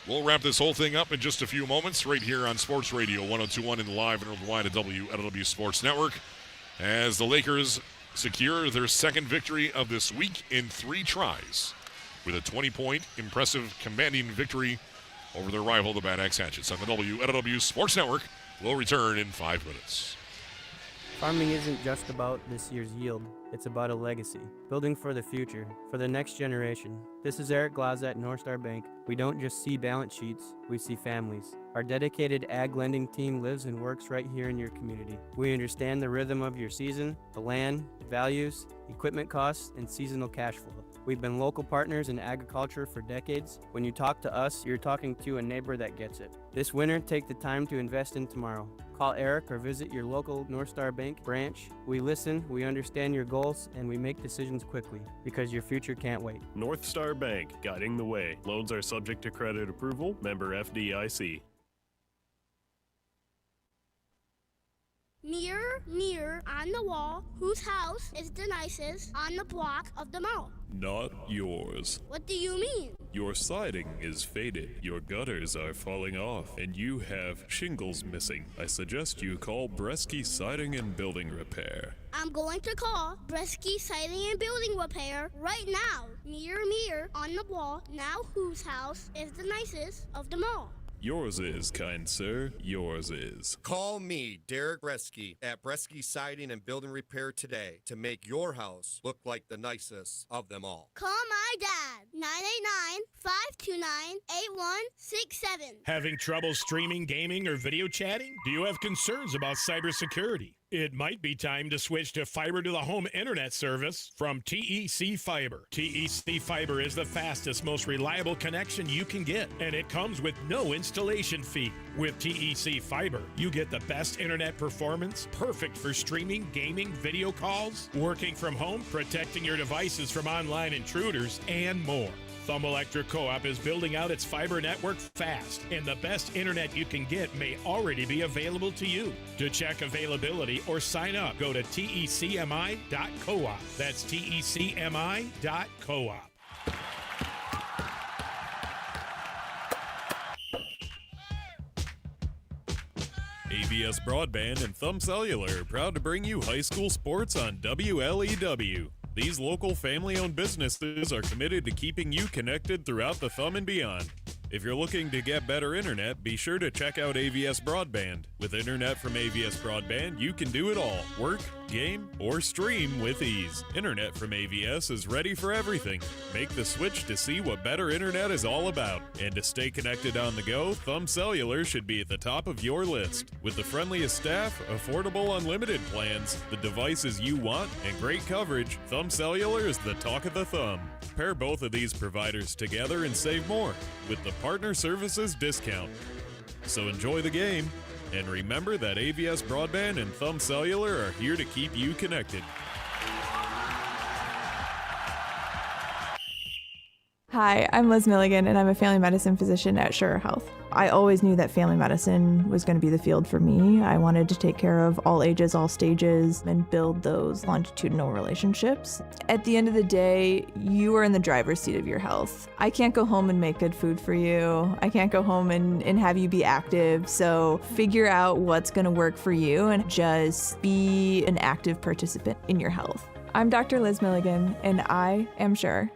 We'll wrap this whole thing up in just a few moments right here on Sports Radio 102.1 and live and worldwide at WLEW Sports Network as the Lakers secure their second victory of this week in 3 tries with a 20-point impressive commanding victory over their rival, the Bad Axe Hatchets. On the WLEW Sports Network, we'll return in 5 minutes. Farming isn't just about this year's yield, it's about a legacy, building for the future, for the next generation. This is Eric Glaza at North Star Bank. We don't just see balance sheets, we see families. Our dedicated ag lending team lives and works right here in your community. We understand the rhythm of your season, the land, values, equipment costs, and seasonal cash flow. We've been local partners in agriculture for decades. When you talk to us, you're talking to a neighbor that gets it. This winter, take the time to invest in tomorrow. Call Eric or visit your local North Star Bank branch. We listen, we understand your goals, and we make decisions quickly because your future can't wait. North Star Bank, guiding the way. Loans are subject to credit approval. Member FDIC. Mirror, mirror on the wall, whose house is the nicest on the block of them all? Not yours. What do you mean? Your siding is faded, your gutters are falling off, and you have shingles missing. I suggest you call Bresky Siding and Building Repair. I'm going to call Bresky Siding and Building Repair right now. Mirror, mirror on the wall, now whose house is the nicest of them all? Yours is, kind sir, yours is. Call me, Derek Bresky, at Bresky Siding and Building Repair today to make your house look like the nicest of them all. Call my dad, 989-529-8167. Having trouble streaming, gaming, or video chatting? Do you have concerns about cybersecurity? It might be time to switch to fiber-to-the-home internet service from TEC Fiber. TEC Fiber is the fastest, most reliable connection you can get, and it comes with no installation fee. With TEC Fiber, you get the best internet performance, perfect for streaming, gaming, video calls, working from home, protecting your devices from online intruders, and more. Thumb Electric Co-op is building out its fiber network fast, and the best internet you can get may already be available to you. To check availability or sign up, go to tecmi.coop. That's tecmi.coop. ABS Broadband and Thumb Cellular are proud to bring you high school sports on WLEW. These local family-owned businesses are committed to keeping you connected throughout the Thumb and beyond. If you're looking to get better internet, be sure to check out AVS Broadband. With internet from AVS Broadband, you can do it all. Work, game, or stream with ease. Internet from AVS is ready for everything. Make the switch to see what better internet is all about. And to stay connected on the go, Thumb Cellular should be at the top of your list. With the friendliest staff, affordable unlimited plans, the devices you want, and great coverage, Thumb Cellular is the talk of the thumb. Pair both of these providers together and save more with the Partner Services discount. So enjoy the game, and remember that AVS Broadband and Thumb Cellular are here to keep you connected. Hi, I'm Liz Milligan, and I'm a family medicine physician at Scheurer Health. I always knew that family medicine was going to be the field for me. I wanted to take care of all ages, all stages, and build those longitudinal relationships. At the end of the day, you are in the driver's seat of your health. I can't go home and make good food for you. I can't go home and have you be active. So figure out what's going to work for you and just be an active participant in your health. I'm Dr. Liz Milligan, and I am Scheurer.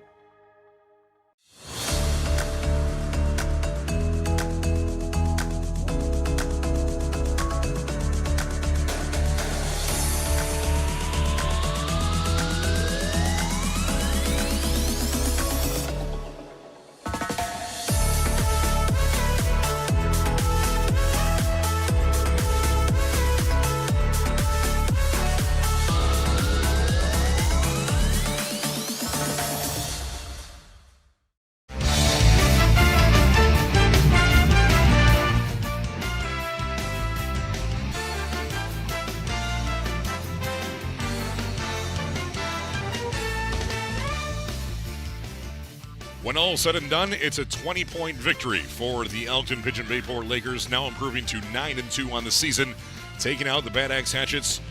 When all said and done, it's a 20-point victory for the Elkton-Pigeon-Bay Port Lakers, now improving to 9-2 on the season, taking out the Bad Axe Hatchets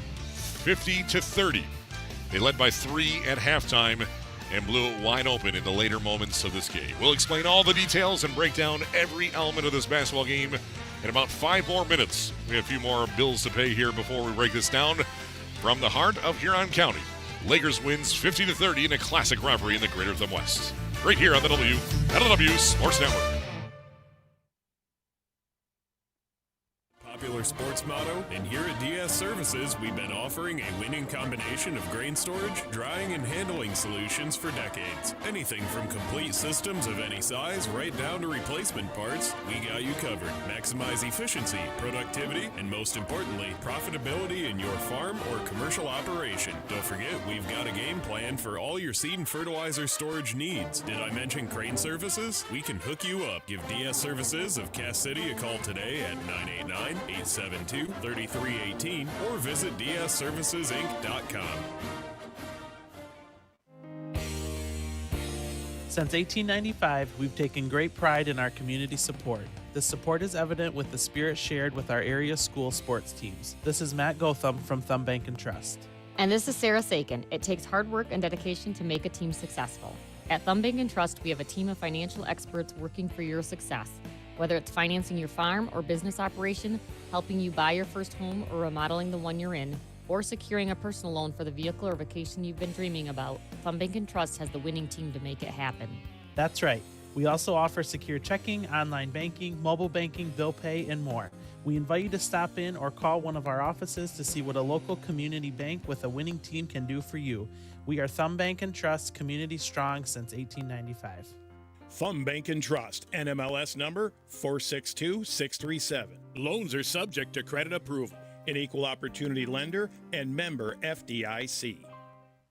50-30. They led by 3 at halftime and blew it wide open in the later moments of this game. We'll explain all the details and break down every element of this basketball game in about 5 more minutes. We have a few more bills to pay here before we break this down. From the heart of Huron County, Lakers wins 50-30 in a classic rivalry in the Greater Thumb West. Right here on the WLEW Sports Network. Popular sports motto, and here at DS Services, we've been offering a winning combination of grain storage, drying, and handling solutions for decades. Anything from complete systems of any size right down to replacement parts, we got you covered. Maximize efficiency, productivity, and most importantly, profitability in your farm or commercial operation. Don't forget, we've got a game plan for all your seed and fertilizer storage needs. Did I mention crane services? We can hook you up. Give DS Services of Cass City a call today at 989-872-3318 or visit dsservicesinc.com. Since 1895, we've taken great pride in our community support. This support is evident with the spirit shared with our area school sports teams. This is Matt Gotham from Thumb Bank and Trust. And this is Sarah Sakin. It takes hard work and dedication to make a team successful. At Thumb Bank and Trust, we have a team of financial experts working for your success. Whether it's financing your farm or business operation, helping you buy your first home or remodeling the one you're in, or securing a personal loan for the vehicle or vacation you've been dreaming about, Thumb Bank and Trust has the winning team to make it happen. That's right. We also offer secure checking, online banking, mobile banking, bill pay, and more. We invite you to stop in or call one of our offices to see what a local community bank with a winning team can do for you. We are Thumb Bank and Trust, community strong since 1895. Thumb Bank and Trust, NMLS number 462637. Loans are subject to credit approval, an equal opportunity lender, and member FDIC.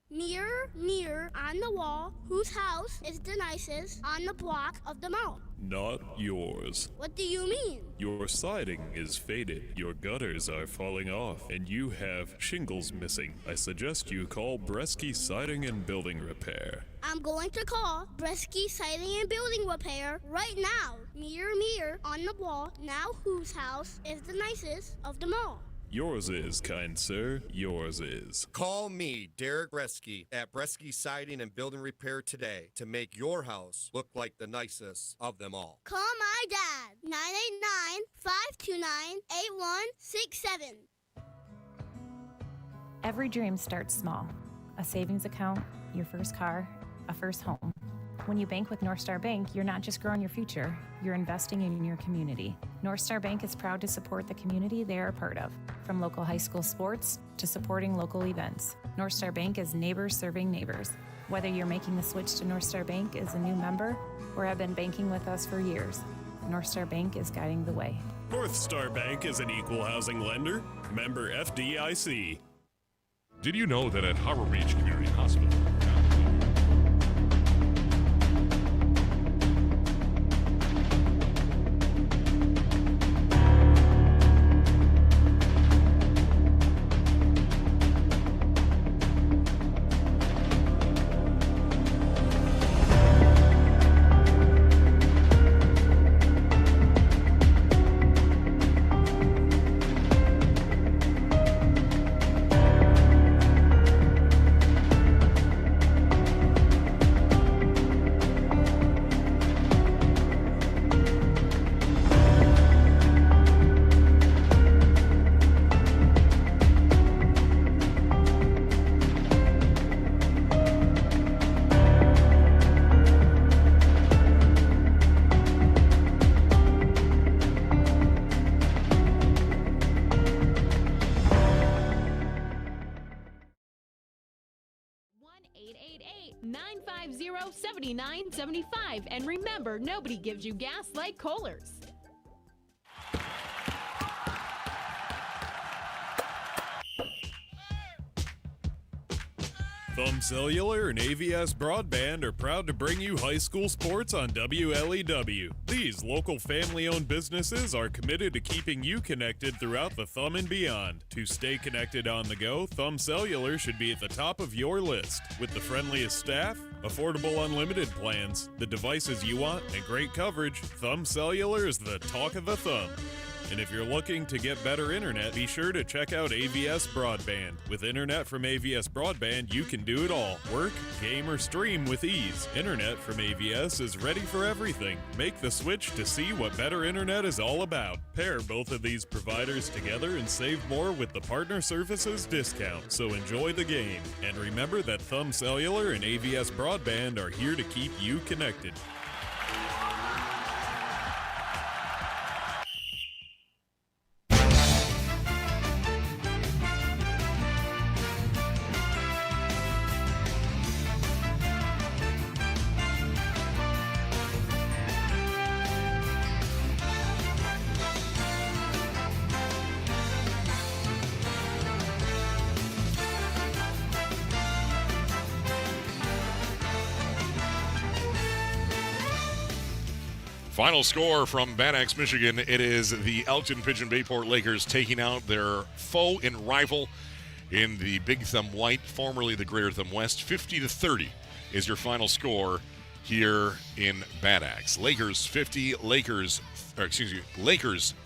Mirror, mirror on the wall, whose house is the nicest on the block of them all? Not yours. What do you mean? Your siding is faded, your gutters are falling off, and you have shingles missing. I suggest you call Bresky Siding and Building Repair. I'm going to call Bresky Siding and Building Repair right now. Mirror, mirror on the wall, now whose house is the nicest of them all? Yours is, kind sir, yours is. Call me, Derek Bresky, at Bresky Siding and Building Repair today to make your house look like the nicest of them all. Call my dad, 989-529-8167. Every dream starts small. A savings account, your first car, a first home. When you bank with North Star Bank, you're not just growing your future, you're investing in your community. North Star Bank is proud to support the community they are a part of, from local high school sports to supporting local events. North Star Bank is neighbors serving neighbors. Whether you're making the switch to North Star Bank as a new member or have been banking with us for years, North Star Bank is guiding the way. North Star Bank is an equal housing lender, member FDIC. Did you know that at Harbor Beach Community Hospital, And remember, nobody gives you gas like Kohler's. Thumb Cellular and AVS Broadband are proud to bring you high school sports on WLEW. These local family-owned businesses are committed to keeping you connected throughout the Thumb and beyond. To stay connected on the go, Thumb Cellular should be at the top of your list. With the friendliest staff, affordable unlimited plans, the devices you want, and great coverage, Thumb Cellular is the talk of the Thumb. And if you're looking to get better internet, be sure to check out AVS Broadband. With internet from AVS Broadband, you can do it all. Work, game, or stream with ease. Internet from AVS is ready for everything. Make the switch to see what better internet is all about. Pair both of these providers together and save more with the Partner Services discount. So enjoy the game. And remember that Thumb Cellular and AVS Broadband are here to keep you connected. Final score from Bad Axe, Michigan. It is the Elkton-Pigeon-Bay Port Lakers taking out their foe and rival in the Big Thumb White, formerly the Greater Thumb West. 50-30 is your final score here in Bad Axe. Lakers 50, Lakers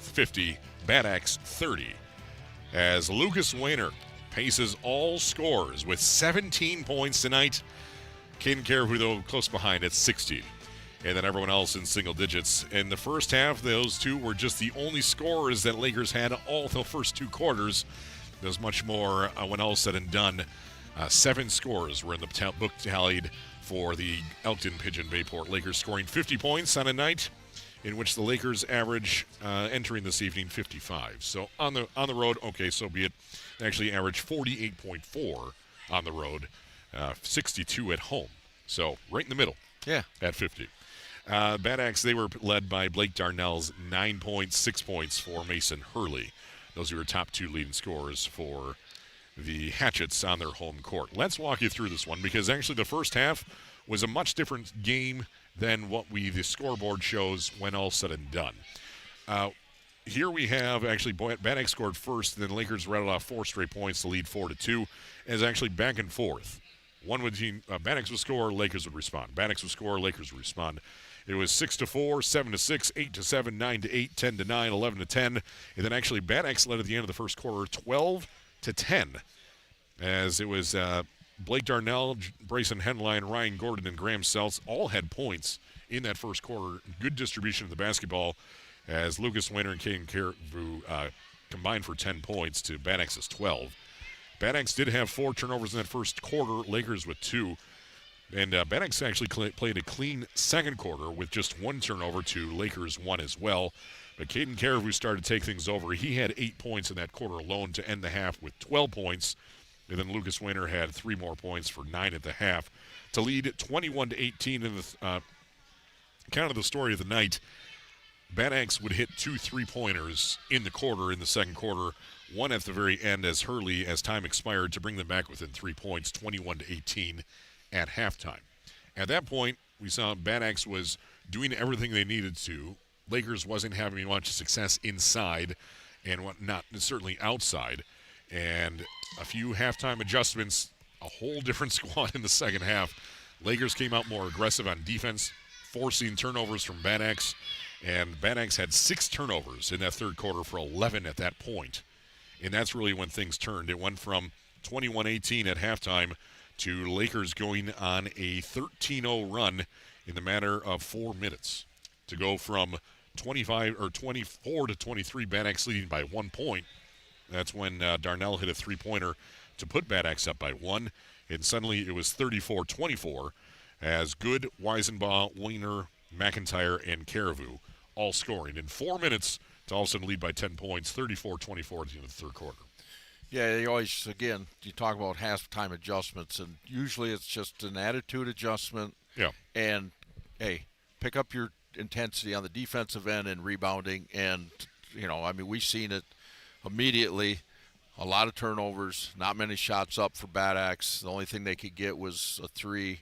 50, Bad Axe 30. As Lucas Weiner paces all scores with 17 points tonight. Caden Caribou, though, close behind at 16. And then everyone else in single digits. In the first half, those two were just the only scorers that Lakers had all the first two quarters. There's much more when all said and done. 7 scores were in the book tallied for the Elkton-Pigeon-Bay Port Lakers, scoring 50 points on a night in which the Lakers average entering this evening 55. So on the road, okay, so be it. They actually averaged 48.4 on the road, 62 at home. So right in the middle. Yeah, at 50. Bad Axe, they were led by Blake Darnell's 9 points, 6 points for Mason Hurley. Those are your top 2 leading scorers for the Hatchets on their home court. Let's walk you through this one because actually the first half was a much different game than what the scoreboard shows when all said and done. Here we have actually Bad Axe scored first, and then Lakers rattled off 4 straight points to lead 4-2. As actually back and forth. One would team, Bad Axe would score, Lakers would respond. Bad Axe would score, Lakers would respond. It was 6-4, 7-6, 8-7, 9-8, 10-9, 11-10, and then actually Bad Axe led at the end of the first quarter, 12-10, as it was Blake Darnell, Brayson Henline, Ryan Gordon, and Graham Seltz all had points in that first quarter. Good distribution of the basketball, as Lucas Weiner and Caden Caribou combined for 10 points to Bad Axe's 12. Bad Axe did have 4 turnovers in that first quarter, Lakers with 2. And Bad Axe actually played a clean second quarter with just one turnover to Lakers 1 as well. But Caden Caribou started to take things over. He had 8 points in that quarter alone to end the half with 12 points. And then Lucas Weiner had 3 more points for 9 at the half to lead 21-18 in the kind of the story of the night. Bad Axe would hit 2 3-pointers in the quarter, in the second quarter, one at the very end as Hurley, as time expired, to bring them back within 3 points, 21-18 at halftime. At that point, we saw Bad Axe was doing everything they needed to. Lakers wasn't having much success inside and not certainly outside. And a few halftime adjustments, a whole different squad in the second half. Lakers came out more aggressive on defense, forcing turnovers from Bad Axe. And Bad Axe had 6 turnovers in that third quarter for 11 at that point. And that's really when things turned. It went from 21-18 at halftime to Lakers going on a 13-0 run in the matter of 4 minutes to go from 24 to 23, Bad Axe leading by 1 point. That's when Darnell hit a 3-pointer to put Bad Axe up by 1, and suddenly it was 34-24 as Good, Weisenbaugh, Weiner, McIntyre, and Caribou all scoring in 4 minutes to all of a sudden lead by 10 points, 34-24 at the end of the third quarter. Yeah, you always, again, you talk about halftime adjustments, and usually it's just an attitude adjustment. Yeah. And, hey, pick up your intensity on the defensive end and rebounding. And, we've seen it immediately. A lot of turnovers, not many shots up for Bad Axe. The only thing they could get was a 3.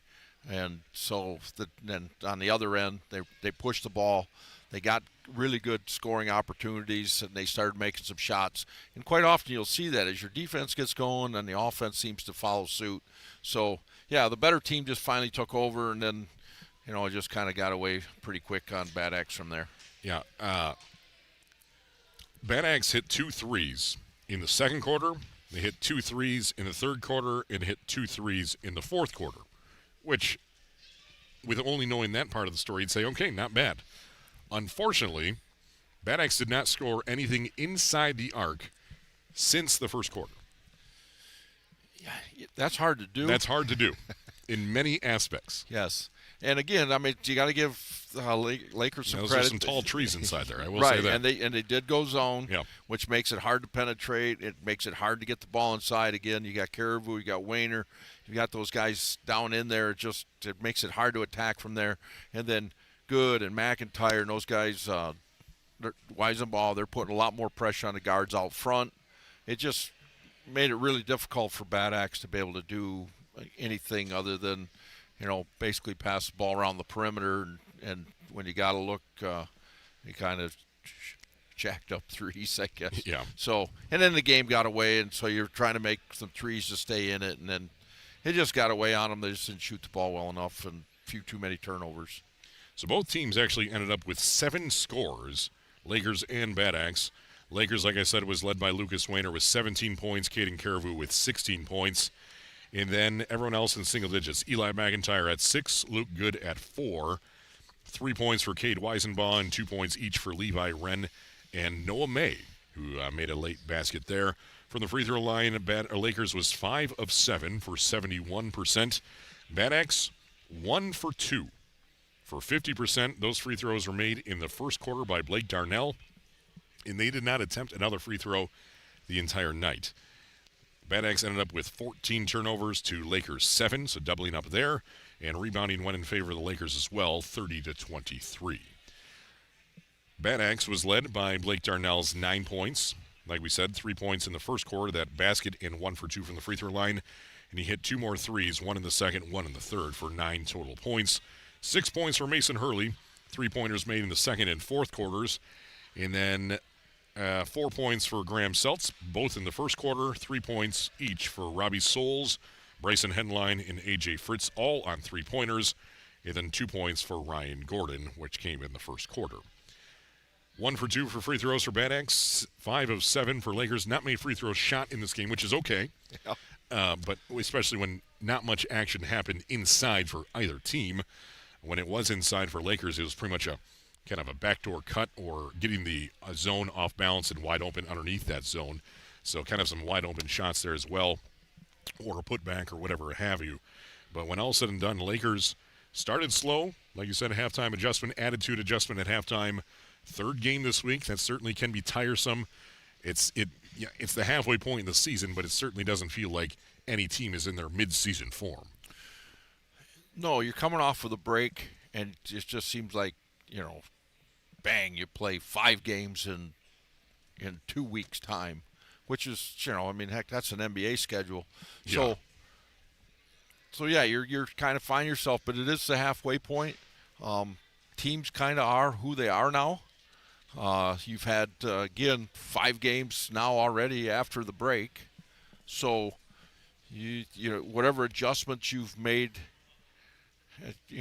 And so then on the other end, they pushed the ball. They got really good scoring opportunities, and they started making some shots. And quite often you'll see that as your defense gets going and the offense seems to follow suit. So, yeah, the better team just finally took over, and then, it just kind of got away pretty quick on Bad Axe from there. Yeah. Bad Axe hit 2 threes in the second quarter. They hit 2 threes in the third quarter and hit 2 threes in the fourth quarter, which, with only knowing that part of the story, you'd say, okay, not bad. Unfortunately, Bad Axe did not score anything inside the arc since the first quarter. Yeah, that's hard to do. That's hard to do in many aspects. Yes. And again, you got to give Lakers some those credit. There's some tall trees inside there, I will right, say that. And they did go zone, which makes it hard to penetrate. It makes it hard to get the ball inside. Again, you got Caribou, you got Weiner, you got those guys down in there. It makes it hard to attack from there. And then Good and McIntyre and those guys, Weisenbaugh, they're putting a lot more pressure on the guards out front. It just made it really difficult for Bad Axe to be able to do anything other than, basically pass the ball around the perimeter. And when you got to look, you kind of jacked up threes, I guess. Yeah. So, and then the game got away, and so you're trying to make some threes to stay in it, and then it just got away on them. They just didn't shoot the ball well enough, and a few too many turnovers. So both teams actually ended up with 7 scores, Lakers and Bad Axe. Lakers, like I said, was led by Lucas Weiner with 17 points, Caden Caribou with 16 points. And then everyone else in single digits. Eli McIntyre at 6, Luke Good at 4. 3 points for Cade Weisenbaugh and 2 points each for Levi Wren and Noah May, who made a late basket there. From the free throw line, Lakers was 5 of 7 for 71%. Bad Axe 1 for 2 for 50%. Those free throws were made in the first quarter by Blake Darnell, and they did not attempt another free throw the entire night. Bad Axe ended up with 14 turnovers to Lakers 7, so doubling up there, and rebounding went in favor of the Lakers as well, 30-23. Bad Axe was led by Blake Darnell's 9 points. Like we said, 3 points in the first quarter, that basket, and 1 for 2 from the free throw line. And he hit 2 more threes, 1 in the second, 1 in the third, for 9 total points. 6 points for Mason Hurley, 3-pointers made in the second and fourth quarters. And then 4 points for Graham Seltz, both in the first quarter. 3 points each for Robbie Souls, Bryson Henline, and A.J. Fritz, all on 3-pointers. And then 2 points for Ryan Gordon, which came in the first quarter. 1 for 2 for free throws for Bad Axe, 5 of 7 for Lakers. Not many free throws shot in this game, which is okay. Yeah. But especially when not much action happened inside for either team. When it was inside for Lakers, it was pretty much a kind of a backdoor cut or getting the zone off balance and wide open underneath that zone. So kind of some wide open shots there as well, or a putback or whatever have you. But when all said and done, Lakers started slow. Like you said, a halftime adjustment, attitude adjustment at halftime. Third game this week. That certainly can be tiresome. It's the halfway point in the season, but it certainly doesn't feel like any team is in their mid-season form. No, you're coming off of the break, and it just seems like, bang, you play 5 games in 2 weeks' time, which is, heck, that's an NBA schedule. Yeah. So yeah, you're kind of find yourself, but it is the halfway point. Teams kind of are who they are now. You've had, again, 5 games now already after the break. So, whatever adjustments you've made,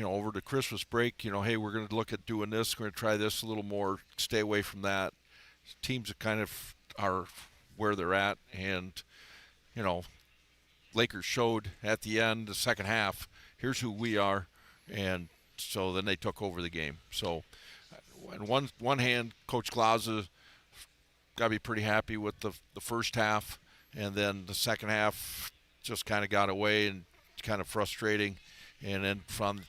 over the Christmas break, hey, we're going to look at doing this. We're going to try this a little more, stay away from that. Teams that kind of are where they're at. And, Lakers showed at the end, the second half, here's who we are. And so then they took over the game. So, on one hand, Coach Glaza got to be pretty happy with the first half, and then the second half just kind of got away and kind of frustrating. And then from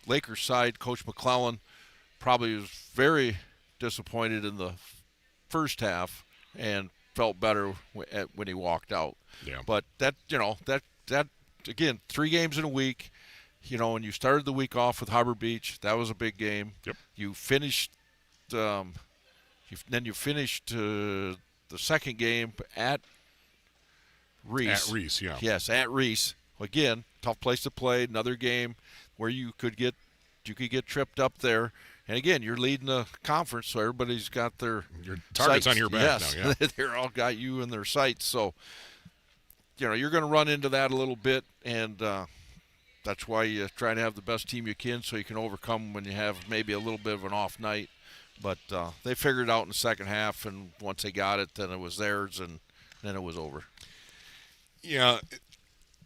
Lakers side, Coach McClellan probably was very disappointed in the first half and felt better when he walked out. Yeah. But that again, 3 games in a week. When you started the week off with Harbor Beach, that was a big game. Yep. You finished, the second game at Reese. At Reese, yeah. Yes, at Reese. Again, tough place to play. Another game where you could get tripped up there. And again, you're leading the conference, so everybody's got their targets sights on your back yes, now. Yeah. They're all got you in their sights. So, you're going to run into that a little bit, and that's why you try to have the best team you can so you can overcome when you have maybe a little bit of an off night. But they figured it out in the second half, and once they got it, then it was theirs, and then it was over. Yeah,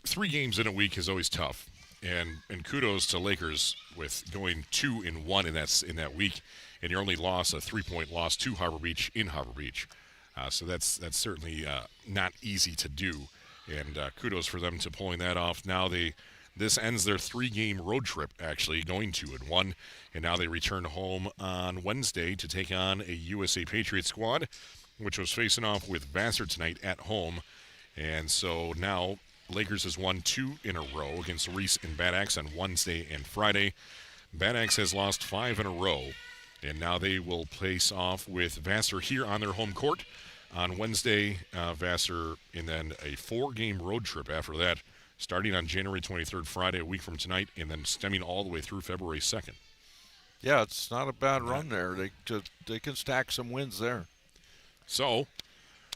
3 games in a week is always tough. And kudos to Lakers with going 2-1 in that week, and your only loss, a 3-point loss to Harbor Beach in Harbor Beach. So that's certainly not easy to do, and kudos for them to pulling that off. Now this ends their 3-game road trip, actually going 2-1, and now they return home on Wednesday to take on a USA Patriot squad, which was facing off with Vassar tonight at home, and so now Lakers has won 2 in a row against Reese and Bad Axe on Wednesday and Friday. Bad Axe has lost 5 in a row, and now they will face off with Vassar here on their home court on Wednesday. Vassar, and then a 4-game road trip after that, starting on January 23rd, Friday, a week from tonight, and then stemming all the way through February 2nd. Yeah, it's not a bad run there. They can stack some wins there. So,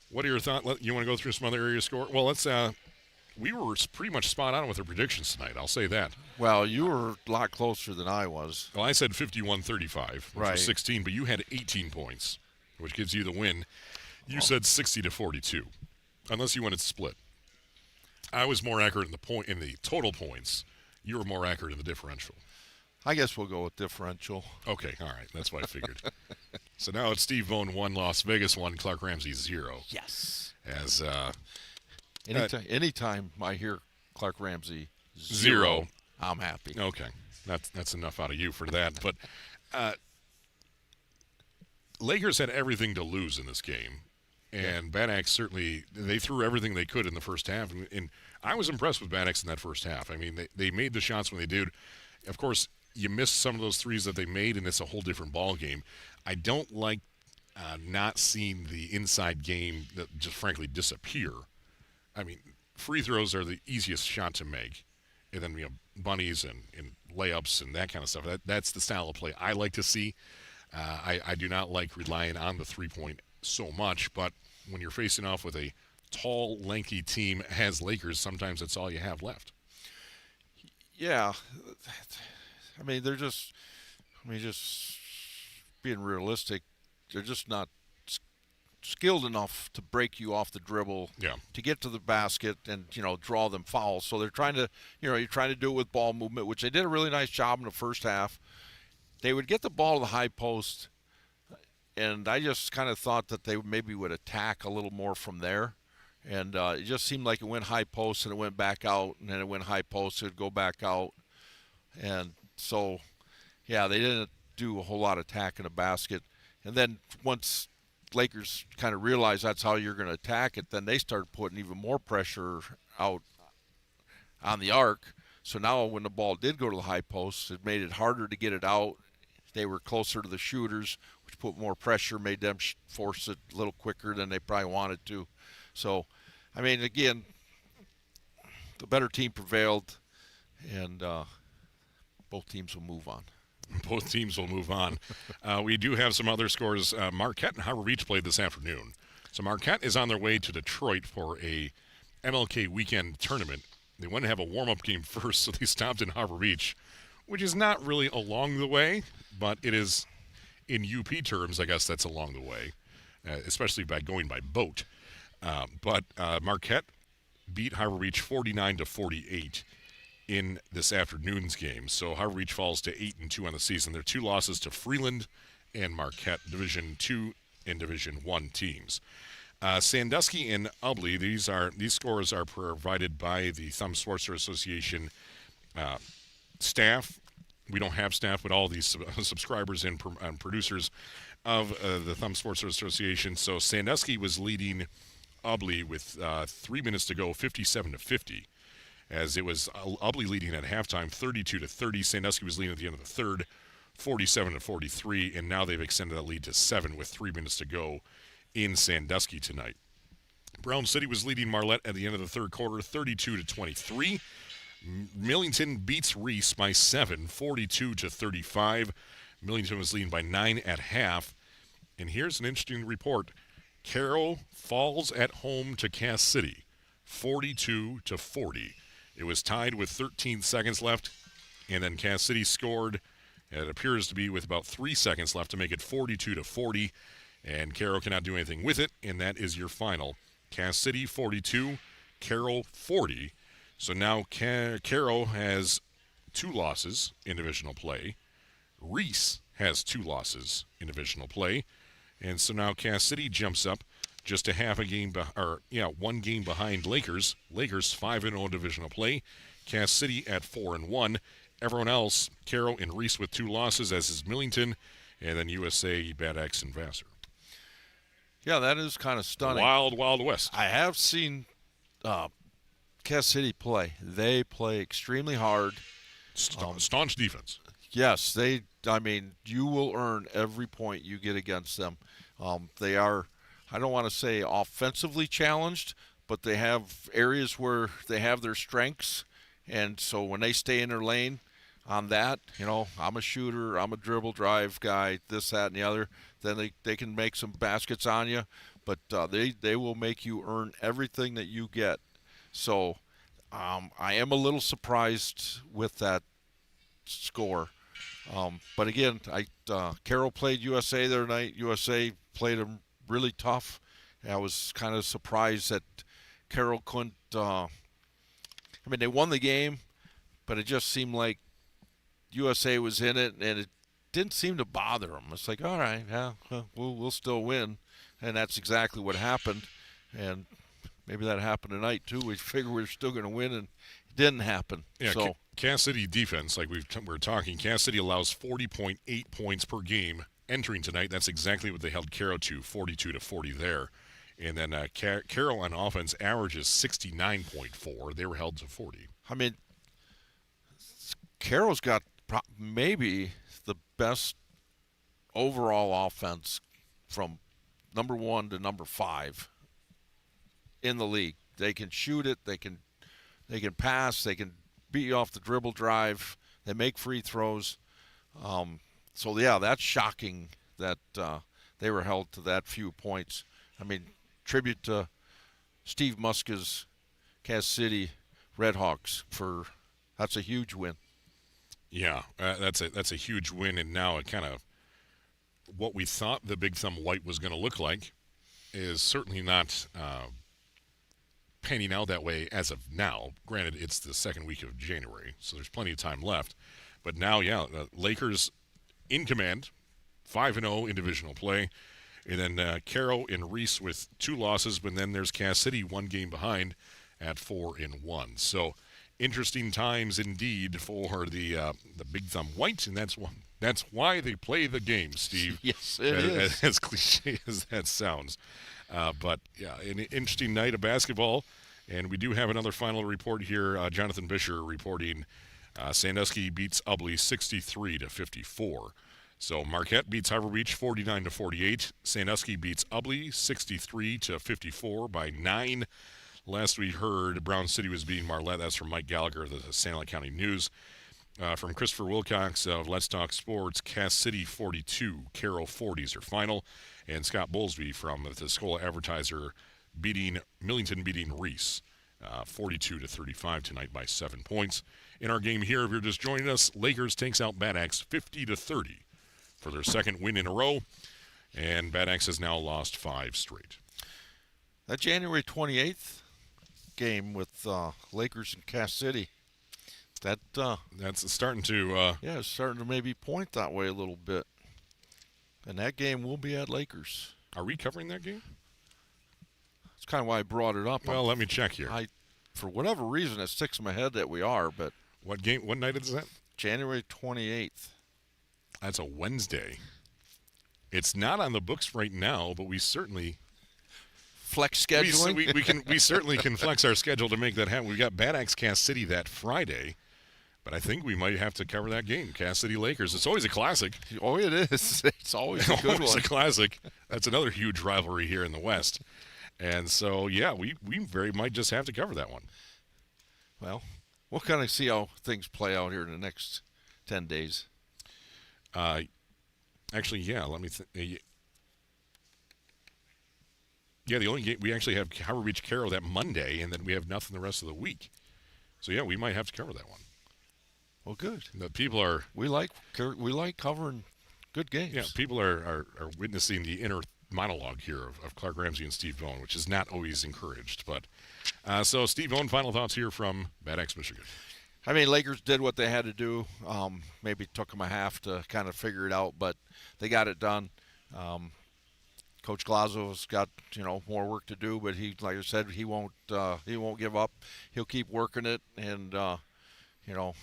what are your thoughts? You want to go through some other area score? Well, let's. We were pretty much spot on with our predictions tonight. I'll say that. Well, you were a lot closer than I was. Well, I said 51-35, which right. was 16, but you had 18 points, which gives you the win. You said 60-42, unless you wanted to split. I was more accurate in the total points. You were more accurate in the differential. I guess we'll go with differential. Okay, all right. That's what I figured. So now it's Steve Bone 1, Las Vegas 1, Clark Ramsey 0. Yes. As anytime I hear Clark Ramsey 0, I'm happy. Okay, that's enough out of you for that. But Lakers had everything to lose in this game, and Bad Axe certainly they threw everything they could in the first half, and I was impressed with Bad Axe in that first half. I mean, they made the shots when they did. Of course, you missed some of those threes that they made, and it's a whole different ball game. I don't like not seeing the inside game that just frankly disappear. I mean, free throws are the easiest shot to make, and then bunnies and layups and that kind of stuff. That's the style of play I like to see. I do not like relying on the 3-point so much, but when you're facing off with a tall, lanky team as Lakers, sometimes that's all you have left. Yeah, I mean just being realistic, they're just not skilled enough to break you off the dribble, to get to the basket and draw them fouls. So they're trying to you're trying to do it with ball movement, which they did a really nice job in the first half. They would get the ball to the high post, and I just kind of thought that they maybe would attack a little more from there, And it just seemed like it went high post and it went back out, and then it went high post, it'd go back out. And so, yeah, they didn't do a whole lot of attacking the basket. And then once Lakers kind of realized that's how you're going to attack it, then they started putting even more pressure out on the arc. So now when the ball did go to the high post, it made it harder to get it out. They were closer to the shooters, which put more pressure, made them force it a little quicker than they probably wanted to. So, I mean, again, the better team prevailed, and both teams will move on. Both teams will move on. We do have some other scores. Marquette and Harbor Beach played this afternoon. So Marquette is on their way to Detroit for a MLK weekend tournament. They wanted to have a warm-up game first, so they stopped in Harbor Beach, which is not really along the way, but it is, in UP terms, I guess that's along the way, especially by going by boat. But Marquette beat Harbor Beach 49-48 in this afternoon's game. So Harbor Beach falls to 8-2 on the season. There are 2 losses to Freeland and Marquette, Division II and Division I teams. Sandusky and Ubly, these scores are provided by the Thumb Sportswear Association staff. We don't have staff, but all these subscribers and producers of the Thumb Sportswear Association. So Sandusky was leading Ubly with 3 minutes to go, 57-50. As it was Ubly leading at halftime, 32-30. Sandusky was leading at the end of the third, 47-43, and now they've extended that lead to 7 with 3 minutes to go in Sandusky tonight. Brown City was leading Marlette at the end of the third quarter, 32-23. Millington beats Reese by 7, 42-35. Millington was leading by 9 at half. And here's an interesting report. Carroll falls at home to Cass City, 42-40. It was tied with 13 seconds left, and then Cass City scored, it appears to be with about 3 seconds left to make it 42-40, and Carroll cannot do anything with it, and that is your final. Cass City 42, Carroll 40. So now Carroll has 2 losses in divisional play. Reese has 2 losses in divisional play. And so now Cass City jumps up just a half a game, 1 game behind Lakers. Lakers 5-0 divisional play. Cass City at 4-1. Everyone else, Carroll and Reese with 2 losses, as is Millington, and then USA, Bad Axe, and Vassar. Yeah, that is kind of stunning. Wild, Wild West. I have seen Cass City play. They play extremely hard. Staunch defense. Yes, you will earn every point you get against them. They are, I don't want to say offensively challenged, but they have areas where they have their strengths. And so when they stay in their lane on that, I'm a shooter, I'm a dribble drive guy, this, that, and the other, then they can make some baskets on you. But they will make you earn everything that you get. So I am a little surprised with that score. But again, Carroll played USA the other night. USA played them really tough. I was kind of surprised that Carroll couldn't. They won the game, but it just seemed like USA was in it, and it didn't seem to bother them. It's like, all right, yeah, we'll still win, and that's exactly what happened. And maybe that happened tonight too. We figured we were still going to win, and it didn't happen. Yeah, so Cass City defense, like we're talking, Cass City allows 40.8 points per game entering tonight. That's exactly what they held Carroll to, 42-40 there. And then Carroll on offense averages 69.4. They were held to 40. Carroll's got maybe the best overall offense from number 1 to number 5 in the league. They can shoot it. They can pass. They can beat you off the dribble drive. They make free throws. So, yeah, that's shocking that they were held to that few points. Tribute to Steve Muska's Cass City Redhawks that's a huge win. Yeah, that's a huge win, and now it kind of what we thought the Big Thumb White was going to look like is certainly not panning out that way as of now. Granted, it's the second week of January, so there's plenty of time left. But now, Lakers in command, 5-0 in divisional play. And then Carroll and Reese with 2 losses, but then there's Cass City 1 game behind at 4-1. So interesting times indeed for the Big Thumb White, and that's why they play the game, Steve. Yes, it is. As cliche as that sounds. But, yeah, an interesting night of basketball. And we do have another final report here. Jonathan Bisher reporting Sandusky beats Ubley 63-54. So Marquette beats Harbor Beach 49-48. Sandusky beats Ubley 63-54 by 9. Last we heard, Brown City was beating Marlette. That's from Mike Gallagher of the Sanilac County News. From Christopher Wilcox of Let's Talk Sports, Cass City 42, Carroll 40s are final. And Scott Bowlesby from the Scola Advertiser Millington beating Reese 42-35 tonight by 7 points. In our game here, if you're just joining us, Lakers takes out Bad Axe 50-30 for their second win in a row. And Bad Axe has now lost 5 straight. That January 28th game with Lakers and Cass City, that's starting to it's starting to maybe point that way a little bit. And that game will be at Lakers. Are we covering that game? That's kind of why I brought it up. Well, let me check here. For whatever reason, it sticks in my head that we are. But what night is that? January 28th. That's a Wednesday. It's not on the books right now, but we certainly flex scheduling. We certainly can flex our schedule to make that happen. We've got Bad Axe Cass City that Friday, but I think we might have to cover that game. Cass City Lakers. It's always a classic. Oh, it is. It's always a good one. A classic. That's another huge rivalry here in the West. And so, yeah, we very might just have to cover that one. Well, we'll kind of see how things play out here in the next 10 days. Actually, yeah, let me yeah, the only game we actually have Harbor Beach Carroll that Monday, and then we have nothing the rest of the week. So yeah, we might have to cover that one. Well, good. The people are we like covering good games. Yeah, people are witnessing the inner monologue here of Clark Ramsey and Steve Bone, which is not always encouraged. But so Steve Bone, final thoughts here from Bad Axe, Michigan. I mean, Lakers did what they had to do. Maybe took them a half to kind of figure it out, but they got it done. Coach Glazzo's got more work to do, but he, like I said, he won't give up. He'll keep working it, and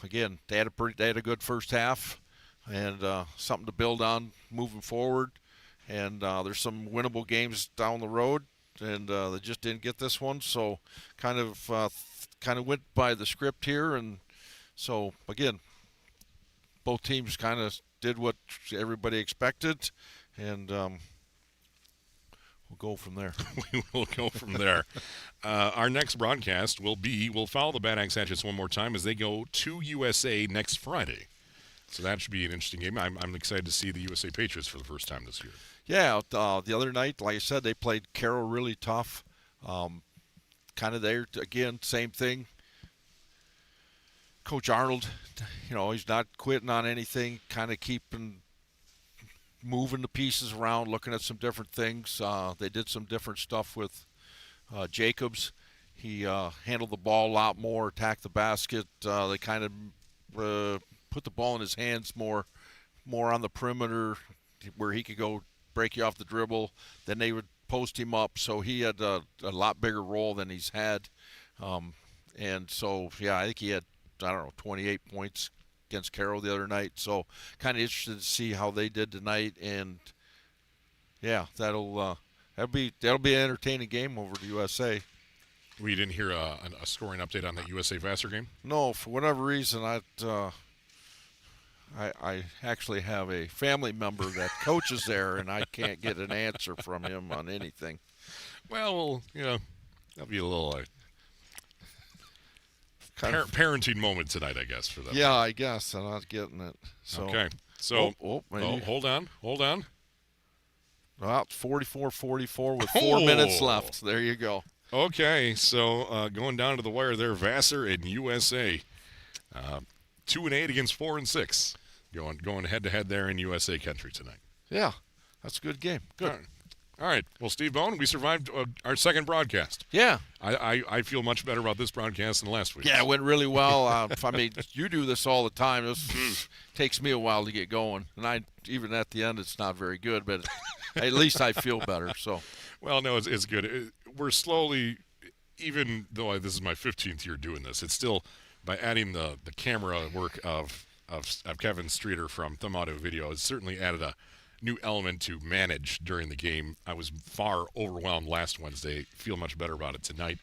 again, they had a good first half, and something to build on moving forward. And there's some winnable games down the road, and they just didn't get this one. So kind of went by the script here, and so again, both teams kind of did what everybody expected, and we'll go from there. We will go from there. Our next broadcast we'll follow the Bad Axe Hatchets one more time as they go to USA next Friday. So that should be an interesting game. I'm excited to see the USA Patriots for the first time this year. Yeah, the other night, like I said, they played Carroll really tough. Kind of there, again, same thing. Coach Arnold, he's not quitting on anything, kind of moving the pieces around, looking at some different things. They did some different stuff with Jacobs. He handled the ball a lot more, attacked the basket. They kind of put the ball in his hands more on the perimeter where he could go break you off the dribble. Then they would post him up, so he had a lot bigger role than he's had. And so, yeah, I think he had, 28 points against Carroll the other night. So kind of interested to see how they did tonight. And, yeah, that'll be an entertaining game over the USA. We didn't hear a scoring update on that USA Vassar game? No, for whatever reason, I actually have a family member that coaches there, and I can't get an answer from him on anything. Well, that'll be a little parenting moment tonight, I guess, for them. Yeah, I guess. I'm not getting it. So, okay. So, hold on. Well, it's 44-44 with 4 minutes left. There you go. Okay, so going down to the wire there, Vassar and USA. 2-8 against 4-6. Going head-to-head there in USA country tonight. Yeah, that's a good game. Good. Right. All right. Well, Steve Bone, we survived our second broadcast. Yeah. I feel much better about this broadcast than last week. Yeah, it went really well. I mean, you do this all the time. This takes me a while to get going. And even at the end, it's not very good, but at least I feel better. So, well, no, it's good. We're slowly, even though this is my 15th year doing this, it's still, by adding the camera work of Kevin Streeter from Thumb Audio Video, it's certainly added a new element to manage during the game. I was far overwhelmed last Wednesday. Feel much better about it tonight.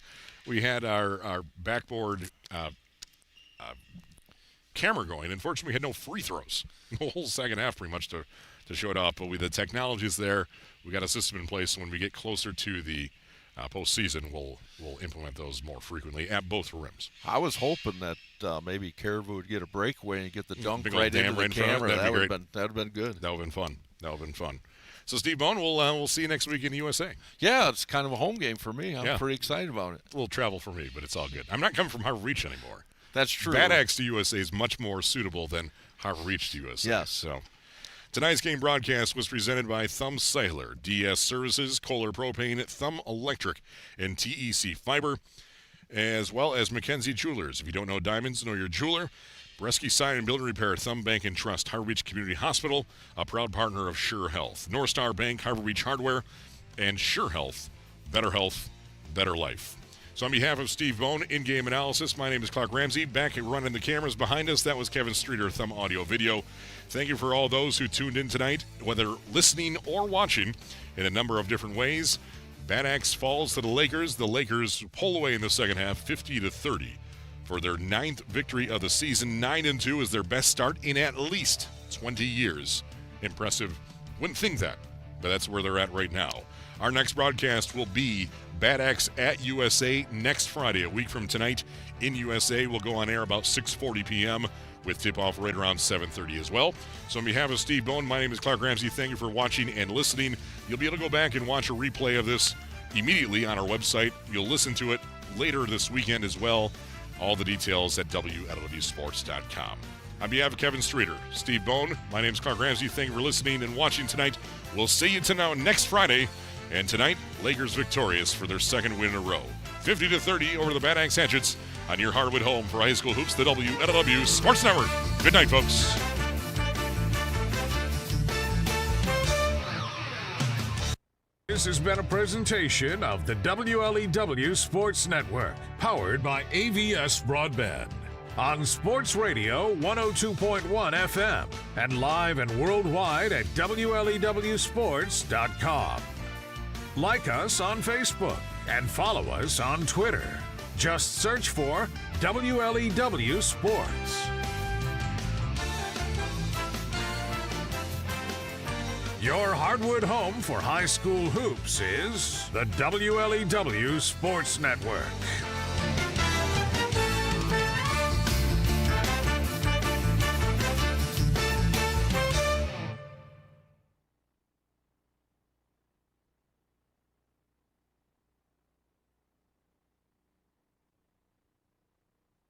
We had our backboard camera going. Unfortunately, we had no free throws. The whole second half pretty much to show it off. But with the technologies there, we got a system in place. So when we get closer to the postseason, we'll implement those more frequently at both rims. I was hoping that maybe Caribou would get a breakaway and get the dunk Big right into the camera. That'd That would have been good. That would have been fun. So, Steve Bone, we'll see you next week in the USA. Yeah, it's kind of a home game for me. I'm pretty excited about it. A little travel for me, but it's all good. I'm not coming from Harbor Reach anymore. That's true. Bad Axe to USA is much more suitable than Harbor Reach to USA. Yes. So, tonight's game broadcast was presented by Thumb Cellular, DS Services, Kohler Propane, Thumb Electric, and TEC Fiber, as well as Mackenzie Jewelers. If you don't know diamonds, know your jeweler. Bresky Sign and Building Repair, Thumb Bank and Trust, Harbor Beach Community Hospital, a proud partner of Scheurer Health. North Star Bank, Harbor Beach Hardware, and Scheurer Health, better life. So on behalf of Steve Bone, in-game analysis, my name is Clark Ramsey. Back at running the cameras behind us, that was Kevin Streeter, Thumb Audio Video. Thank you for all those who tuned in tonight, whether listening or watching in a number of different ways. Bad Axe falls to the Lakers. The Lakers pull away in the second half, 50-30. For their 9th victory of the season. 9-2 is their best start in at least 20 years. Impressive. Wouldn't think that, but that's where they're at right now. Our next broadcast will be Bad Axe at USA next Friday, a week from tonight in USA. We'll go on air about 6:40 p.m. with tip-off right around 7:30 as well. So on behalf of Steve Bone, my name is Clark Ramsey. Thank you for watching and listening. You'll be able to go back and watch a replay of this immediately on our website. You'll listen to it later this weekend as well. All the details at WLEWsports.com. On behalf of Kevin Streeter, Steve Bone, my name is Clark Ramsey. Thank you for listening and watching tonight. We'll see you next Friday. And tonight, Lakers victorious for their second win in a row. 50-30 over the Bad Axe Hatchets on your Hardwood home for high school hoops, the WLEW Sports Network. Good night, folks. This has been a presentation of the WLEW Sports Network, powered by AVS Broadband. On Sports Radio 102.1 FM and live and worldwide at WLEWsports.com. Like us on Facebook and follow us on Twitter. Just search for WLEW Sports. Your hardwood home for high school hoops is the WLEW Sports Network.